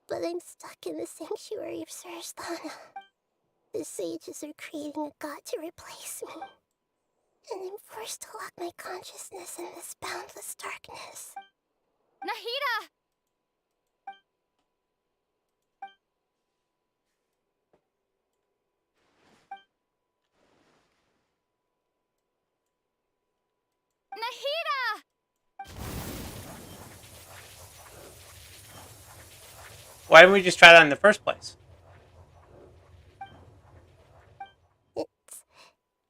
But I'm stuck in the sanctuary of Surasthana. The sages are creating a god to replace me. And I'm forced to lock my consciousness in this boundless darkness. Nahida! Nahida! Why didn't we just try that in the first place? It's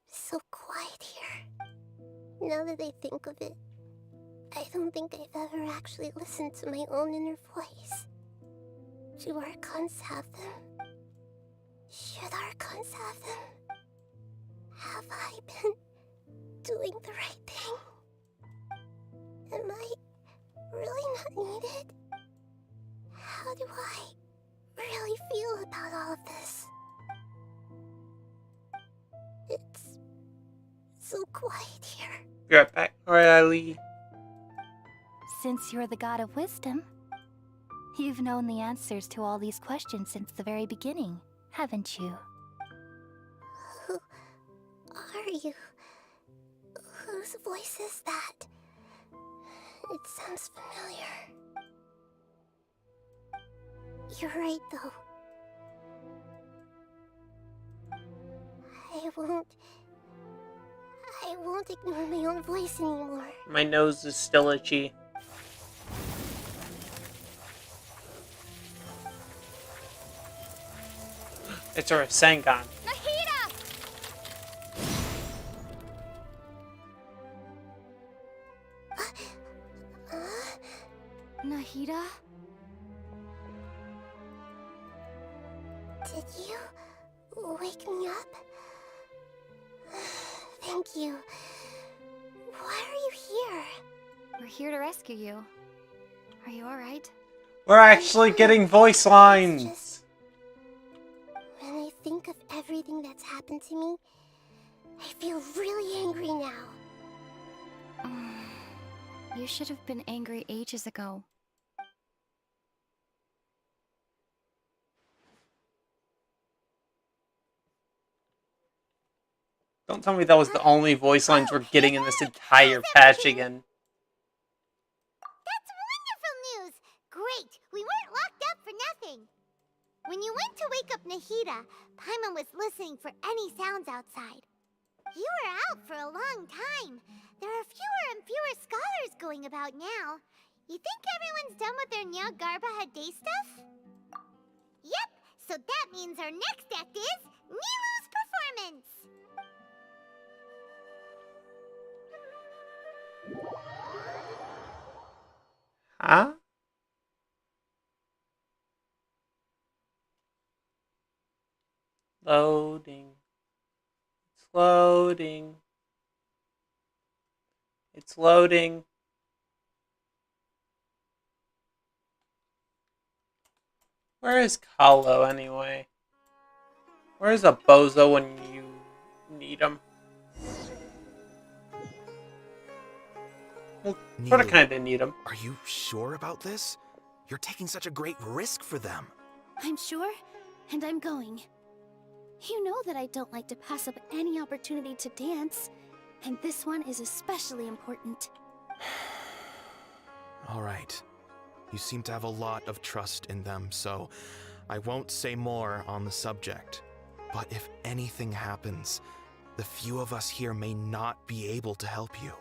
so quiet here. Now that I think of it, I don't think I've ever actually listened to my own inner voice. Do Archons have them? Should Archons have them? Have I been doing the right thing? Am I really not needed? How do I really feel about all of this? It's so quiet here. Be right back. Alright, Ali. Since you're the god of wisdom, you've known the answers to all these questions since the very beginning, haven't you? Who are you? Whose voice is that? It sounds familiar. You're right, though. I won't ignore my own voice anymore. My nose is still itchy. It's a Rasengan. Nahida! Nahida? Did you wake me up? Thank you. Why are you here? We're here to rescue you. Are you alright? We're actually getting voice lines. When I think of everything that's happened to me, I feel really angry now. You should have been angry ages ago. Don't tell me that was the only voice lines we're getting in this entire patch again. That's wonderful news! Great! We weren't locked up for nothing! When you went to wake up Nahida, Paimon was listening for any sounds outside. You were out for a long time. There are fewer and fewer scholars going about now. You think everyone's done with their Nyargarba Day stuff? Yep, so that means our next act is Nilu's performance! Huh? Loading. It's loading. It's loading. Where is Kahlo anyway? Where is a bozo when you need him? Well, sort of kind of need him. Are you sure about this? You're taking such a great risk for them. I'm sure, and I'm going. You know that I don't like to pass up any opportunity to dance, and this one is especially important. All right. You seem to have a lot of trust in them, so I won't say more on the subject. But if anything happens, the few of us here may not be able to help you.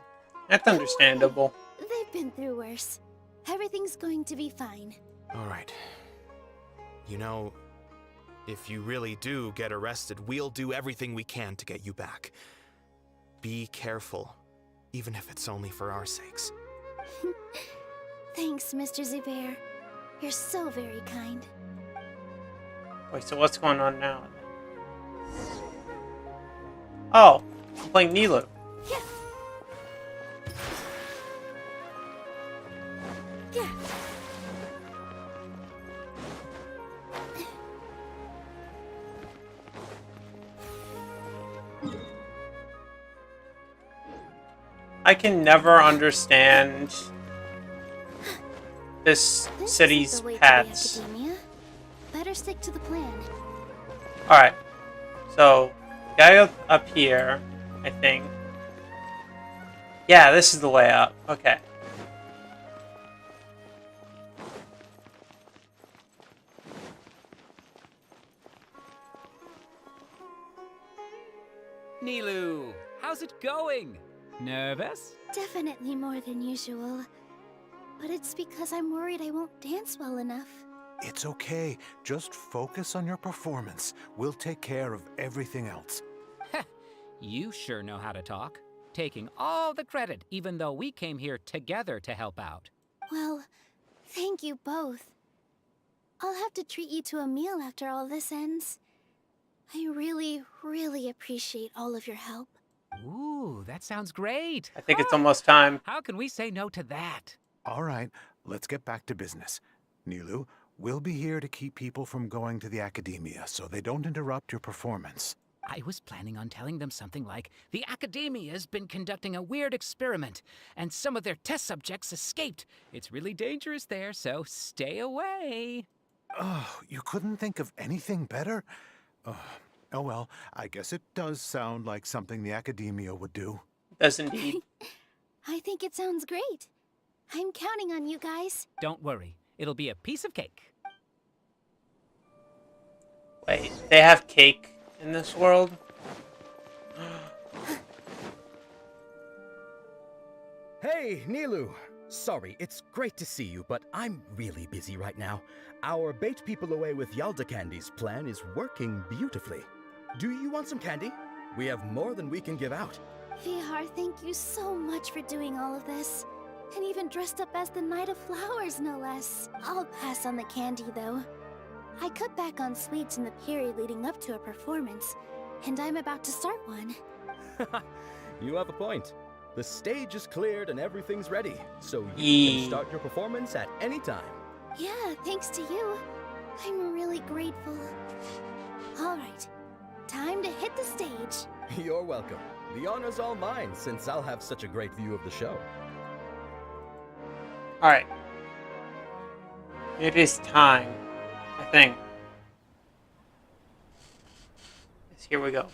That's understandable. They've been through worse. Everything's going to be fine. All right. You know, if you really do get arrested, we'll do everything we can to get you back. Be careful, even if it's only for our sakes. Thanks, Mr. Zubair. You're so very kind. Wait, so what's going on now? Oh, I'm playing Nilu. Yeah. Yeah. I can never understand this city's pets. Better stick to the plan. Alright. So, guy up here, I think. Yeah, this is the way up. Okay. Nilu, how's it going? Nervous? Definitely more than usual. But it's because I'm worried I won't dance well enough. It's okay. Just focus on your performance. We'll take care of everything else. You sure know how to talk. Taking all the credit, even though we came here together to help out. Well, thank you both. I'll have to treat you to a meal after all this ends. I really, really appreciate all of your help. Ooh, that sounds great. I think it's almost time. How can we say no to that? All right, let's get back to business. Nilu, we'll be here to keep people from going to the academia so they don't interrupt your performance. I was planning on telling them something like, the Academia's been conducting a weird experiment, and some of their test subjects escaped. It's really dangerous there, so stay away. Oh, you couldn't think of anything better? Oh well, I guess it does sound like something the Academia would do. Does indeed. I think it sounds great. I'm counting on you guys. Don't worry, it'll be a piece of cake. Wait, they have cake in this world? Hey, Nilu! Sorry, it's great to see you, but I'm really busy right now. Our Bait People Away with Yalda Candies plan is working beautifully. Do you want some candy? We have more than we can give out. Vihar, thank you so much for doing all of this. And even dressed up as the Knight of Flowers, no less. I'll pass on the candy, though. I cut back on sweets in the period leading up to a performance, and I'm about to start one. You have a point. The stage is cleared and everything's ready, so you can start your performance at any time. Yeah, thanks to you. I'm really grateful. All right, time to hit the stage. You're welcome. The honor's all mine, since I'll have such a great view of the show. Alright. It is time, I think. Yes, here we go.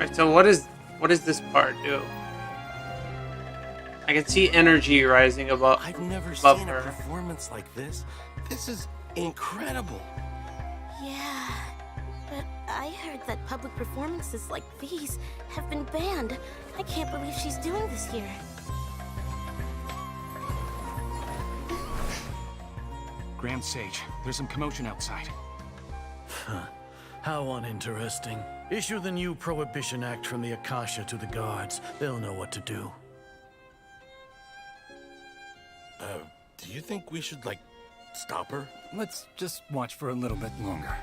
Alright, so what does this part do? I can see energy rising above I've never above seen her. a performance like this. This is incredible. Yeah, but I heard that public performances like these have been banned. I can't believe she's doing this here. Grand Sage, there's some commotion outside. How uninteresting. Issue the new Prohibition Act from the Akasha to the guards. They'll know what to do. Do you think we should, like, stop her? Let's just watch for a little bit longer.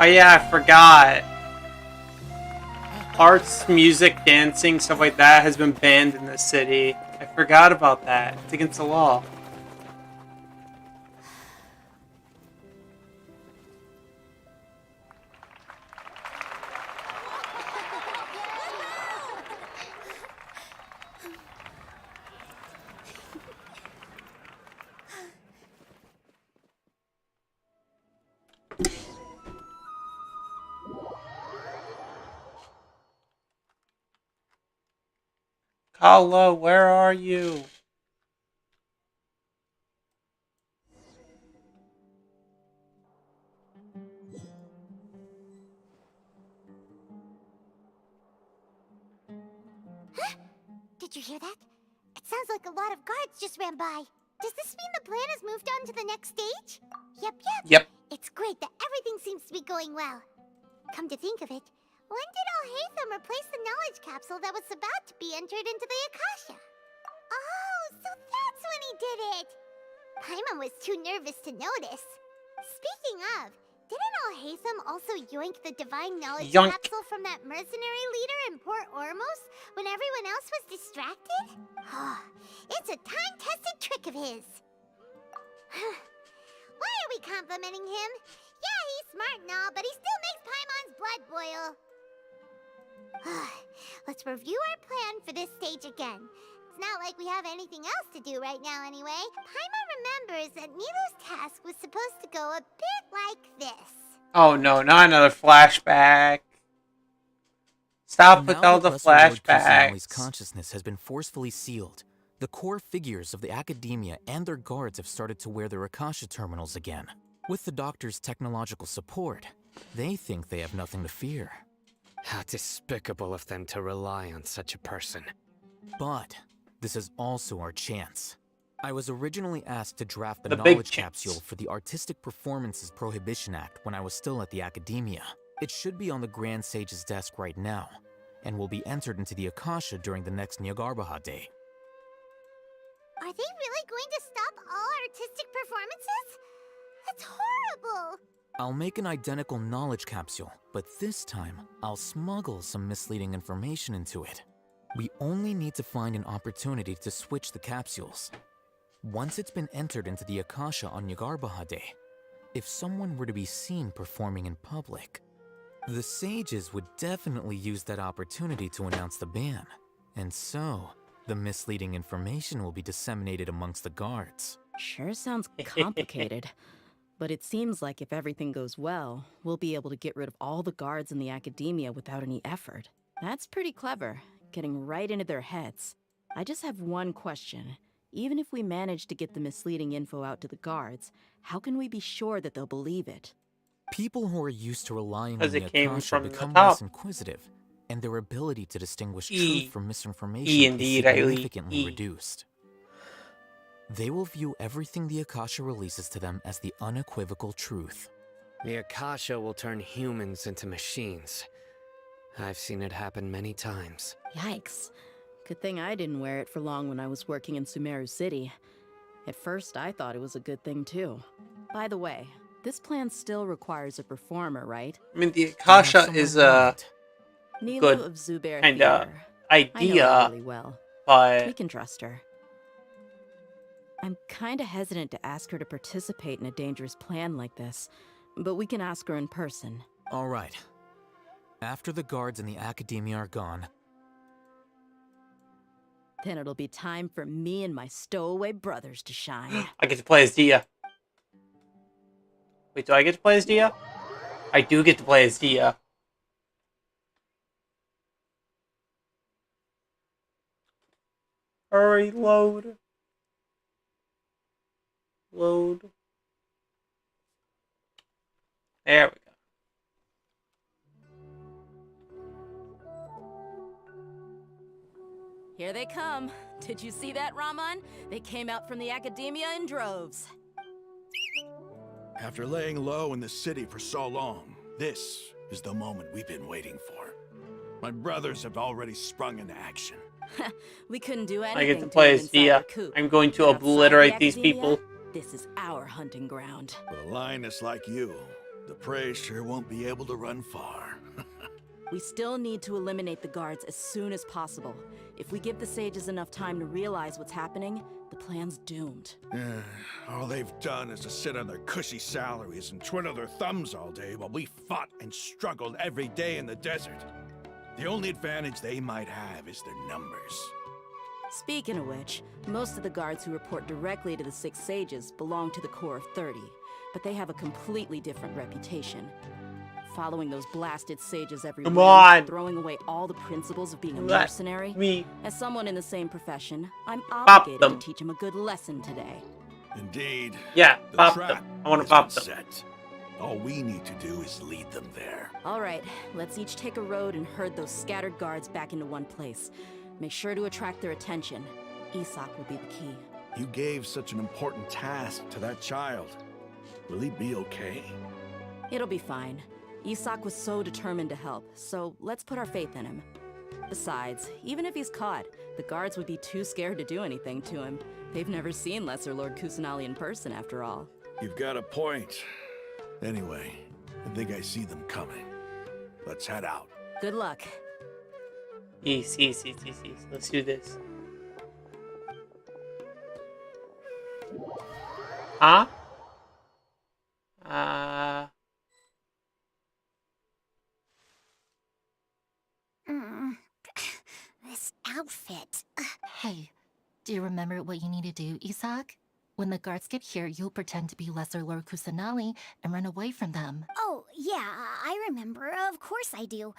Oh yeah, I forgot. Arts, music, dancing, stuff like that has been banned in this city. I forgot about that. It's against the law. Hello, where are you? Did you hear that? It sounds like a lot of guards just ran by. Does this mean the plan has moved on to the next stage? Yep. Yep. It's great that everything seems to be going well. Come to think of it, when did Alhaitham replace the knowledge capsule that was about to be entered into the Akasha? Oh, so that's when he did it! Paimon was too nervous to notice. Speaking of, didn't Alhaitham also yoink the divine knowledge capsule from that mercenary leader in Port Ormos when everyone else was distracted? It's a time-tested trick of his. Why are we complimenting him? Yeah, he's smart and all, but he still makes Paimon's blood boil. Let's review our plan for this stage again. It's not like we have anything else to do right now anyway. Paimon remembers that Nilu's task was supposed to go a bit like this. Oh no, not another flashback. Stop with all the flashbacks. Consciousness has been forcefully sealed. The core figures of the academia and their guards have started to wear their Akasha terminals again. With the doctor's technological support, they think they have nothing to fear. How despicable of them to rely on such a person. But this is also our chance. I was originally asked to draft the The knowledge big capsule for the Artistic Performances Prohibition Act when I was still at the academia. It should be on the Grand Sage's desk right now, and will be entered into the Akasha during the next Nyargarbaha Day. Are they really going to stop all artistic performances? That's horrible! I'll make an identical knowledge capsule, but this time, I'll smuggle some misleading information into it. We only need to find an opportunity to switch the capsules. Once it's been entered into the Akasha on Nyargarbaha Day, if someone were to be seen performing in public, the sages would definitely use that opportunity to announce the ban. And so, the misleading information will be disseminated amongst the guards. Sure sounds complicated. But it seems like if everything goes well, we'll be able to get rid of all the guards in the academia without any effort. That's pretty clever, getting right into their heads. I just have one question. Even if we manage to get the misleading info out to the guards, how can we be sure that they'll believe it? People who are used to relying on Because the it came Akasha from the become top. less inquisitive, and their ability to distinguish truth from misinformation is indeed, Riley. significantly reduced. They will view everything the Akasha releases to them as the unequivocal truth. The Akasha will turn humans into machines. I've seen it happen many times. Yikes. Good thing I didn't wear it for long when I was working in Sumeru City. At first, I thought it was a good thing too. By the way, this plan still requires a performer, right? I mean, the Akasha is a Nilu good of Zubair kind of Theater. idea, I know her really well. but We can trust her. I'm kinda hesitant to ask her to participate in a dangerous plan like this, but we can ask her in person. All right. After the guards and the academia are gone, Then it'll be time for me and my stowaway brothers to shine. I get to play as Dia. Wait, do I get to play as Dia? I do get to play as Dia. Hurry, load. Load. There we go. Here they come. Did you see that, Raman? They came out from the academia in droves. After laying low in the city for so long, this is the moment we've been waiting for. My brothers have already sprung into action. We couldn't do anything I get to play as Dia. I'm going to obliterate these people. This is our hunting ground. With a lioness like you, the prey sure won't be able to run far. We still need to eliminate the guards as soon as possible. If we give the sages enough time to realize what's happening, the plan's doomed. All they've done is to sit on their cushy salaries and twiddle their thumbs all day while we fought and struggled every day in the desert. The only advantage they might have is their numbers. Speaking of which, most of the guards who report directly to the Six Sages belong to the Corps of 30, but they have a completely different reputation. Following those blasted sages every Come whim, on. throwing away all the principles of being a Let mercenary. me As someone in the same profession, I'm pop obligated them. to teach him a good lesson today. Indeed. Yeah, The pop trap them. I want to has pop been them. set. All we need to do is lead them there. All right, let's each take a road and herd those scattered guards back into one place. Make sure to attract their attention. Isak will be the key. You gave such an important task to that child. Will he be okay? It'll be fine. Isak was so determined to help, so let's put our faith in him. Besides, even if he's caught, the guards would be too scared to do anything to him. They've never seen Lesser Lord Kusanali in person, after all. You've got a point. Anyway, I think I see them coming. Let's head out. Good luck. Easy. Let's do this. Huh? This outfit. Hey, do you remember what you need to do, Isak? When the guards get here, you'll pretend to be Lesser Lord Kusanali and run away from them. Oh, yeah, I remember. Of course I do.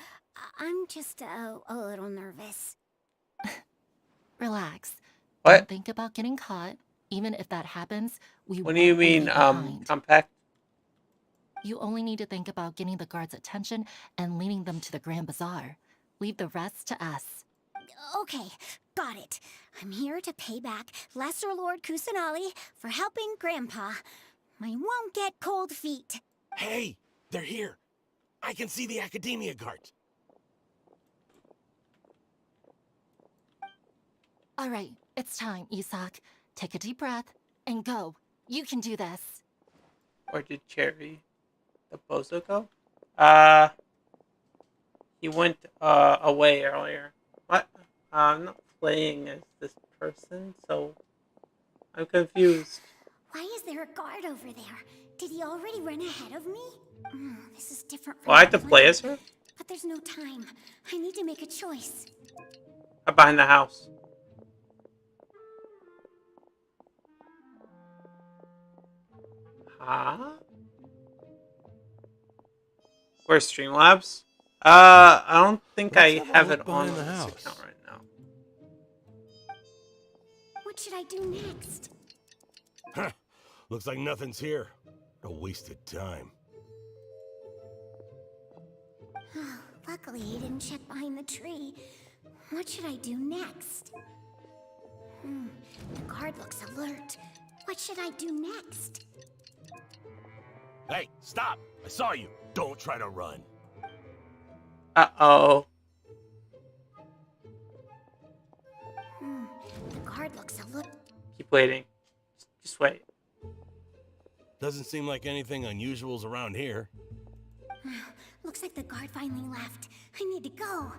I'm just a little nervous. Relax. What? Don't think about getting caught. Even if that happens, we What do you won't leave mean, behind. compact? You only need to think about getting the guards' attention and leading them to the Grand Bazaar. Leave the rest to us. Okay, got it. I'm here to pay back Lesser Lord Kusanali for helping Grandpa. I won't get cold feet. Hey, they're here. I can see the Academia guards. All right, it's time, Isak. Take a deep breath and go. You can do this. Where did Cherry the bozo go? He went away earlier. What? I'm not playing as this person, so I'm confused. Why is there a guard over there? Did he already run ahead of me? This is different from Well, I have my to play plan. as her? But there's no time. I need to make a choice. I'm behind the house. Huh? Where's Streamlabs? I don't think I have it on the this house. account right now. What should I do next? Huh. Looks like nothing's here. A wasted time. Luckily, he didn't check behind the tree. What should I do next? The guard looks alert. What should I do next? Hey, stop! I saw you. Don't try to run. Uh-oh. The guard looks alert. Keep waiting. Just wait. Doesn't seem like anything unusual's around here. Looks like the guard finally left. I need to go.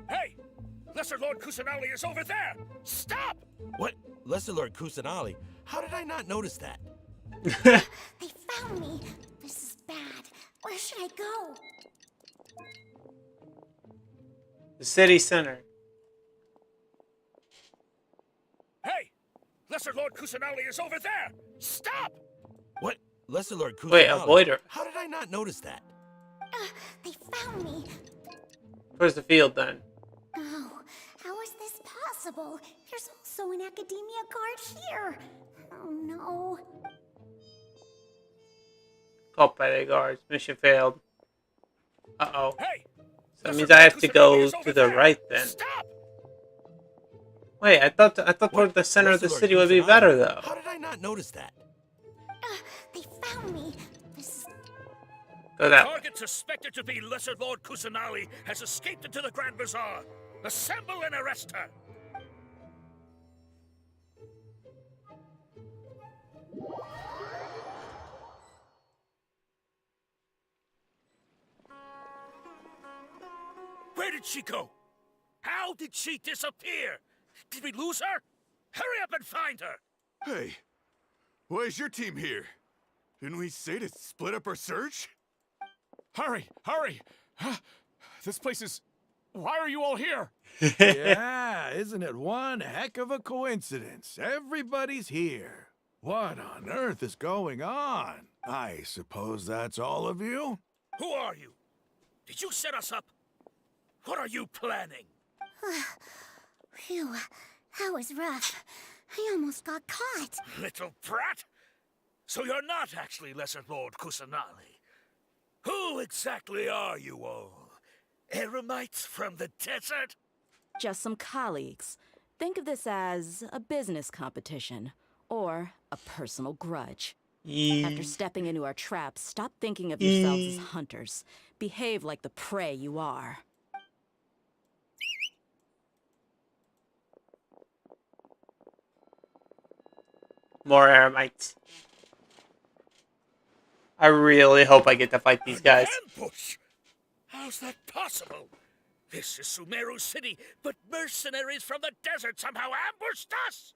Hey! Lesser Lord Kusanali is over there! Stop! What? Lesser Lord Kusanali? How did I not notice that? They found me. This is bad. Where should I go? The city center. Hey! Lesser Lord Kusanali is over there! Stop! What? Lesser Lord Kusanali? Wait, avoid her. How did I not notice that? They found me. Where's the field then? Oh, how is this possible? There's also an Academia guard here. Oh no. Caught by the guards. Mission failed. Uh-oh. Hey! So that means I have to go to the right then. Wait, I thought toward the center of the city would be better though. How did I not notice that? They found me. This is... Go that way. Target suspected to be Lesser Lord Kusanali has escaped into the Grand Bazaar. Assemble and arrest her. Where did she go? How did she disappear? Did we lose her? Hurry up and find her! Hey, why is your team here? Didn't we say to split up our search? Hurry! Hurry! Huh? This place is Why are you all here? Yeah, isn't it one heck of a coincidence? Everybody's here. What on earth is going on? I suppose that's all of you? Who are you? Did you set us up? What are you planning? Phew, that was rough. I almost got caught. Little brat? So you're not actually Lesser Lord Kusanali. Who exactly are you all? Eremites from the desert? Just some colleagues. Think of this as a business competition, or a personal grudge. After stepping into our traps, stop thinking of yourselves as hunters. Behave like the prey you are. More Eremites. I really hope I get to fight these guys. Ambush? How's that possible? This is Sumeru City, but mercenaries from the desert somehow ambushed us!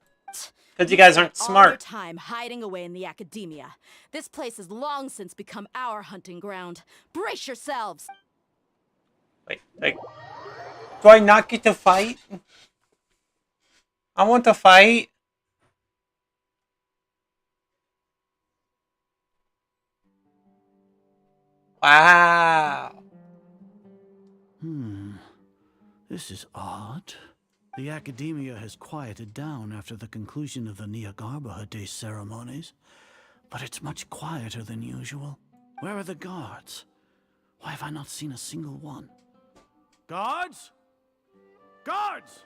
Because you guys aren't All your smart. time hiding away in the academia. This place has long since become our hunting ground. Brace yourselves! Wait, do I not get to fight? I want to fight. Wow. This is odd. The academia has quieted down after the conclusion of the Nyagarbha Day ceremonies, but it's much quieter than usual. Where are the guards? Why have I not seen a single one? Guards? Guards!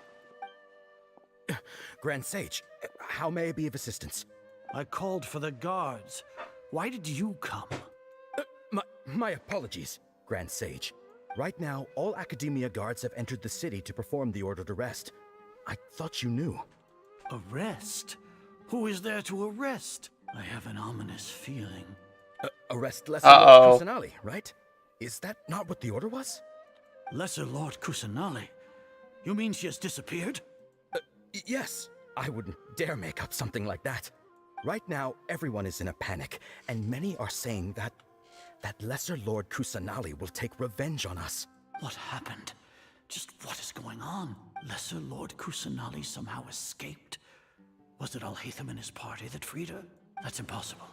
Grand Sage, how may I be of assistance? I called for the guards. Why did you come? My apologies, Grand Sage. Right now, all Academia guards have entered the city to perform the ordered arrest. I thought you knew. Arrest? Who is there to arrest? I have an ominous feeling. Arrest Lesser Lord Kusanali, right? Is that not what the order was? Lesser Lord Kusanali? You mean she has disappeared? Yes. I wouldn't dare make up something like that. Right now, everyone is in a panic, and many are saying that Lesser Lord Kusanali will take revenge on us. What happened? Just what is going on? Lesser Lord Kusanali somehow escaped? Was it Alhaitham and his party that freed her? That's impossible.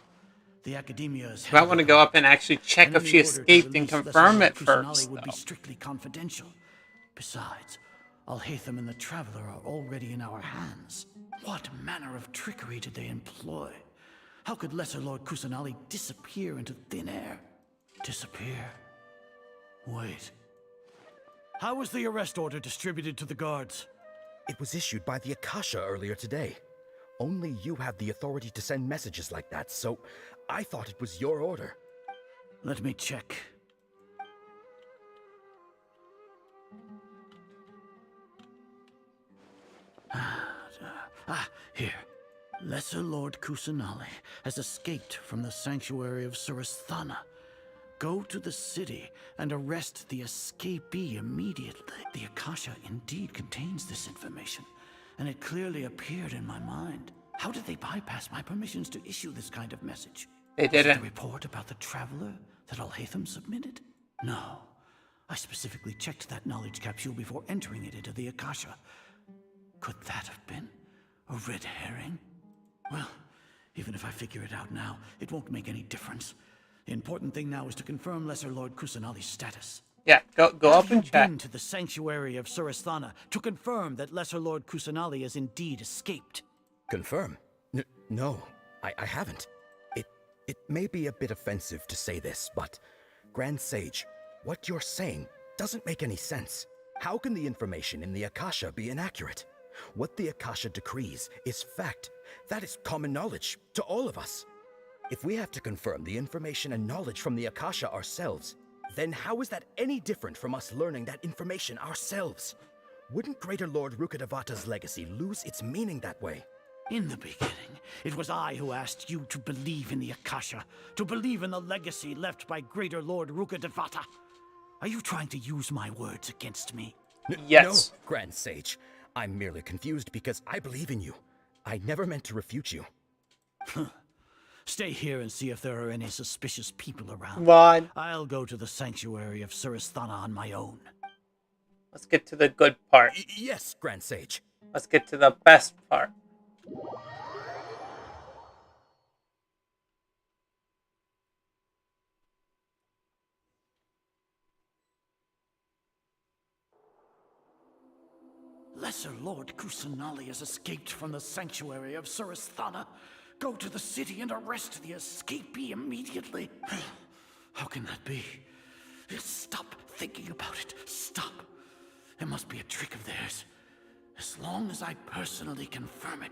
The Academia is... I want to go up and actually check if she escaped and confirm it first, would be strictly confidential. Besides, Alhaitham and the Traveler are already in our hands. What manner of trickery did they employ? How could Lesser Lord Kusanali disappear into thin air? Disappear? Wait. How was the arrest order distributed to the guards? It was issued by the Akasha earlier today. Only you have the authority to send messages like that, so I thought it was your order. Let me check. Here. Lesser Lord Kusanali has escaped from the sanctuary of Surasthana. Go to the city and arrest the escapee immediately. The Akasha indeed contains this information, and it clearly appeared in my mind. How did they bypass my permissions to issue this kind of message? They didn't. Was it the report about the Traveler that Alhaitham submitted? No. I specifically checked that knowledge capsule before entering it into the Akasha. Could that have been a red herring? Well, even if I figure it out now, it won't make any difference. The important thing now is to confirm Lesser Lord Kusanali's status. Yeah, go up and check. Been to the sanctuary of Surasthana to confirm that Lesser Lord Kusanali has indeed escaped. Confirm? No, I haven't. It may be a bit offensive to say this, but Grand Sage, what you're saying doesn't make any sense. How can the information in the Akasha be inaccurate? What the Akasha decrees is fact. That is common knowledge to all of us. If we have to confirm the information and knowledge from the Akasha ourselves, then how is that any different from us learning that information ourselves? Wouldn't Greater Lord Rukkhadevata's legacy lose its meaning that way? In the beginning, it was I who asked you to believe in the Akasha, to believe in the legacy left by Greater Lord Rukkhadevata. Are you trying to use my words against me? Yes. No, Grand Sage. I'm merely confused because I believe in you. I never meant to refute you. Stay here and see if there are any suspicious people around. Come on. I'll go to the sanctuary of Surasthana on my own. Let's get to the good part. Yes, Grand Sage. Let's get to the best part. Lesser Lord Kusanali has escaped from the sanctuary of Suristhana. Go to the city and arrest the escapee immediately. How can that be? Stop thinking about it. Stop. It must be a trick of theirs. As long as I personally confirm it.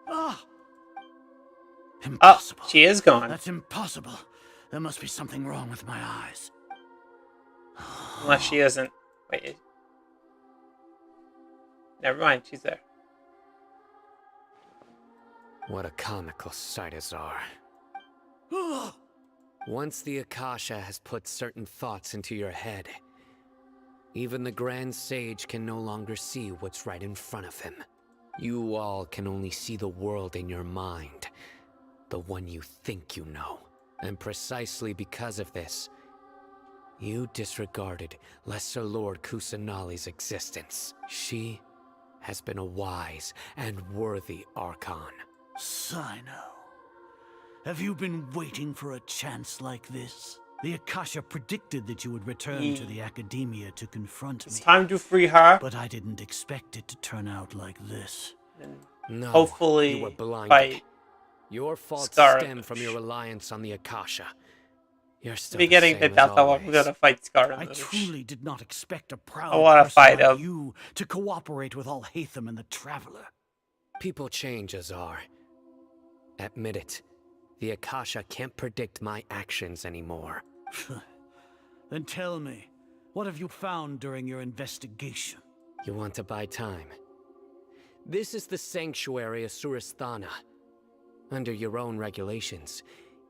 Ah! Impossible. Oh, she is gone. That's impossible. There must be something wrong with my eyes. Unless she isn't. Wait. Never mind, she's there. What a comical sight is are. Once the Akasha has put certain thoughts into your head, even the Grand Sage can no longer see what's right in front of him. You all can only see the world in your mind, the one you think you know. And precisely because of this, you disregarded Lesser Lord Kusanali's existence. She has been a wise and worthy Archon. Sino, have you been waiting for a chance like this? The Akasha predicted that you would return to the Academia to confront me. It's time to free her. But I didn't expect it to turn out like this. No, hopefully you were blinded. by Your faults Scar. stem from your reliance on the Akasha. You're still Beginning the to same doubt as that I'm always. gonna fight Scar. I truly did not expect a proud I wanna person fight like him. you to cooperate with Alhaitham and the Traveler. People change, Azar. Admit it. The Akasha can't predict my actions anymore. Then tell me, what have you found during your investigation? You want to buy time? This is the sanctuary of Suristhana. Under your own regulations,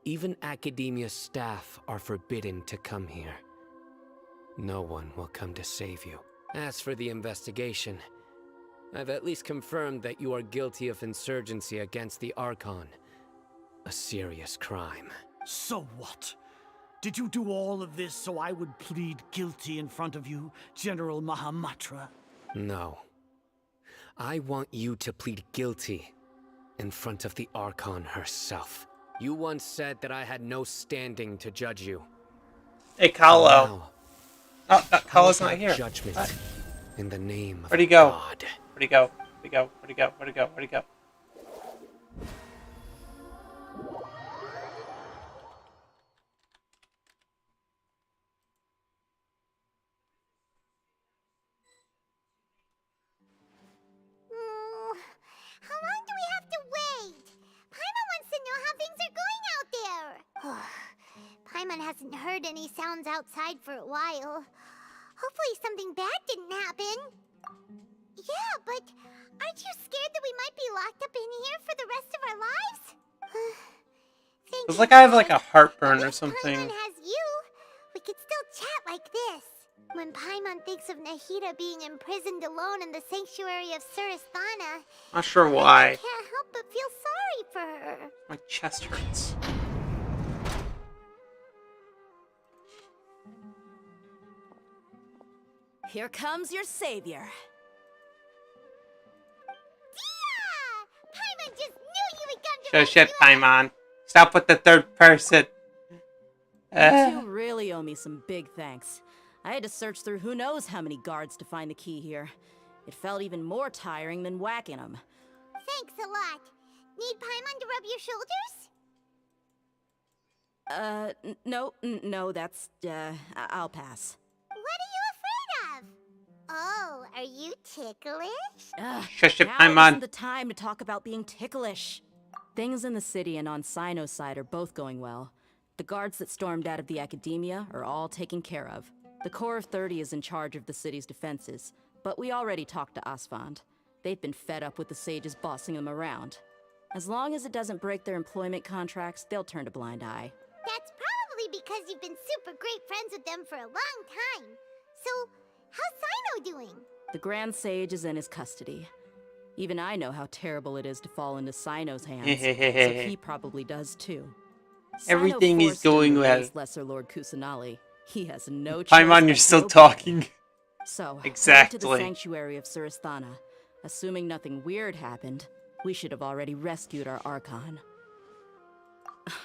even Academia staff are forbidden to come here. No one will come to save you. As for the investigation, I've at least confirmed that you are guilty of insurgency against the Archon. A serious crime. So what? Did you do all of this so I would plead guilty in front of you, General Mahamatra? No. I want you to plead guilty in front of the Archon herself. You once said that I had no standing to judge you. Hey, Kahlo. Oh, Kahlo's not here. Judgment in the name of Where'd he go? God. Where'd he go? Where'd he go? Where'd he go? Where'd he go? Where'd he go? How long do we have to wait? Paimon wants to know how things are going out there. Paimon hasn't heard any sounds outside for a while. Hopefully something bad didn't happen. Yeah, but aren't you scared that we might be locked up in here for the rest of our lives? It's like I have like a heartburn or something. Paimon has you. We could still chat like this. When Paimon thinks of Nahida being imprisoned alone in the sanctuary of Suristhana, Not sure why. I can't help but feel sorry for her. My chest hurts. Here comes your savior. Paimon just knew you would come to Show shit, Paimon. Stop with the third person. You two really owe me some big thanks. I had to search through who knows how many guards to find the key here. It felt even more tiring than whacking them. Thanks a lot. Need Paimon to rub your shoulders? No, that's, I'll pass. What are you afraid of? Oh, are you ticklish? Shush it, Now Paimon. isn't the time to talk about being ticklish. Things in the city and on Sino's side are both going well. The guards that stormed out of the Academia are all taken care of. The Corps of 30 is in charge of the city's defenses, but we already talked to Asfand. They've been fed up with the sages bossing them around. As long as it doesn't break their employment contracts, they'll turn a blind eye. That's probably because you've been super great friends with them for a long time. So, how's Sino doing? The Grand Sage is in his custody. Even I know how terrible it is to fall into Sino's hands, so he probably does too. Everything is Sino forced him going to well. raise Lesser Lord Kusanali. He has no choice. Paimon, you're but still to obey. talking. So, Exactly. head to the sanctuary of Surasthana. Assuming nothing weird happened, we should have already rescued our Archon.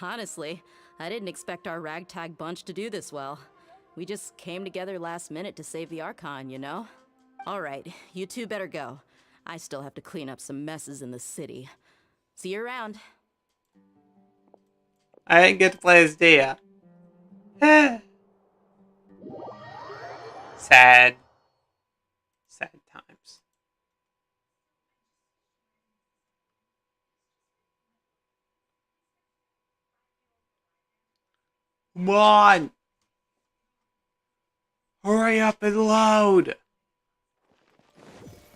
Honestly, I didn't expect our ragtag bunch to do this well. We just came together last minute to save the Archon, you know? Alright, you two better go. I still have to clean up some messes in the city. See you around. I didn't get to play as Dia. Sad. Sad times. Come on! Hurry up and load!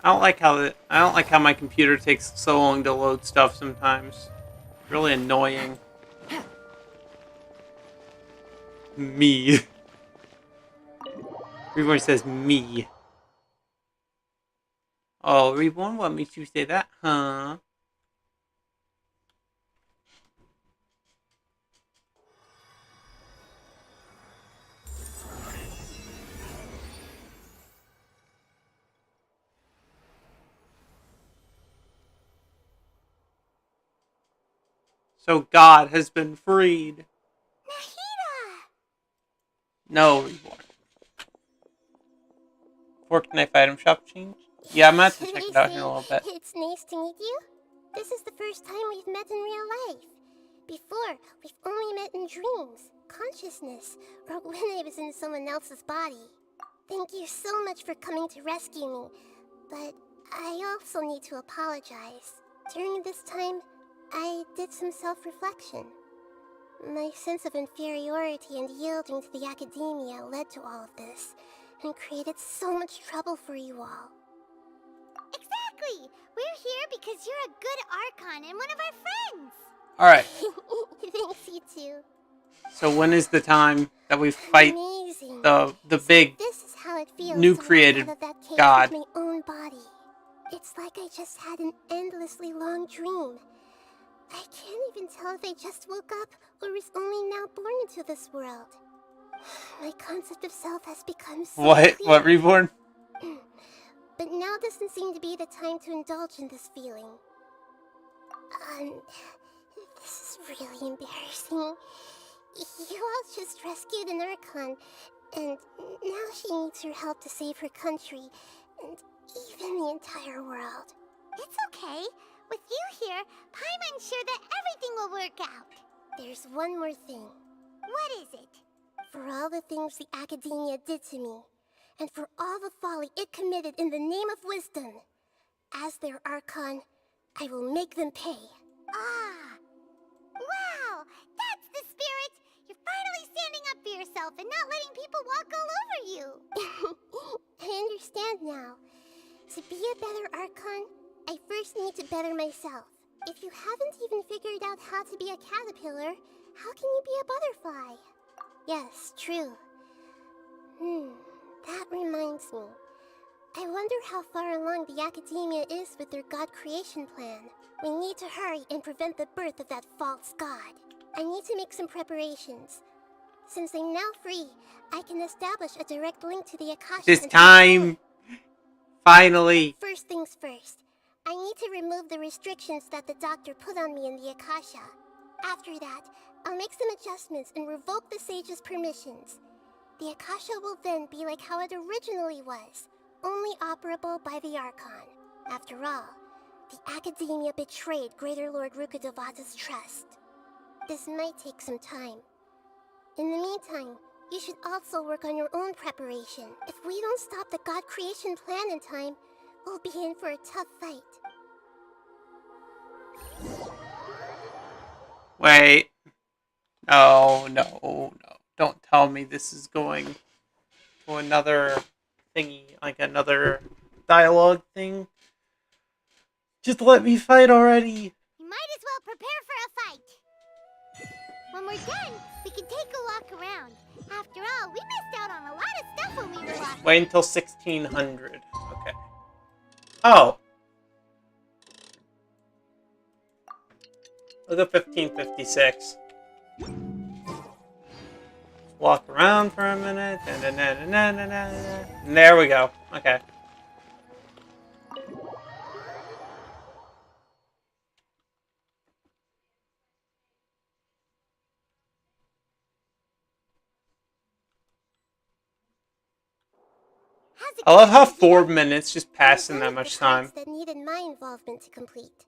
I don't like how my computer takes so long to load stuff sometimes. Really annoying. Me. Reborn says me. Oh, Reborn want me to say that, huh? So God has been freed. No, Reborn. Fork knife item shop change? Yeah, I'm gonna have to check it out here in a little bit. It's nice to meet you. This is the first time we've met in real life. Before, we've only met in dreams, consciousness, or when I was in someone else's body. Thank you so much for coming to rescue me, but I also need to apologize. During this time, I did some self-reflection. My sense of inferiority and yielding to the academia led to all of this, and created so much trouble for you all. Exactly! We're here because you're a good Archon and one of our friends! Alright, Thanks, you too. so when is the time that we fight Amazing. the big This is how it feels new to walk created out of that cage god? with my own body. It's like I just had an endlessly long dream. I can't even tell if I just woke up or was only now born into this world. My concept of self has become so What? clear. What, Reborn? But now doesn't seem to be the time to indulge in this feeling. This is really embarrassing. You all just rescued an Archon, and now she needs your help to save her country, and even the entire world. It's okay. With you here, Paimon's sure that everything will work out. There's one more thing. What is it? For all the things the Academia did to me, and for all the folly it committed in the name of wisdom, as their Archon, I will make them pay. Ah! Wow! That's the spirit! You're finally standing up for yourself and not letting people walk all over you! I understand now. To be a better Archon, I first need to better myself. If you haven't even figured out how to be a caterpillar, how can you be a butterfly? Yes, true. That reminds me. I wonder how far along the Academia is with their god creation plan. We need to hurry and prevent the birth of that false god. I need to make some preparations. Since I'm now free, I can establish a direct link to the Akasha. This time! Finally! First things first. I need to remove the restrictions that the doctor put on me in the Akasha. After that, I'll make some adjustments and revoke the sage's permissions. The Akasha will then be like how it originally was, only operable by the Archon. After all, the Academia betrayed Greater Lord Rukkhadevata's trust. This might take some time. In the meantime, you should also work on your own preparation. If we don't stop the god creation plan in time, we'll be in for a tough fight. Wait. No. Don't tell me this is going to another thingy, like another dialogue thing. Just let me fight already. You might as well prepare for a fight. When we're done, we can take a walk around. After all, we missed out on a lot of stuff when we were walking. Wait until 1600. Okay. Oh. Look at 1556. Walk around for a minute. And there we go. Okay. I love how 4 minutes just passed in that much time. That needed my involvement to complete.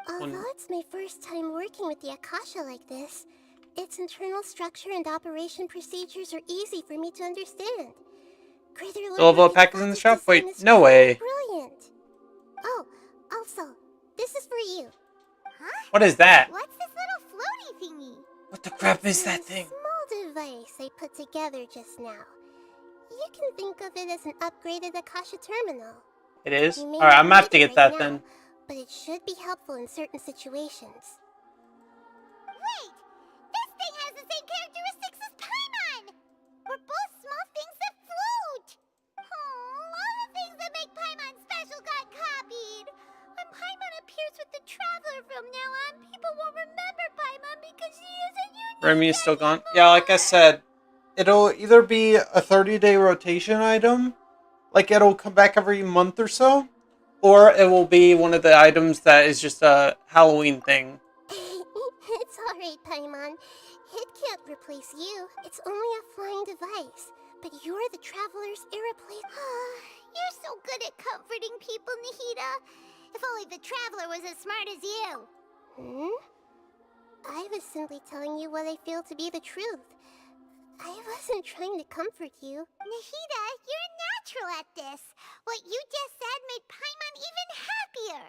Although it's my first time working with the Akasha like this, its internal structure and operation procedures are easy for me to understand. Greater The level of pack is in the shop? Wait, no way. Brilliant. Oh, also, this is for you. Huh? What is that? What's this little floaty thingy? What the crap is that thing? Small device I put together just now. You can think of it as an upgraded Akasha terminal. It is? You may Alright, not I'm gonna have need to it get right that now, then. But it should be helpful in certain situations. Wait! This thing has the same characteristics as Paimon! We're both small things that float! Oh, all the things that make Paimon special got copied! When Paimon appears with the Traveler from now on, people won't remember Paimon because she isn't unique. Remy is still gone. Yeah, like I said, it'll either be a 30-day rotation item, like it'll come back every month or so, or it will be one of the items that is just a Halloween thing. It's alright, Paimon. It can't replace you. It's only a flying device. But you're the Traveler's irreplaceable. You're so good at comforting people, Nahida. If only the Traveler was as smart as you. I was simply telling you what I feel to be the truth. I wasn't trying to comfort you. Nahida, you're natural at this. What you just said made Paimon even happier.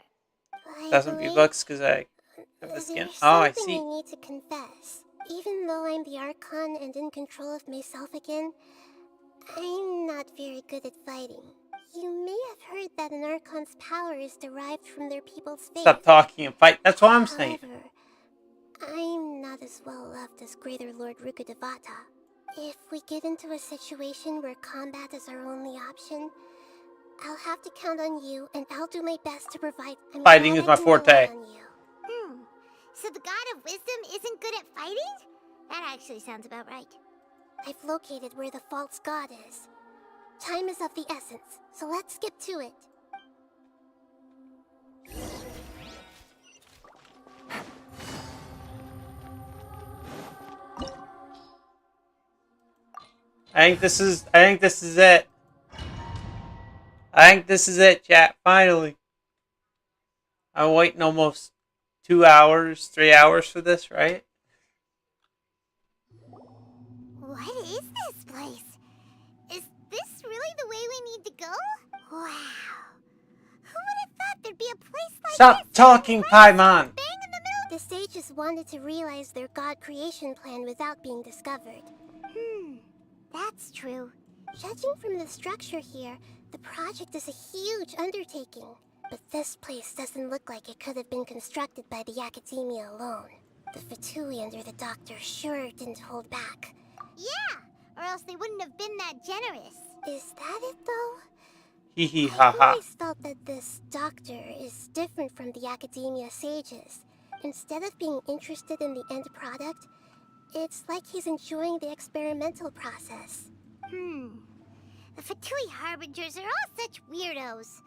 1,000 V-Bucks because I have the skin. There's Oh, I something see. I need to confess. Even though I'm the Archon and in control of myself again, I'm not very good at fighting. You may have heard that an Archon's power is derived from their people's faith. Stop talking and fight. That's what I'm saying. However, I'm not as well loved as Greater Lord Rukudevata. If we get into a situation where combat is our only option, I'll have to count on you, and I'll do my best to provide. Fighting is my forte. So the God of Wisdom isn't good at fighting? That actually sounds about right. I've located where the false god is. Time is of the essence, so let's skip to it. I think this is it. I think this is it, chat. Finally. I'm waiting almost 2 hours, 3 hours for this, right? What is this place? Is this really the way we need to go? Wow. Who would have thought there'd be a place like Stop talking, Paimon! The sages wanted to realize their god creation plan without being discovered. That's true. Judging from the structure here, the project is a huge undertaking. But this place doesn't look like it could have been constructed by the Academia alone. The Fatui under the Doctor sure didn't hold back. Yeah, or else they wouldn't have been that generous. Is that it, though? Hee hee ha I've ha. always felt that this Doctor is different from the Academia sages. Instead of being interested in the end product, it's like he's enjoying the experimental process. The Fatui Harbingers are all such weirdos.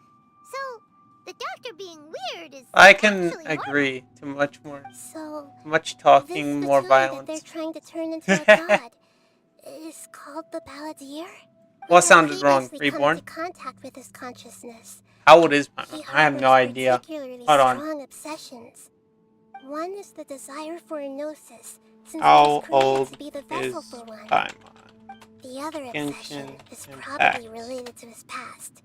So, the Doctor being weird is I can actually agree to much more. So, Much talking, this more Fatui that violence. they're trying to turn into a god is called the Balladeer? What sounded wrong, Previously come Reborn? into contact with his consciousness. How old is Paimon? He I have no harbors idea. particularly Hold on. strong obsessions. One is the desire for a gnosis, since he How was created old to be the vessel is for one. Paimon? The other obsession Genshin is Impact. probably related to his past.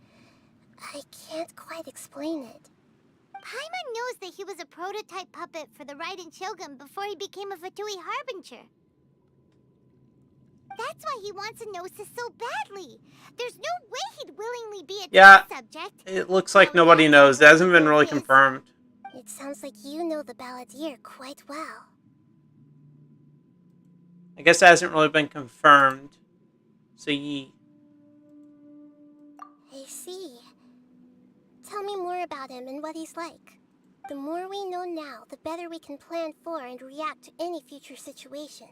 I can't quite explain it. Paimon knows that he was a prototype puppet for the Raiden Shogun before he became a Fatui Harbinger. That's why he wants a gnosis so badly. There's no way he'd willingly be a Yeah, test subject. it looks like nobody knows. It hasn't been really confirmed. It sounds like you know the Balladeer quite well. I guess it hasn't really been confirmed. So ye. I see. Tell me more about him and what he's like. The more we know now, the better we can plan for and react to any future situation.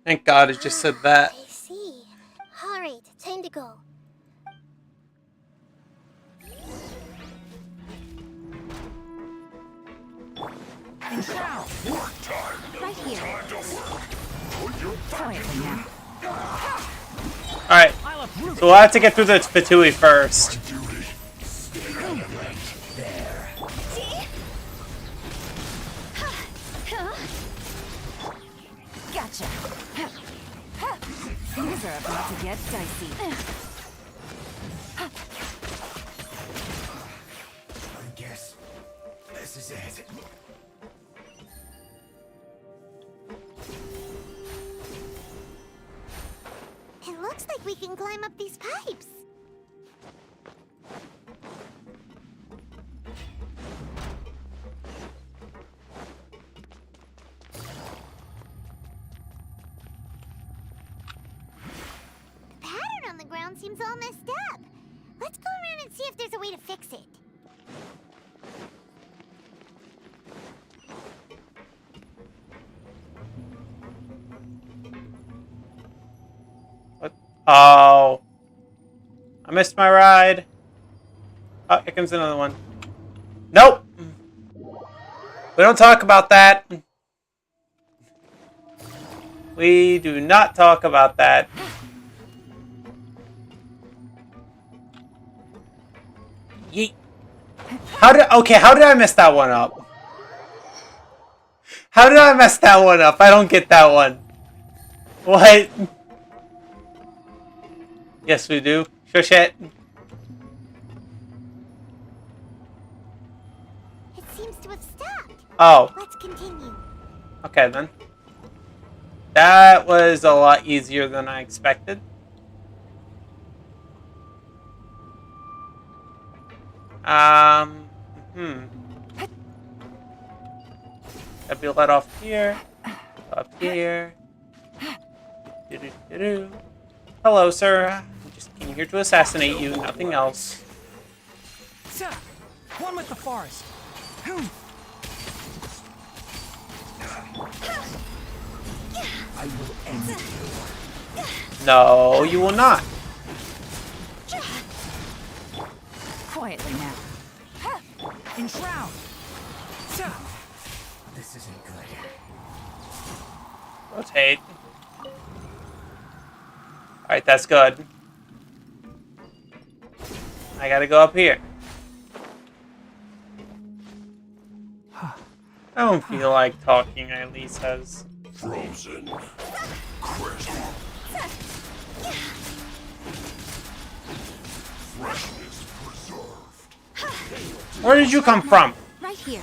Thank God it just said that. I see. Alright, time to go. Right here. Quietly now. Alright, so we'll have to get through the Fatui first. Gotcha. Things are about to get dicey. I guess this is it. It looks like we can climb up these pipes. The pattern on the ground seems all messed up. Let's go around and see if there's a way to fix it. What? Oh. I missed my ride. Oh, here comes another one. Nope! We don't talk about that. We do not talk about that. Yeet. How did I mess that one up? How did I mess that one up? I don't get that one. What? Yes, we do. Shush it. It seems to have stopped. Oh. Let's continue. Okay, then. That was a lot easier than I expected. Gotta be let off here. Up here. Doo-doo-doo-doo. Hello, sir. I just came here to assassinate you, nothing else. Sir, one with the forest. I will end you. No, you will not. Quietly now. Enshroud. This isn't good. Rotate. Alright, that's good. I gotta go up here. I don't feel like talking, Elise says. Frozen. Crisp. Freshness preserved. Where did you come from? Right here.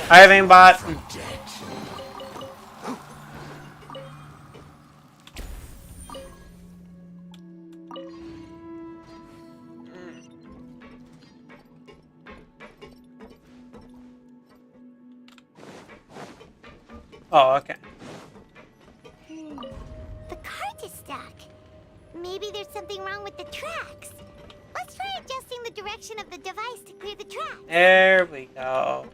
I have aimbot. Oh, okay. The cart is stuck. Maybe there's something wrong with the tracks. Let's try adjusting the direction of the device to clear the tracks. There we go.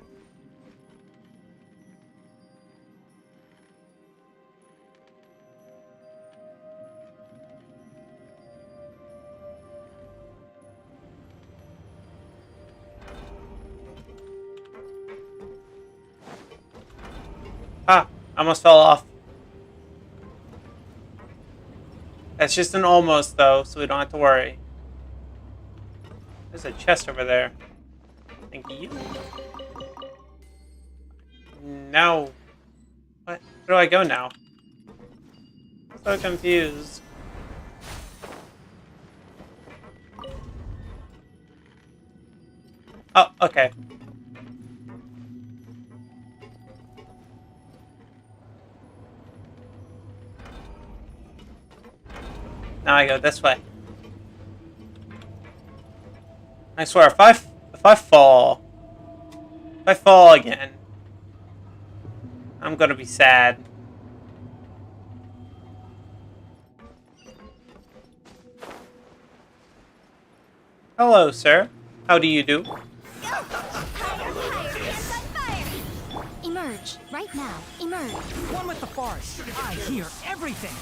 Ah, I almost fell off. That's just an almost, though, so we don't have to worry. There's a chest over there. Thank you. Now, what? Where do I go now? I'm so confused. Oh, okay. Now I go this way. I swear, if I fall again, I'm gonna be sad. Hello, sir. How do you do? Emerge, right now. Emerge. One with the forest. I hear everything.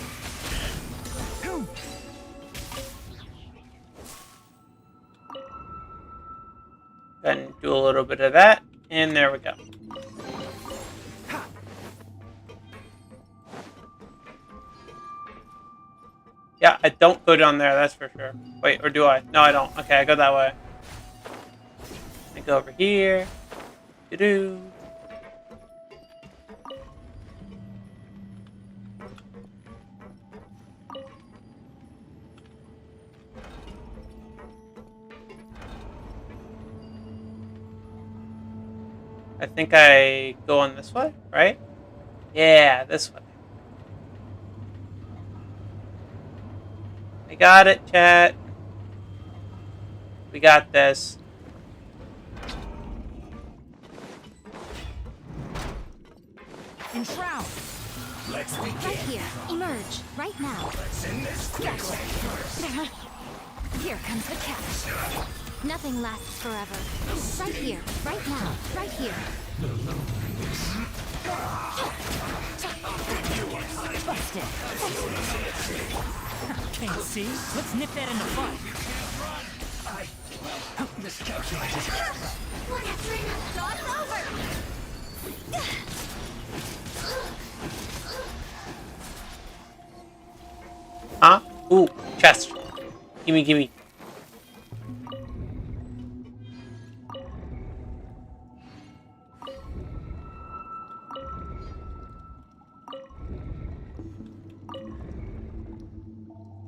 Then do a little bit of that, and there we go. Yeah, I don't go down there, that's for sure. Wait, or do I? No, I don't. Okay, I go that way. I go over here. Do-do. I think I go on this way, right? Yeah, this way. I got it, chat. We got this. Enshroud. Right here. Emerge, right now. Yes. Here comes the catch. Nothing lasts forever. Right here, right now, right here. Busted. Can't see? Let's nip that in the bud. This calculated. It's over! Huh? Ooh, chest. Gimme, gimme.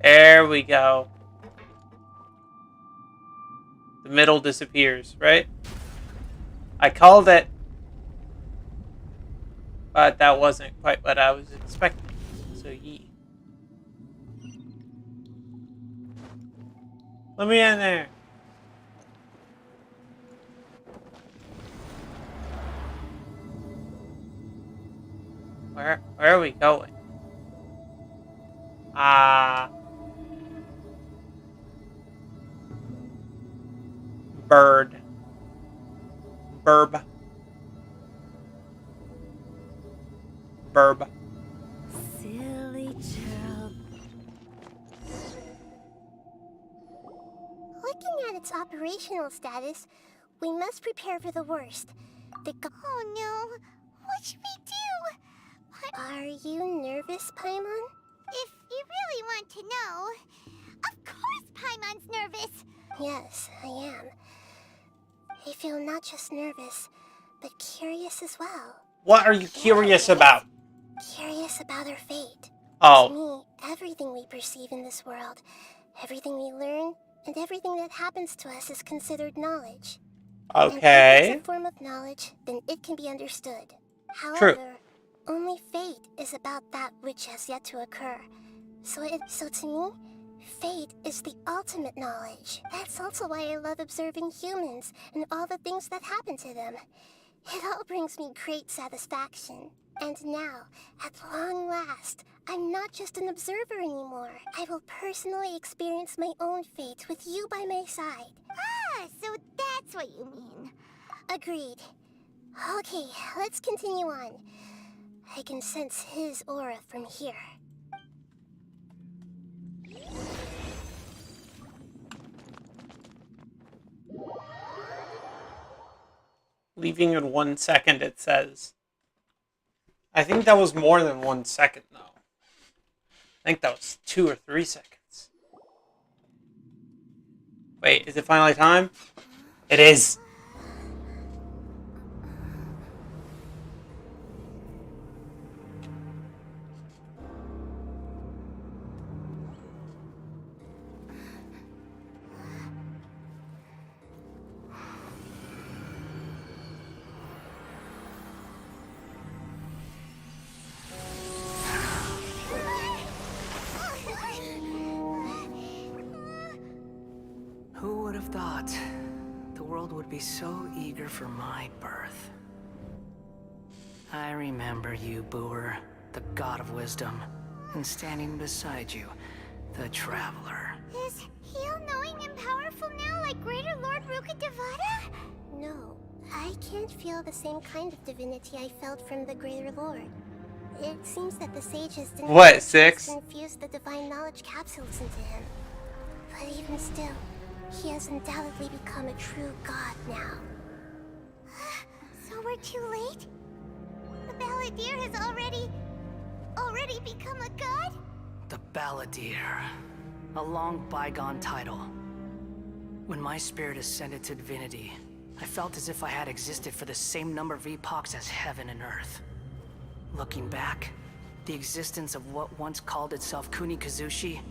There we go. The middle disappears, right? I called it, but that wasn't quite what I was expecting. So yee. Let me in there. Where are we going? Bird. Burb. Burb. Silly child. Looking at its operational status, we must prepare for the worst. Oh no! What should we do? Are you nervous, Paimon? If you really want to know, of course Paimon's nervous! Yes, I am. I feel not just nervous, but curious as well. What are you curious about? Curious about our fate. Oh. To me, everything we perceive in this world, everything we learn, and everything that happens to us is considered knowledge. Okay. And if it's a form of knowledge, then it can be understood. However, only fate is about that which has yet to occur. So to me, fate is the ultimate knowledge. That's also why I love observing humans and all the things that happen to them. It all brings me great satisfaction. And now, at long last, I'm not just an observer anymore. I will personally experience my own fate with you by my side. Ah, so that's what you mean. Agreed. Okay, let's continue on. I can sense his aura from here. Leaving in 1 second, it says. I think that was more than 1 second, though. I think that was 2 or 3 seconds. Wait, is it finally time? It is. Who would have thought the world would be so eager for my birth? I remember you, Booer, the god of wisdom, and standing beside you, the traveler. Is he all-knowing and powerful now like Greater Lord Rukkhadevata? No, I can't feel the same kind of divinity I felt from the Greater Lord. It seems that the sages didn't What, have a chance 6? to infuse the divine knowledge capsules into him. But even still, he has undoubtedly become a true god now. So we're too late? The Balladeer has already become a god? The Balladeer. A long bygone title. When my spirit ascended to divinity, I felt as if I had existed for the same number of epochs as heaven and earth. Looking back, the existence of what once called itself Kunikazushi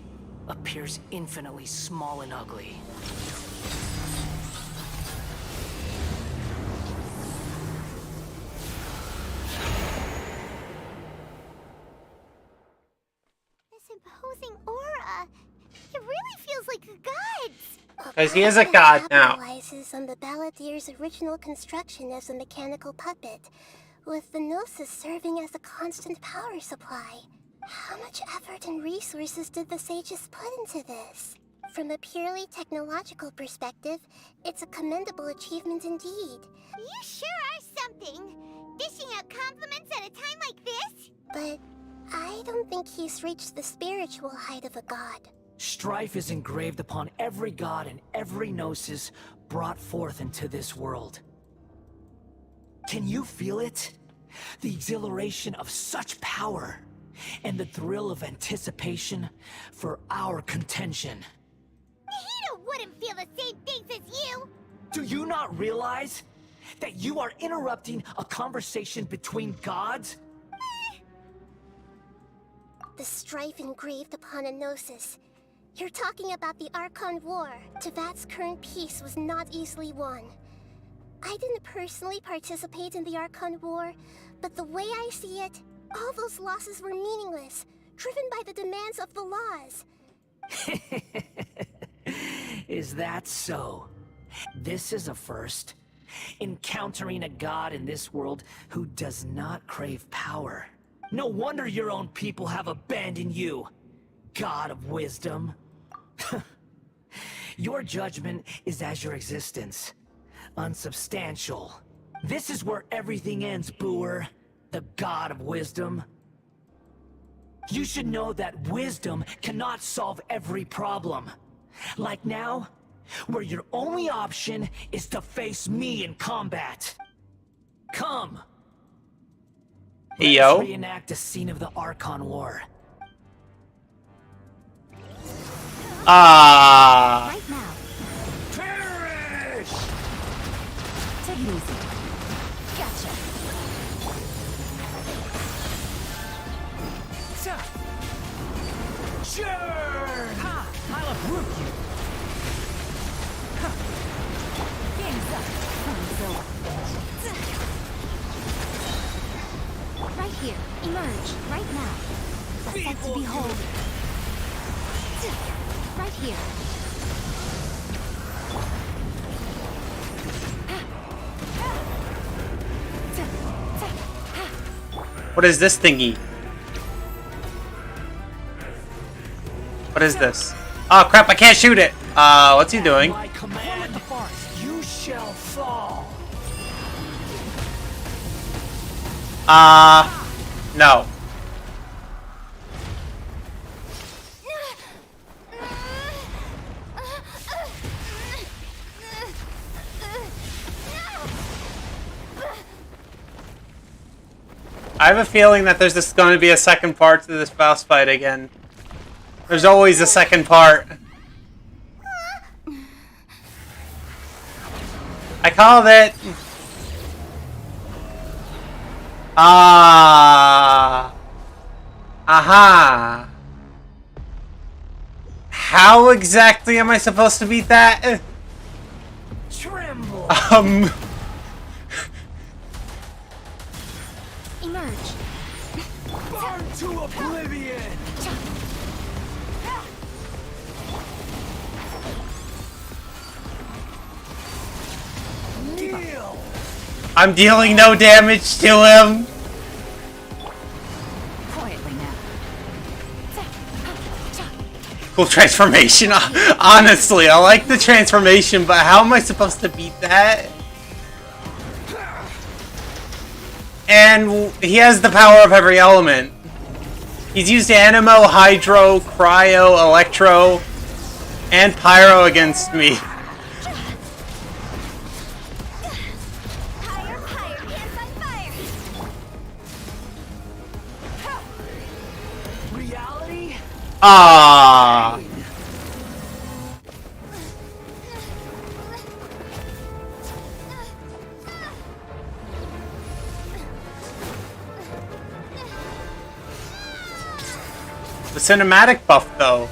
appears infinitely small and ugly. This imposing aura. It really feels like the gods. Because he is a god now. Capitalizes on the Balladeer's original construction as a mechanical puppet, with the Gnosis serving as a constant power supply. How much effort and resources did the sages put into this? From a purely technological perspective, it's a commendable achievement indeed. You sure are something. Dishing out compliments at a time like this? But I don't think he's reached the spiritual height of a god. Strife is engraved upon every god and every gnosis brought forth into this world. Can you feel it? The exhilaration of such power, and the thrill of anticipation for our contention. Nahida wouldn't feel the same things as you! Do you not realize that you are interrupting a conversation between gods? The strife engraved upon a Gnosis. You're talking about the Archon War. Tevat's current peace was not easily won. I didn't personally participate in the Archon War, but the way I see it, all those losses were meaningless, driven by the demands of the laws. Is that so? This is a first. Encountering a god in this world who does not crave power. No wonder your own people have abandoned you, God of Wisdom. Your judgment is as your existence. Unsubstantial. This is where everything ends, Booer. The God of Wisdom. You should know that wisdom cannot solve every problem. Like now, where your only option is to face me in combat. Come! Hey, yo. Let's reenact a scene of the Archon War. Right now. Perish! Take it easy. Gotcha. Sure! Ha! I'll uproot you! Game's up. Right here. Emerge. Right now. A sight to behold. Right here. What is this thingy? What is this? Oh crap, I can't shoot it! What's he doing? My command, you shall fall. No. I have a feeling that there's just going to be a second part to this boss fight again. There's always a second part. I called it! Aha! How exactly am I supposed to beat that? Tremble! Emerge. Burn to oblivion! Deal! I'm dealing no damage to him! Quietly now. Cool transformation. Honestly, I like the transformation, but how am I supposed to beat that? And he has the power of every element. He's used Animo, Hydro, Cryo, Electro, and Pyro against me. Reality? Ah. The cinematic buff, though.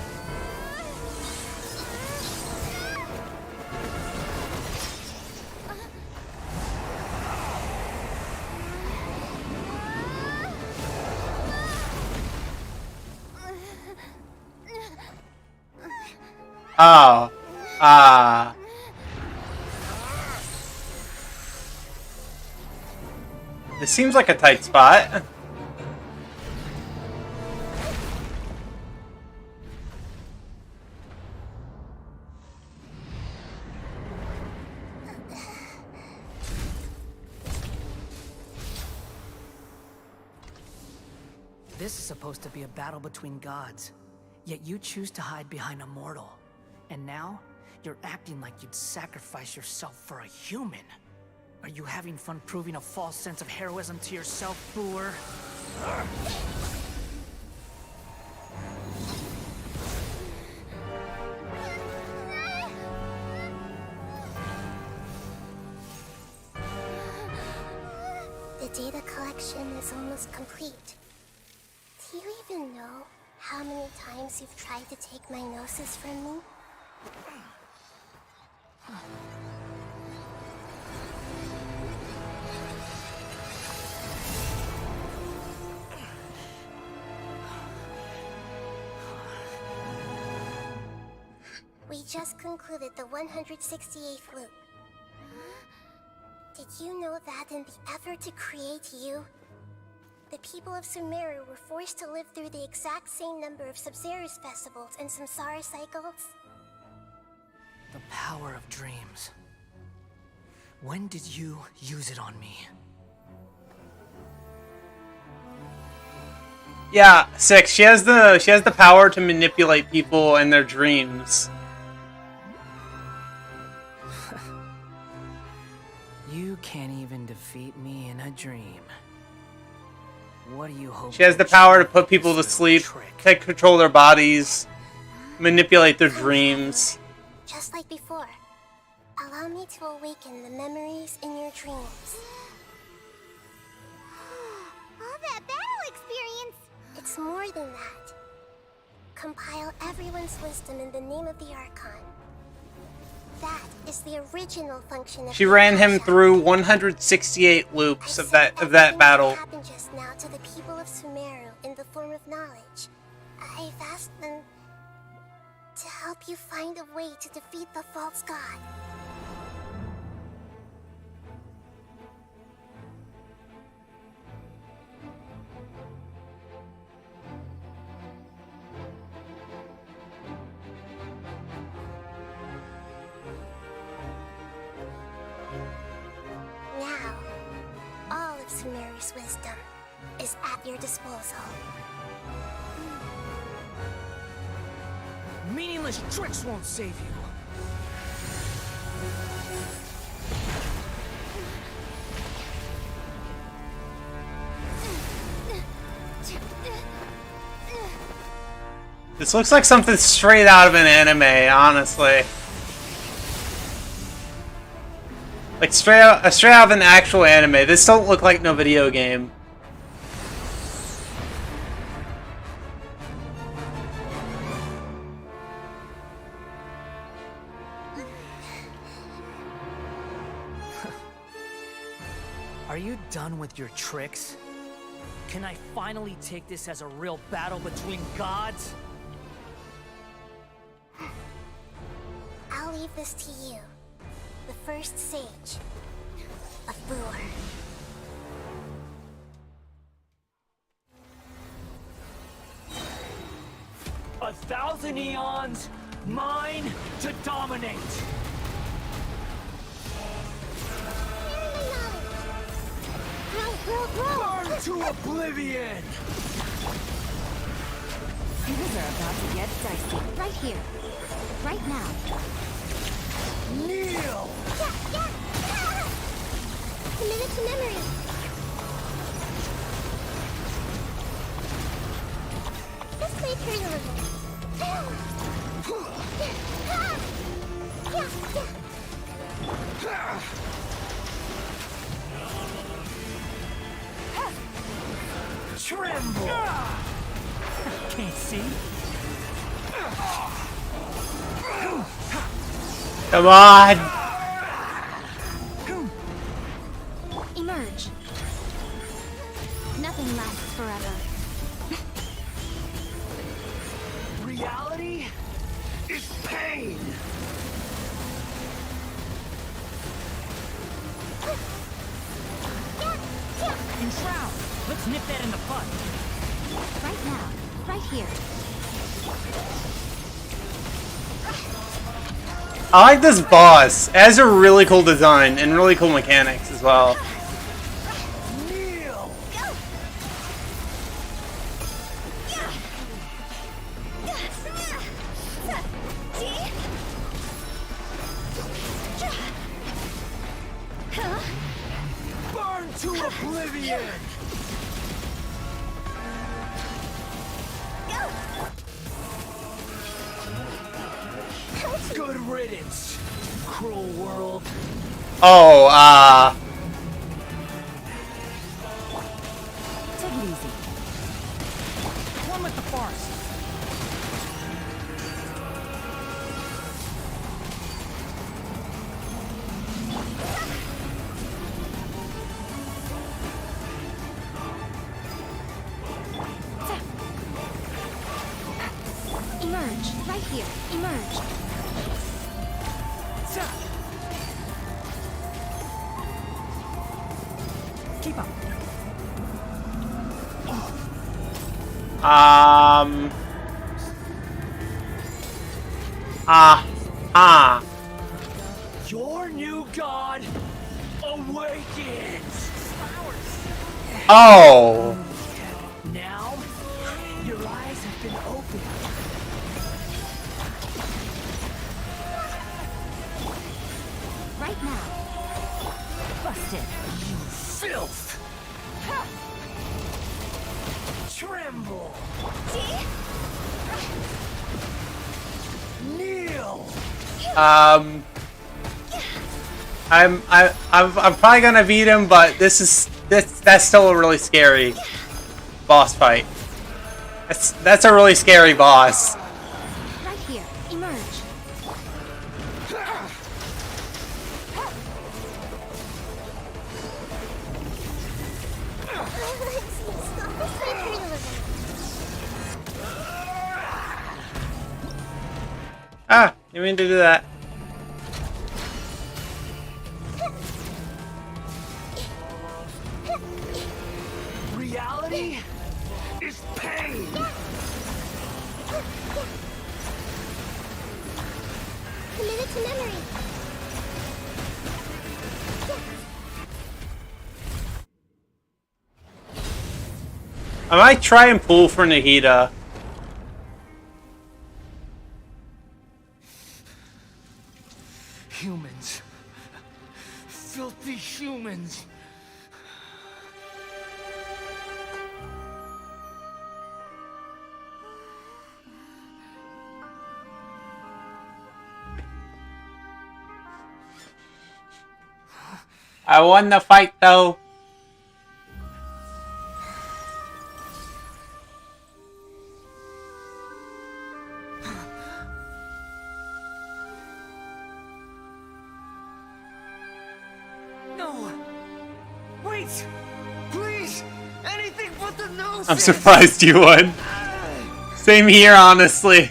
Oh. Ah. This seems like a tight spot. This is supposed to be a battle between gods, yet you choose to hide behind a mortal. And now, you're acting like you'd sacrifice yourself for a human. Are you having fun proving a false sense of heroism to yourself, Booer? The data collection is almost complete. Do you even know how many times you've tried to take my gnosis from me? We just concluded the 168th loop. Did you know that in the effort to create you, the people of Sumeru were forced to live through the exact same number of Sub-Zerus festivals and Samsara cycles? The power of dreams. When did you use it on me? Yeah, 6. She has the power to manipulate people and their dreams. You can't even defeat me in a dream. What do you hope? She has the power to put people to sleep, take control of their bodies, manipulate their dreams. Just like before, allow me to awaken the memories in your dreams. All that battle experience! It's more than that. Compile everyone's wisdom in the name of the Archon. That is the original function of She ran him through 168 loops of that battle. What happened just now to the people of Sumeru in the form of knowledge. I've asked them to help you find a way to defeat the false god. Now, all of Sumeru's wisdom is at your disposal. Meaningless tricks won't save you. This looks like something straight out of an anime, honestly. Like straight out of an actual anime. This don't look like no video game. Are you done with your tricks? Can I finally take this as a real battle between gods? I'll leave this to you, the first sage of Booer. A thousand eons, mine to dominate. Grow, grow, grow! to oblivion! Things are about to get dicey. Right here. Right now. Kneel! Committed to memory. This may hurt a little. Tremble! Can't see. Come on! Emerge. Nothing lasts forever. Reality is pain! Enshroud! Let's nip that in the bud. Right now. Right here. I like this boss. It has a really cool design and really cool mechanics as well. Kneel! Burn to oblivion! Good riddance, cruel world. Oh, Take it easy. One with the forest. Emerge. Right here. Emerge. Keep up. Your new god awakens. oh. Now, your eyes have been opened. Right now. Busted. You filth! Tremble! Kneel! I'm probably gonna beat him, but that's still a really scary boss fight. That's a really scary boss. Right here. Emerge. Ah, you mean to do that? Reality is pain! Committed to memory. I might try and pull for Nahida. Humans. Filthy humans. I won the fight though. No! Wait! Please! Anything but the nose! I'm surprised you won. Same here, honestly.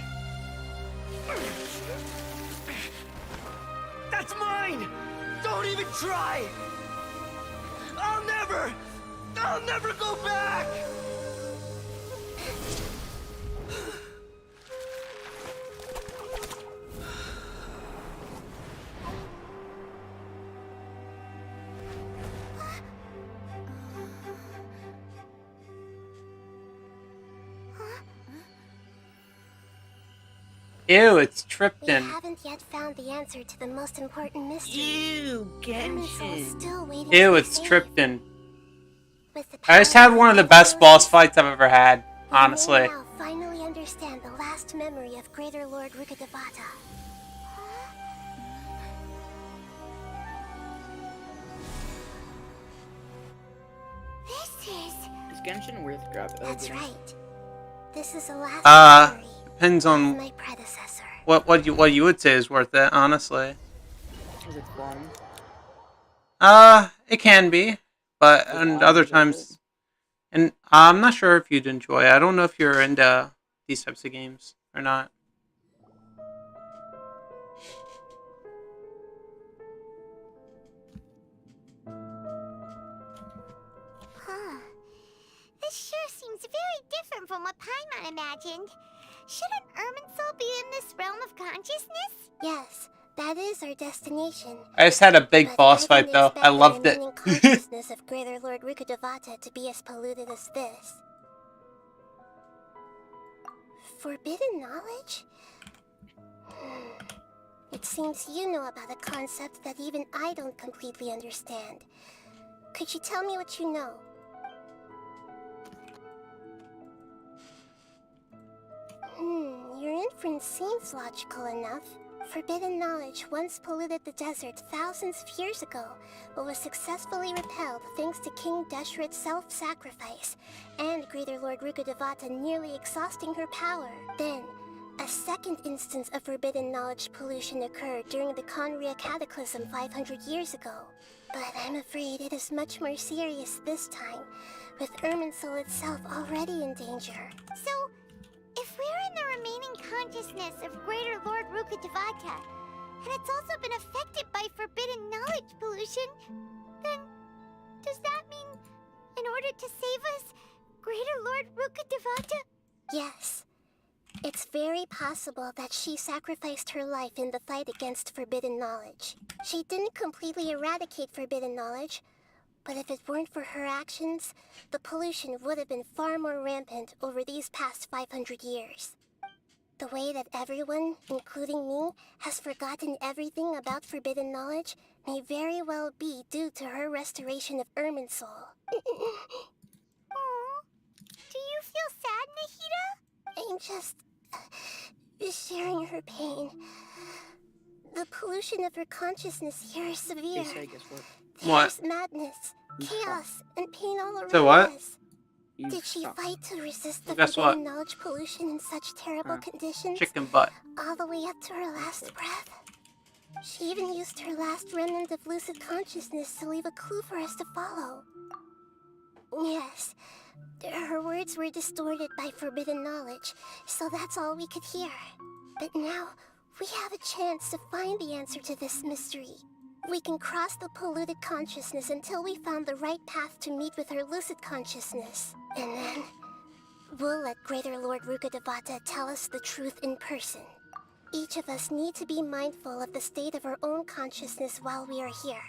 That's mine! Don't even try! I'll never go back! Ew, it's We tryptin. haven't yet found the answer to the most important mystery. Ew, Genshin is still waiting Ew, to be it's saved. tryptin. With the I just power had of one of the the best boss Lords, fights I've ever had, we honestly. may now finally understand the last memory of Greater Lord Rukkhadevata. This is... Genshin worth dropping? That's right. This is the last memory Depends of on my predecessor. what you would say is worth it, honestly. Is it fun? It can be, but and other times, and I'm not sure if you'd enjoy it. I don't know if you're into these types of games or not. Huh. This sure seems very different from what Paimon imagined. Shouldn't Irminsul be in this realm of consciousness? Yes, that is our destination. I just had a big But boss I fight didn't though. expect I the loved it. remaining consciousness of Greater Lord Rukkhadevata to be as polluted as this. Forbidden knowledge? It seems you know about a concept that even I don't completely understand. Could you tell me what you know? Your inference seems logical enough. Forbidden knowledge once polluted the desert thousands of years ago, but was successfully repelled thanks to King Deshret's self-sacrifice, and Greater Lord Rukkhadevata nearly exhausting her power. Then, a second instance of forbidden knowledge pollution occurred during the Conria Cataclysm 500 years ago. But I'm afraid it is much more serious this time, with Irminsul itself already in danger. So, if we're in the remaining consciousness of Greater Lord Rukkhadevata, and it's also been affected by forbidden knowledge pollution, then does that mean, in order to save us, Greater Lord Rukkhadevata? Yes. It's very possible that she sacrificed her life in the fight against forbidden knowledge. She didn't completely eradicate forbidden knowledge, but if it weren't for her actions, the pollution would have been far more rampant over these past 500 years. The way that everyone, including me, has forgotten everything about forbidden knowledge may very well be due to her restoration of Irminsul. Do you feel sad, Nahida? I'm just sharing her pain. The pollution of her consciousness here is severe. There's madness, chaos, and pain all around us. Did she fight to resist the forbidden knowledge pollution in such terrible conditions? Chicken butt. All the way up to her last breath? She even used her last remnant of lucid consciousness to leave a clue for us to follow. Yes, her words were distorted by forbidden knowledge, so that's all we could hear. But now, we have a chance to find the answer to this mystery. We can cross the polluted consciousness until we found the right path to meet with her lucid consciousness. And then, we'll let Greater Lord Rukkhadevata tell us the truth in person. Each of us need to be mindful of the state of our own consciousness while we are here.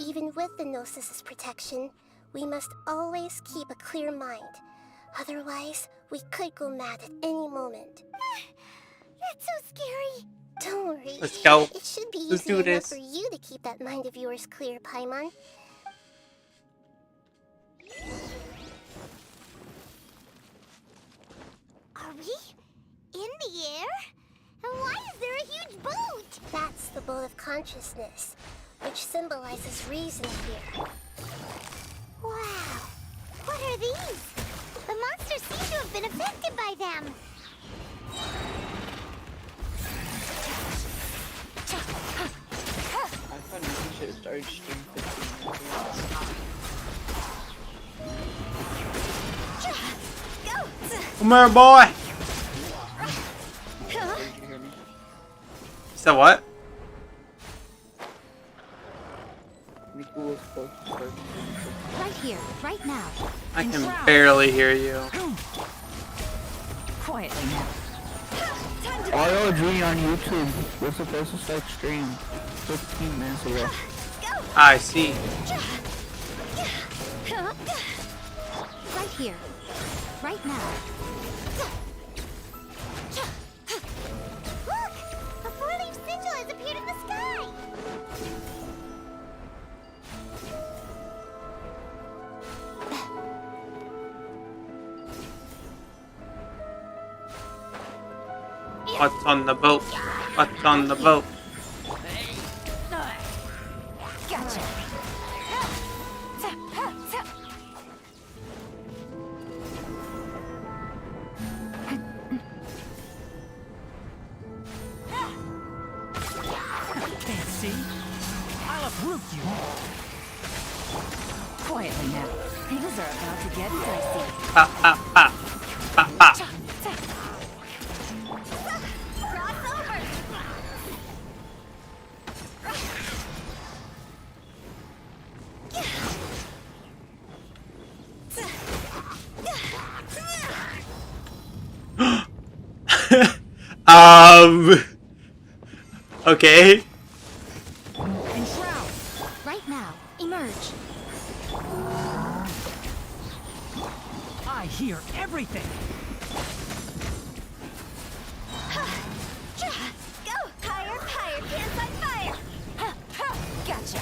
Even with the Gnosis' protection, we must always keep a clear mind. Otherwise, we could go mad at any moment. That's so scary. Don't worry. Let's go. It should be Let's easy do enough this. for you to keep that mind of yours clear, Paimon. Are we in the air? And why is there a huge boat? That's the boat of consciousness, which symbolizes reason here. Wow. What are these? The monsters seem to have been affected by them. I thought you should have started stream 15 minutes ago. Come here, boy. Did you hear me? So what? Miku was close to starting. Right here, right now. I can barely hear you. Quietly now. ROG on YouTube was supposed to start stream 15 minutes ago. I see. Right here, right now. What's on the boat? What's on the boat? Gotcha. Can't see? I'll uproot you. Quietly now. Things are about to get dicey. Pa pa pa pa pa. Okay. Enshroud. Right now. Emerge. I hear everything. Go! Higher, higher, pants on fire! Gotcha.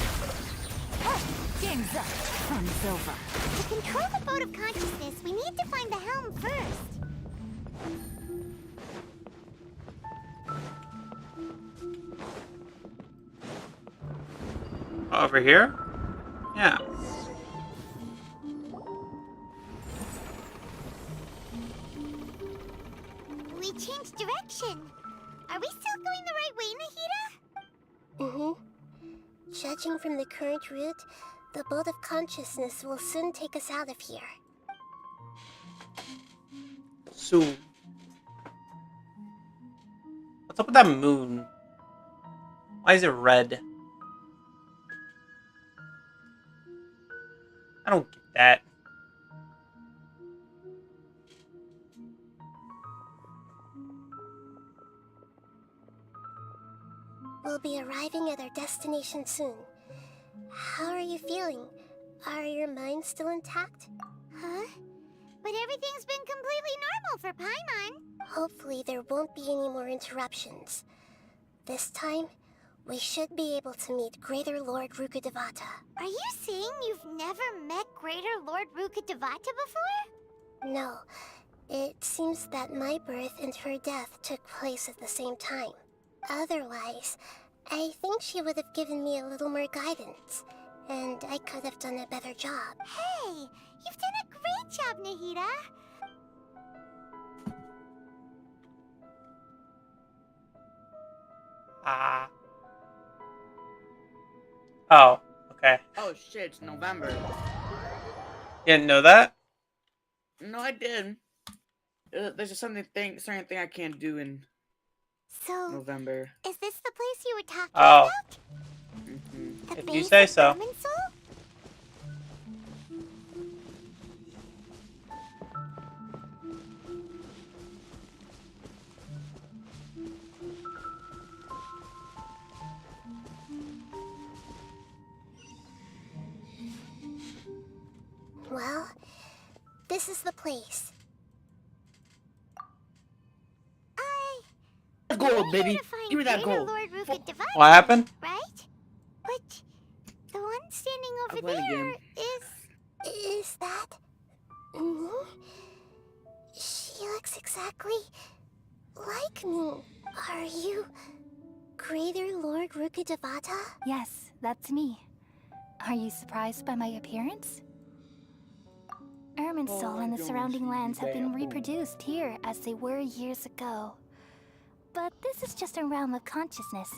Game's up. Fun's over. To control the boat of consciousness, we need to find the helm first. Over here? Yeah. We changed direction. Are we still going the right way, Nahida? Mm-hmm. Judging from the current route, the boat of consciousness will soon take us out of here. Soon. What's up with that moon? Why is it red? I don't get that. We'll be arriving at our destination soon. How are you feeling? Are your minds still intact? Huh? But everything's been completely normal for Paimon. Hopefully there won't be any more interruptions. This time, we should be able to meet Greater Lord Rukkhadevata. Are you saying you've never met Greater Lord Rukkhadevata before? No, it seems that my birth and her death took place at the same time. Otherwise, I think she would have given me a little more guidance, and I could have done a better job. Hey, you've done a great job, Nahida. Oh, okay. Oh shit, it's November. You didn't know that? No, I did. There's just certain thing I can't do in November. Is this the place you were talking Oh. about? The If you base say of so. Irminsul? Well, this is the place. Gold, baby. Give me that gold. Lord Rukkhadevata, What happened? right? But the one standing over won there again. Is that... me? She looks exactly like me. Are you Greater Lord Rukkhadevata? Yes, that's me. Are you surprised by my appearance? Irminsul and the surrounding lands have been reproduced here as they were years ago. But this is just a realm of consciousness.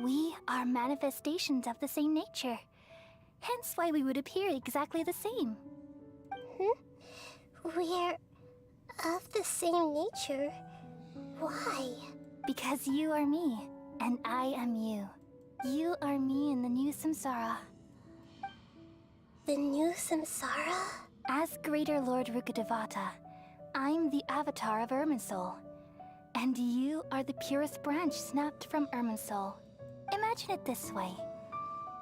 We are manifestations of the same nature. Hence why we would appear exactly the same. We're of the same nature. Why? Because you are me, and I am you. You are me in the new samsara. The new samsara? As Greater Lord Rukkhadevata, I'm the avatar of Irminsul. And you are the purest branch snapped from Irminsul. Imagine it this way.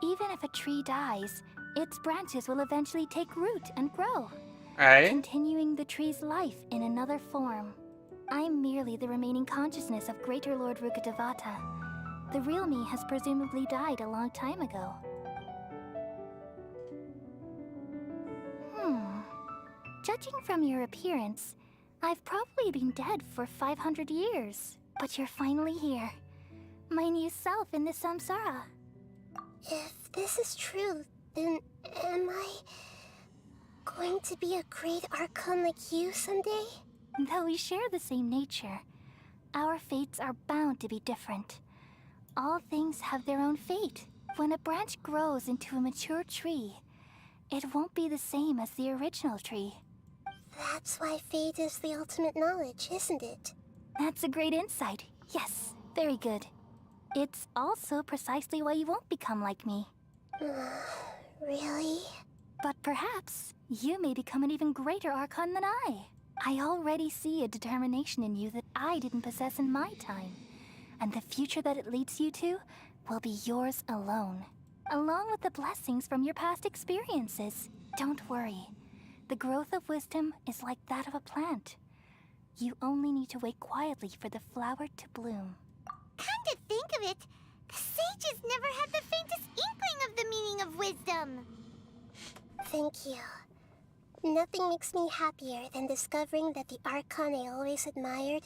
Even if a tree dies, its branches will eventually take root and grow. Right. Continuing the tree's life in another form. I'm merely the remaining consciousness of Greater Lord Rukkhadevata. The real me has presumably died a long time ago. Judging from your appearance, I've probably been dead for 500 years. But you're finally here. My new self in the Samsara. If this is true, then am I going to be a great Archon like you someday? Though we share the same nature, our fates are bound to be different. All things have their own fate. When a branch grows into a mature tree, it won't be the same as the original tree. That's why fate is the ultimate knowledge, isn't it? That's a great insight. Yes, very good. It's also precisely why you won't become like me. Really? But perhaps you may become an even greater Archon than I. I already see a determination in you that I didn't possess in my time. And the future that it leads you to will be yours alone, along with the blessings from your past experiences. Don't worry. The growth of wisdom is like that of a plant. You only need to wait quietly for the flower to bloom. Come to think of it, the sages never had the faintest inkling of the meaning of wisdom. Thank you. Nothing makes me happier than discovering that the Archon I always admired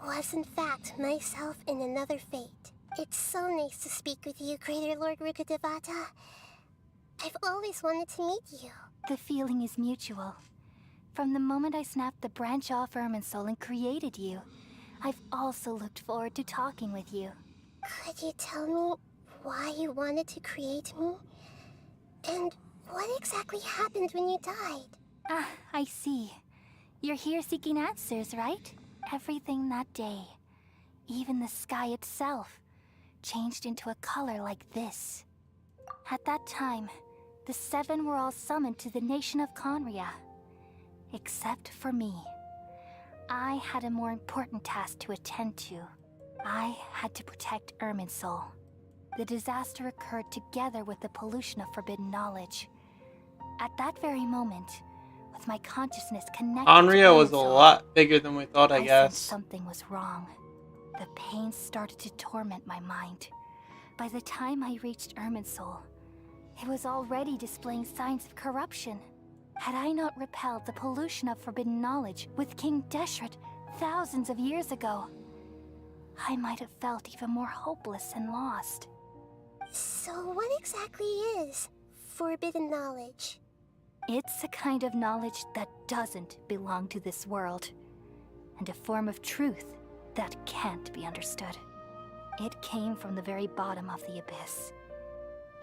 was in fact myself in another fate. It's so nice to speak with you, Greater Lord Rukkhadevata. I've always wanted to meet you. The feeling is mutual. From the moment I snapped the branch off Irminsul and created you, I've also looked forward to talking with you. Could you tell me why you wanted to create me? And what exactly happened when you died? Ah, I see. You're here seeking answers, right? Everything that day, even the sky itself, changed into a color like this. At that time, the seven were all summoned to the nation of Conria. Except for me. I had a more important task to attend to. I had to protect Irminsul. The disaster occurred together with the pollution of forbidden knowledge. At that very moment, with my consciousness connected Anria to was a Irminsul, lot bigger than we thought, I sensed guess. something was wrong. The pain started to torment my mind. By the time I reached Irminsul, it was already displaying signs of corruption. Had I not repelled the pollution of forbidden knowledge with King Deshret thousands of years ago, I might have felt even more hopeless and lost. So what exactly is forbidden knowledge? It's a kind of knowledge that doesn't belong to this world, and a form of truth that can't be understood. It came from the very bottom of the abyss.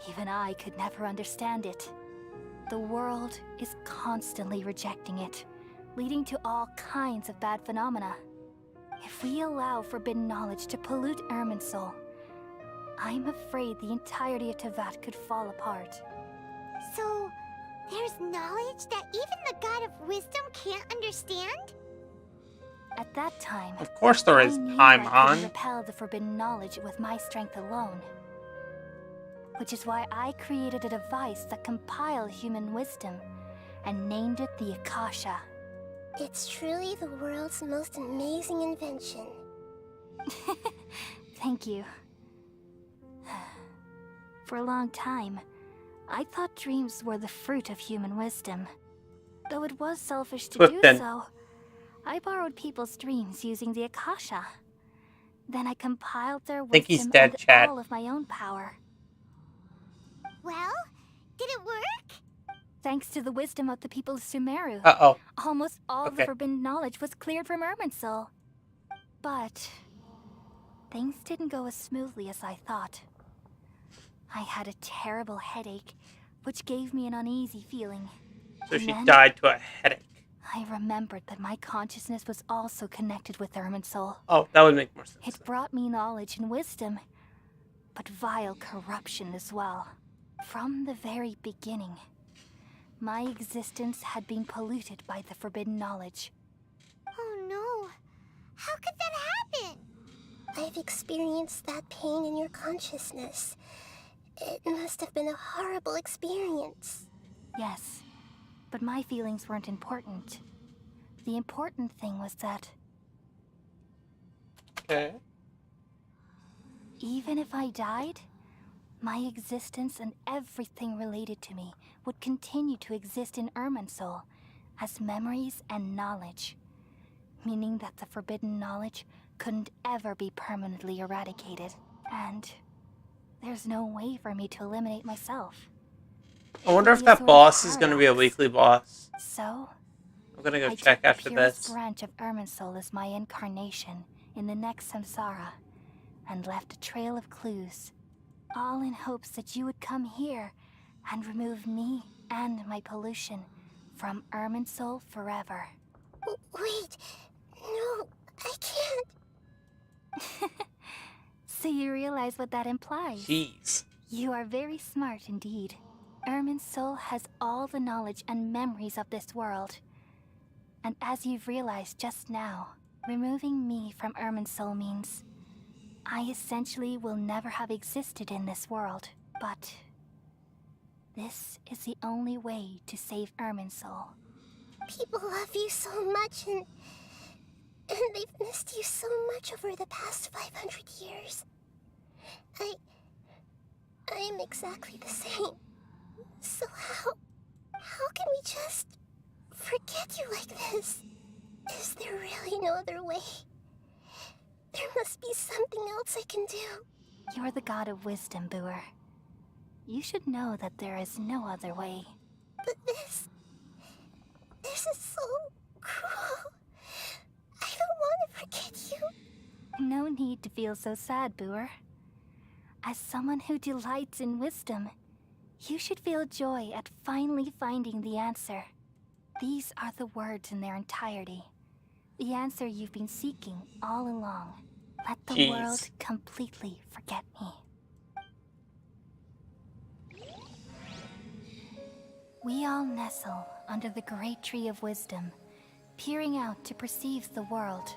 Even I could never understand it. The world is constantly rejecting it, leading to all kinds of bad phenomena. If we allow forbidden knowledge to pollute Irminsul, I'm afraid the entirety of Tevat could fall apart. So, there's knowledge that even the God of Wisdom can't understand? At that time, Of course there is I knew time I couldn't on. repel the forbidden knowledge with my strength alone. Which is why I created a device that compiled human wisdom and named it the Akasha. It's truly the world's most amazing invention. Thank you. For a long time, I thought dreams were the fruit of human wisdom. Though it was selfish to do Then. so, I borrowed people's dreams using the Akasha. Then I compiled their think he's wisdom dead, and chat. all of my own power. Well, did it work? Thanks to the wisdom of the people of Sumeru, Uh-oh. almost all the Okay. forbidden knowledge was cleared from Irminsul. But things didn't go as smoothly as I thought. I had a terrible headache, which gave me an uneasy feeling. So And she then died to a headache. I remembered that my consciousness was also connected with Irminsul. Oh, that would make more sense. It brought me knowledge and wisdom, but vile corruption as well. From the very beginning, my existence had been polluted by the forbidden knowledge. Oh no. How could that happen? I've experienced that pain in your consciousness. It must have been a horrible experience. Yes, but my feelings weren't important. The important thing was that Okay. even if I died, my existence and everything related to me would continue to exist in Irminsul as memories and knowledge, meaning that the forbidden knowledge couldn't ever be permanently eradicated, and there's no way for me to eliminate myself. I wonder if that boss is going to be a weekly boss. So, I'm going to go I check took the after purest this. branch of Irminsul as my incarnation in the next samsara, and left a trail of clues, all in hopes that you would come here and remove me and my pollution from Irminsul forever. Wait, no, I can't. So you realize what that implies? Jeez. You are very smart indeed. Irminsul has all the knowledge and memories of this world. And as you've realized just now, removing me from Irminsul means I essentially will never have existed in this world. But this is the only way to save Irminsul. People love you so much, and they've missed you so much over the past 500 years. I am exactly the same. So how can we just forget you like this? Is there really no other way? There must be something else I can do. You're the god of wisdom, Boer. You should know that there is no other way. But this is so cruel. I don't want to forget you. No need to feel so sad, Boer. As someone who delights in wisdom, you should feel joy at finally finding the answer. These are the words in their entirety. The answer you've been seeking all along. Let the world completely forget me. We all nestle under the great tree of wisdom, peering out to perceive the world.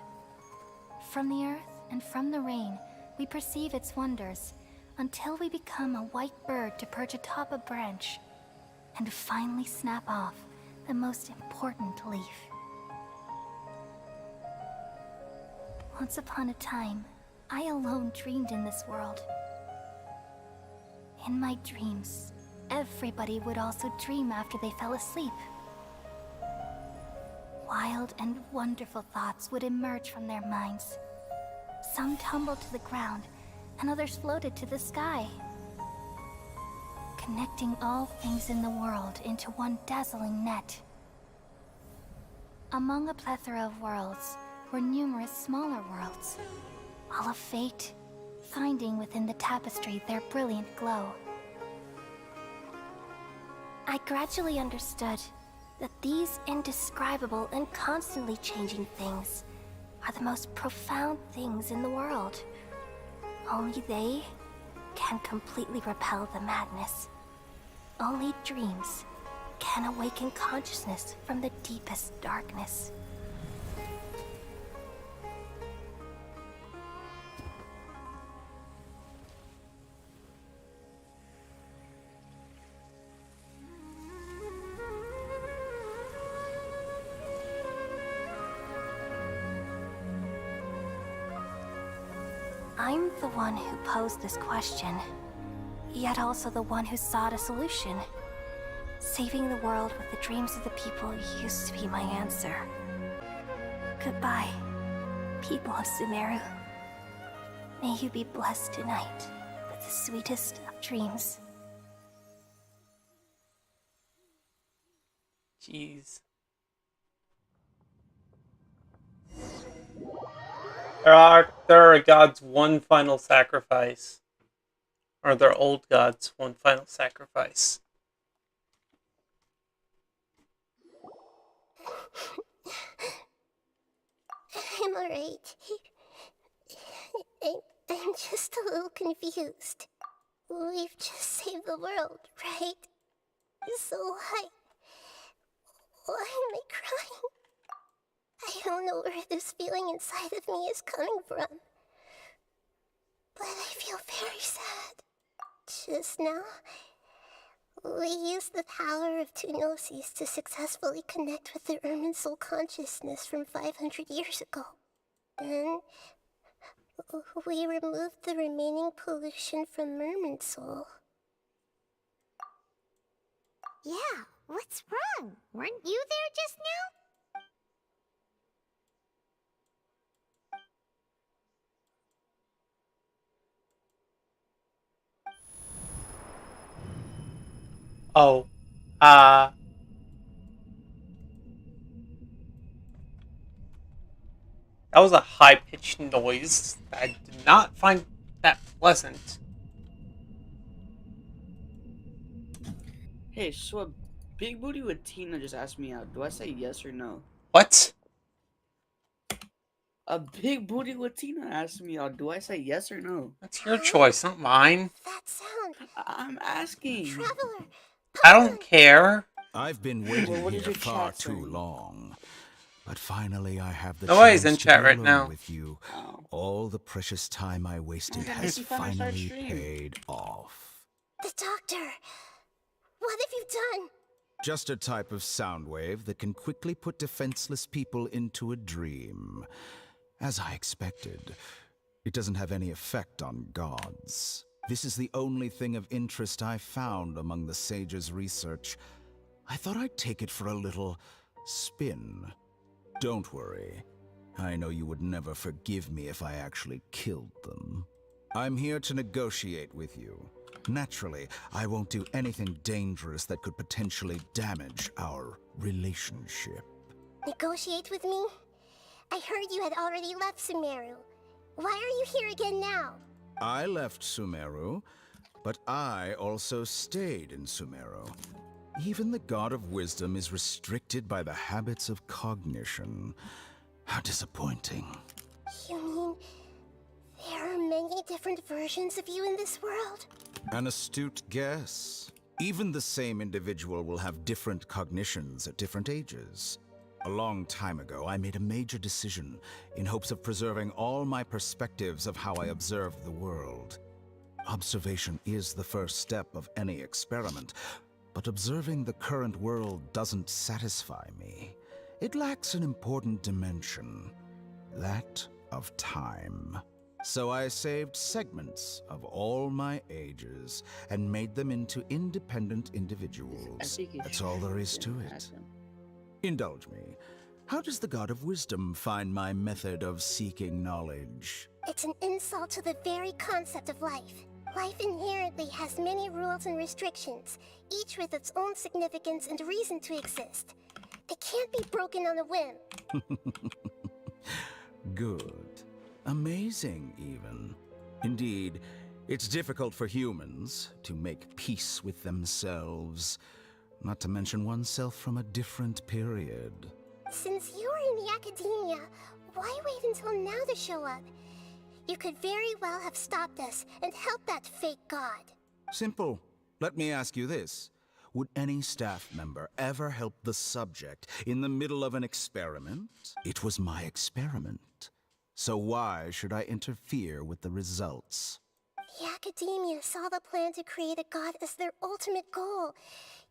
From the earth and from the rain, we perceive its wonders, until we become a white bird to perch atop a branch, and finally snap off the most important leaf. Once upon a time, I alone dreamed in this world. In my dreams, everybody would also dream after they fell asleep. Wild and wonderful thoughts would emerge from their minds. Some tumbled to the ground, and others floated to the sky, connecting all things in the world into one dazzling net. Among a plethora of worlds were numerous smaller worlds, all of fate, finding within the tapestry their brilliant glow. I gradually understood that these indescribable and constantly changing things are the most profound things in the world. Only they can completely repel the madness. Only dreams can awaken consciousness from the deepest darkness. I'm the one who posed this question, yet also the one who sought a solution. Saving the world with the dreams of the people used to be my answer. Goodbye, people of Sumeru. May you be blessed tonight with the sweetest of dreams. Jeez. There are gods one final sacrifice. Or their old gods one final sacrifice. I'm alright. I'm just a little confused. We've just saved the world, right? So why am I crying? I don't know where this feeling inside of me is coming from. But I feel very sad. Just now, we used the power of two gnosis to successfully connect with the Irminsul consciousness from 500 years ago. Then, we removed the remaining pollution from Irminsul. Yeah, what's wrong? Weren't you there just now? Oh. That was a high-pitched noise. I did not find that pleasant. Hey, so a big booty with Tina just asked me out. Do I say yes or no? What? A big booty Latina asked me out. Do I say yes or no? That's your choice, not mine. That sound. I'm asking. Traveler. I don't care. I've been waiting Well, what is here your far chat too saying? long. But finally I have the Nobody's chance in to chat be right alone now. with you. Oh. All the precious time I wasted Okay, has Missy, finally start finally stream. paid off. The doctor. What have you done? Just a type of sound wave that can quickly put defenseless people into a dream. As I expected, it doesn't have any effect on gods. This is the only thing of interest I found among the sage's research. I thought I'd take it for a little spin. Don't worry. I know you would never forgive me if I actually killed them. I'm here to negotiate with you. Naturally, I won't do anything dangerous that could potentially damage our relationship. Negotiate with me? I heard you had already left Sumeru. Why are you here again now? I left Sumeru, but I also stayed in Sumeru. Even the God of Wisdom is restricted by the habits of cognition. How disappointing. You mean there are many different versions of you in this world? An astute guess. Even the same individual will have different cognitions at different ages. A long time ago, I made a major decision in hopes of preserving all my perspectives of how I observed the world. Observation is the first step of any experiment, but observing the current world doesn't satisfy me. It lacks an important dimension, that of time. So I saved segments of all my ages and made them into independent individuals. That's all there is to it. Indulge me. How does the God of Wisdom find my method of seeking knowledge? It's an insult to the very concept of life. Life inherently has many rules and restrictions, each with its own significance and reason to exist. They can't be broken on a whim. Good. Amazing, even. Indeed, it's difficult for humans to make peace with themselves, not to mention oneself from a different period. Since you are in the academia, why wait until now to show up? You could very well have stopped us and helped that fake god. Simple. Let me ask you this. Would any staff member ever help the subject in the middle of an experiment? It was my experiment. So why should I interfere with the results? The academia saw the plan to create a god as their ultimate goal,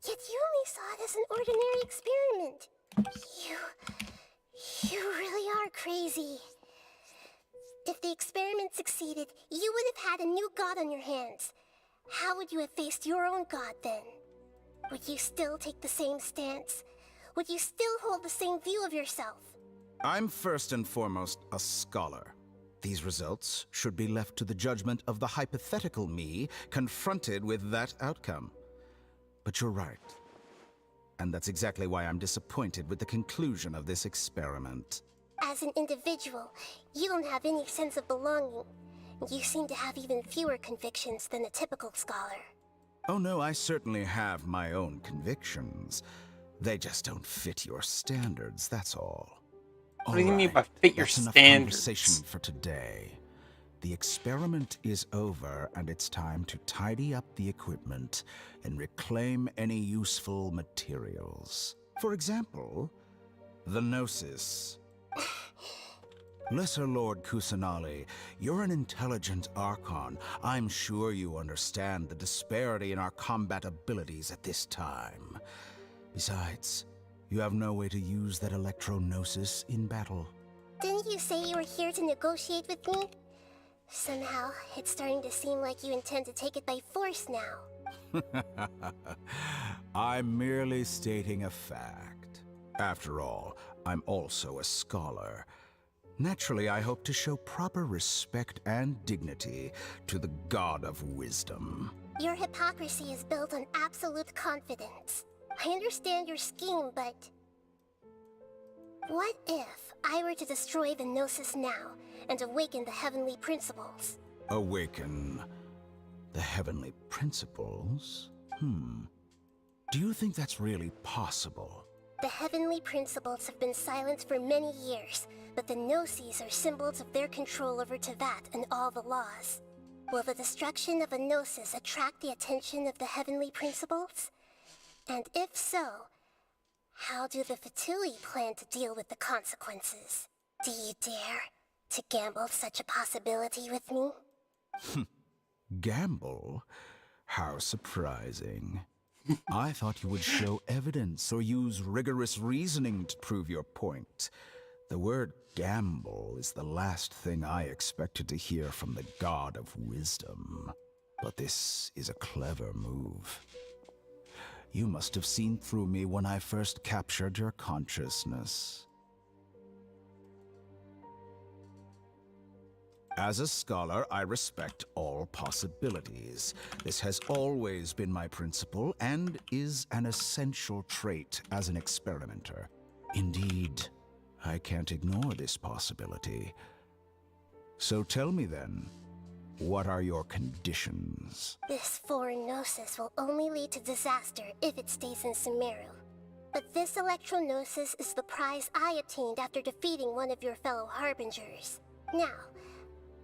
yet you only saw it as an ordinary experiment. You really are crazy. If the experiment succeeded, you would have had a new god on your hands. How would you have faced your own god then? Would you still take the same stance? Would you still hold the same view of yourself? I'm first and foremost a scholar. These results should be left to the judgment of the hypothetical me confronted with that outcome. But you're right. And that's exactly why I'm disappointed with the conclusion of this experiment. As an individual, you don't have any sense of belonging. You seem to have even fewer convictions than a typical scholar. Oh no, I certainly have my own convictions. They just don't fit your standards, that's all. What do you mean by fit your That's enough standards? conversation for today. The experiment is over, and it's time to tidy up the equipment and reclaim any useful materials. For example, the Gnosis. Lesser Lord Kusanali, you're an intelligent Archon. I'm sure you understand the disparity in our combat abilities at this time. Besides, you have no way to use that Electro-Gnosis in battle. Didn't you say you were here to negotiate with me? Somehow, it's starting to seem like you intend to take it by force now. I'm merely stating a fact. After all, I'm also a scholar. Naturally, I hope to show proper respect and dignity to the God of Wisdom. Your hypocrisy is built on absolute confidence. I understand your scheme, but... what if I were to destroy the Gnosis now and awaken the heavenly principles? Awaken the heavenly principles? Do you think that's really possible? The heavenly principles have been silent for many years, but the Gnosis are symbols of their control over Tevat and all the laws. Will the destruction of a Gnosis attract the attention of the heavenly principles? And if so, how do the Fatui plan to deal with the consequences? Do you dare to gamble such a possibility with me? Gamble? How surprising. I thought you would show evidence or use rigorous reasoning to prove your point. The word gamble is the last thing I expected to hear from the God of Wisdom. But this is a clever move. You must have seen through me when I first captured your consciousness. As a scholar, I respect all possibilities. This has always been my principle and is an essential trait as an experimenter. Indeed, I can't ignore this possibility. So tell me then, what are your conditions? This foreign Gnosis will only lead to disaster if it stays in Sumeru. But this Electro-Gnosis is the prize I obtained after defeating one of your fellow Harbingers. Now,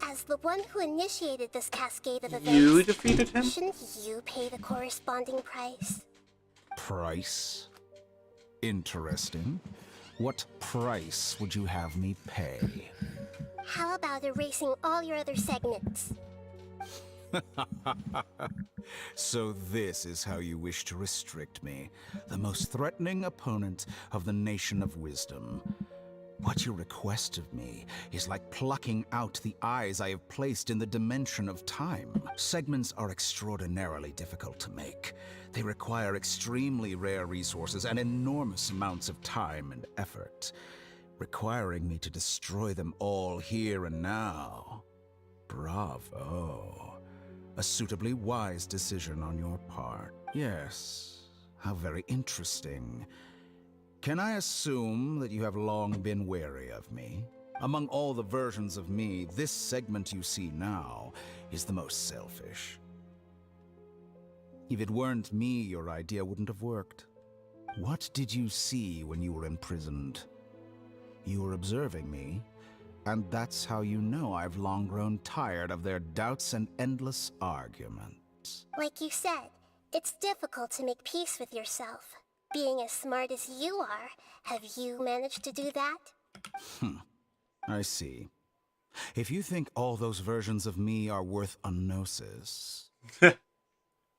as the one who initiated this cascade of events, You defeated him? shouldn't you pay the corresponding price? Price? Interesting. What price would you have me pay? How about erasing all your other segments? So this is how you wish to restrict me, the most threatening opponent of the Nation of Wisdom. What you request of me is like plucking out the eyes I have placed in the dimension of time. Segments are extraordinarily difficult to make. They require extremely rare resources and enormous amounts of time and effort, requiring me to destroy them all here and now. Bravo. A suitably wise decision on your part. Yes, how very interesting. Can I assume that you have long been wary of me? Among all the versions of me, this segment you see now is the most selfish. If it weren't me, your idea wouldn't have worked. What did you see when you were imprisoned? You were observing me, and that's how you know I've long grown tired of their doubts and endless arguments. Like you said, it's difficult to make peace with yourself. Being as smart as you are, have you managed to do that? I see. If you think all those versions of me are worth a gnosis,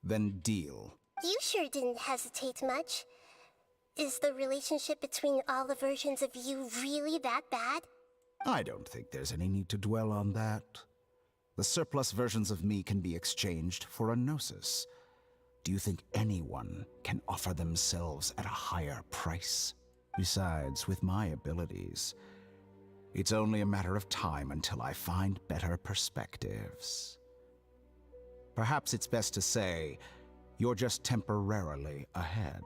then deal. You sure didn't hesitate much. Is the relationship between all the versions of you really that bad? I don't think there's any need to dwell on that. The surplus versions of me can be exchanged for a gnosis. Do you think anyone can offer themselves at a higher price? Besides, with my abilities, it's only a matter of time until I find better perspectives. Perhaps it's best to say, you're just temporarily ahead.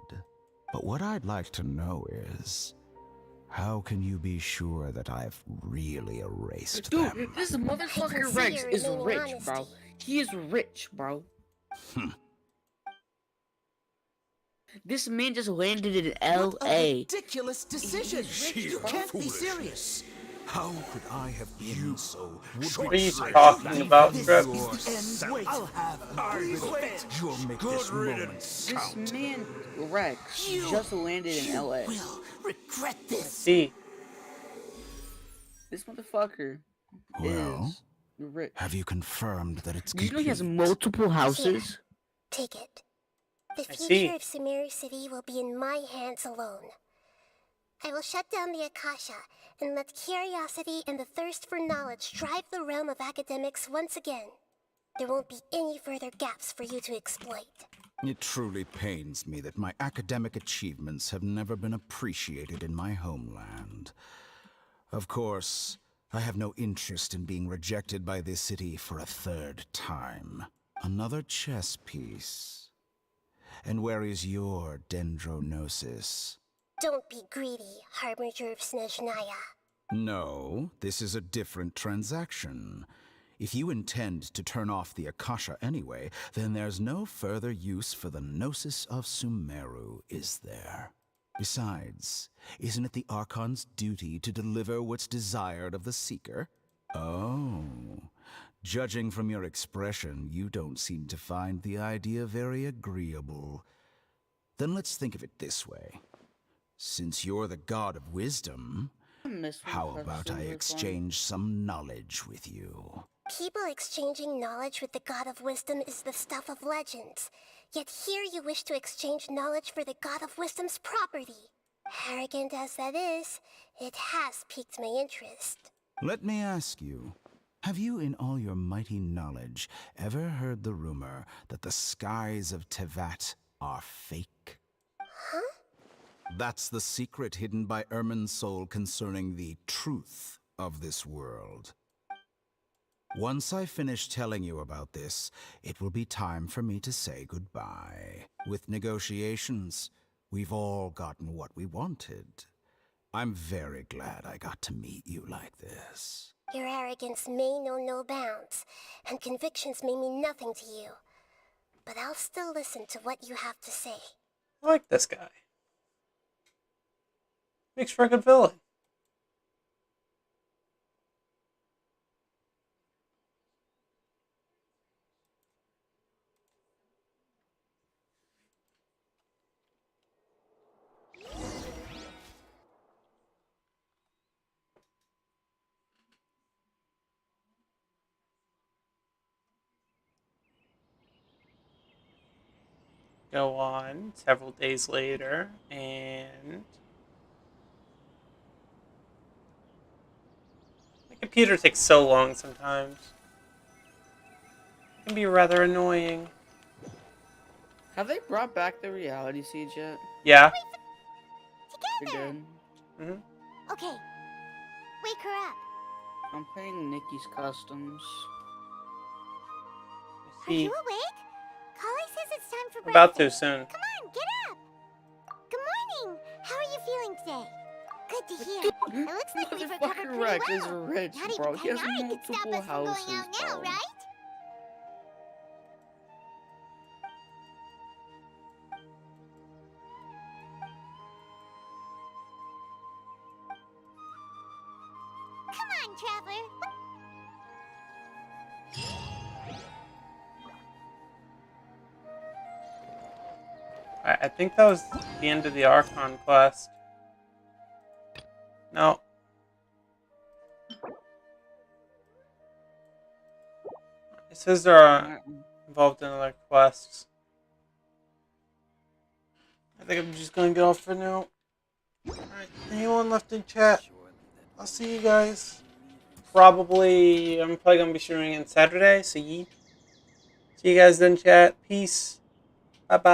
But what I'd like to know is, how can you be sure that I've really erased them? Dude, this motherfucker Rex is rich, bro. He is rich, bro. This man just landed in What a L.A. ridiculous decision! You can't be serious! How could I have been so What are you talking about, bro? Wait, I'll have You'll make this moment count. This man Rex just landed in L.A. will regret this. See, This motherfucker Well, is rich. have you confirmed that it's Do you know he has complete? multiple houses? Here, take it. The I future see. of Sumeru City will be in my hands alone. I will shut down the Akasha and let curiosity and the thirst for knowledge drive the realm of academics once again. There won't be any further gaps for you to exploit. It truly pains me that my academic achievements have never been appreciated in my homeland. Of course, I have no interest in being rejected by this city for a third time. Another chess piece. And where is your dendronosis? Don't be greedy, Harbinger of Snezhnaya. No, this is a different transaction. If you intend to turn off the Akasha anyway, then there's no further use for the Gnosis of Sumeru, is there? Besides, isn't it the Archon's duty to deliver what's desired of the Seeker? Oh, judging from your expression, you don't seem to find the idea very agreeable. Then let's think of it this way. Since you're the god of wisdom, how about I exchange some knowledge with you? People exchanging knowledge with the God of Wisdom is the stuff of legends. Yet here you wish to exchange knowledge for the God of Wisdom's property. Arrogant as that is, it has piqued my interest. Let me ask you, have you in all your mighty knowledge ever heard the rumor that the skies of Tevat are fake? Huh? That's the secret hidden by Irminsul concerning the truth of this world. Once I finish telling you about this, it will be time for me to say goodbye. With negotiations, we've all gotten what we wanted. I'm very glad I got to meet you like this. Your arrogance may know no bounds, and convictions may mean nothing to you. But I'll still listen to what you have to say. I like this guy. Makes for a good villain. Go on several days later, and the computer takes so long sometimes. It can be rather annoying. Have they brought back the reality siege yet? Yeah. They did. Okay, wake her up. I'm playing Nikki's customs. Are you awake? Kali says it's time for About breakfast. to soon. Come on, get up. Good morning. How are you feeling today? Good to hear. It looks like we've recovered pretty Rex well. is rich, Not bro. even He has Kenari could stop multiple us from going houses, out now, bro. right? Come on, Traveler. I think that was the end of the Archon quest. No. It says they're involved in other quests. I think I'm just gonna get off for now. Alright, anyone left in chat? I'll see you guys. I'm probably gonna be streaming on Saturday, so see you guys then, chat. Peace. Bye bye.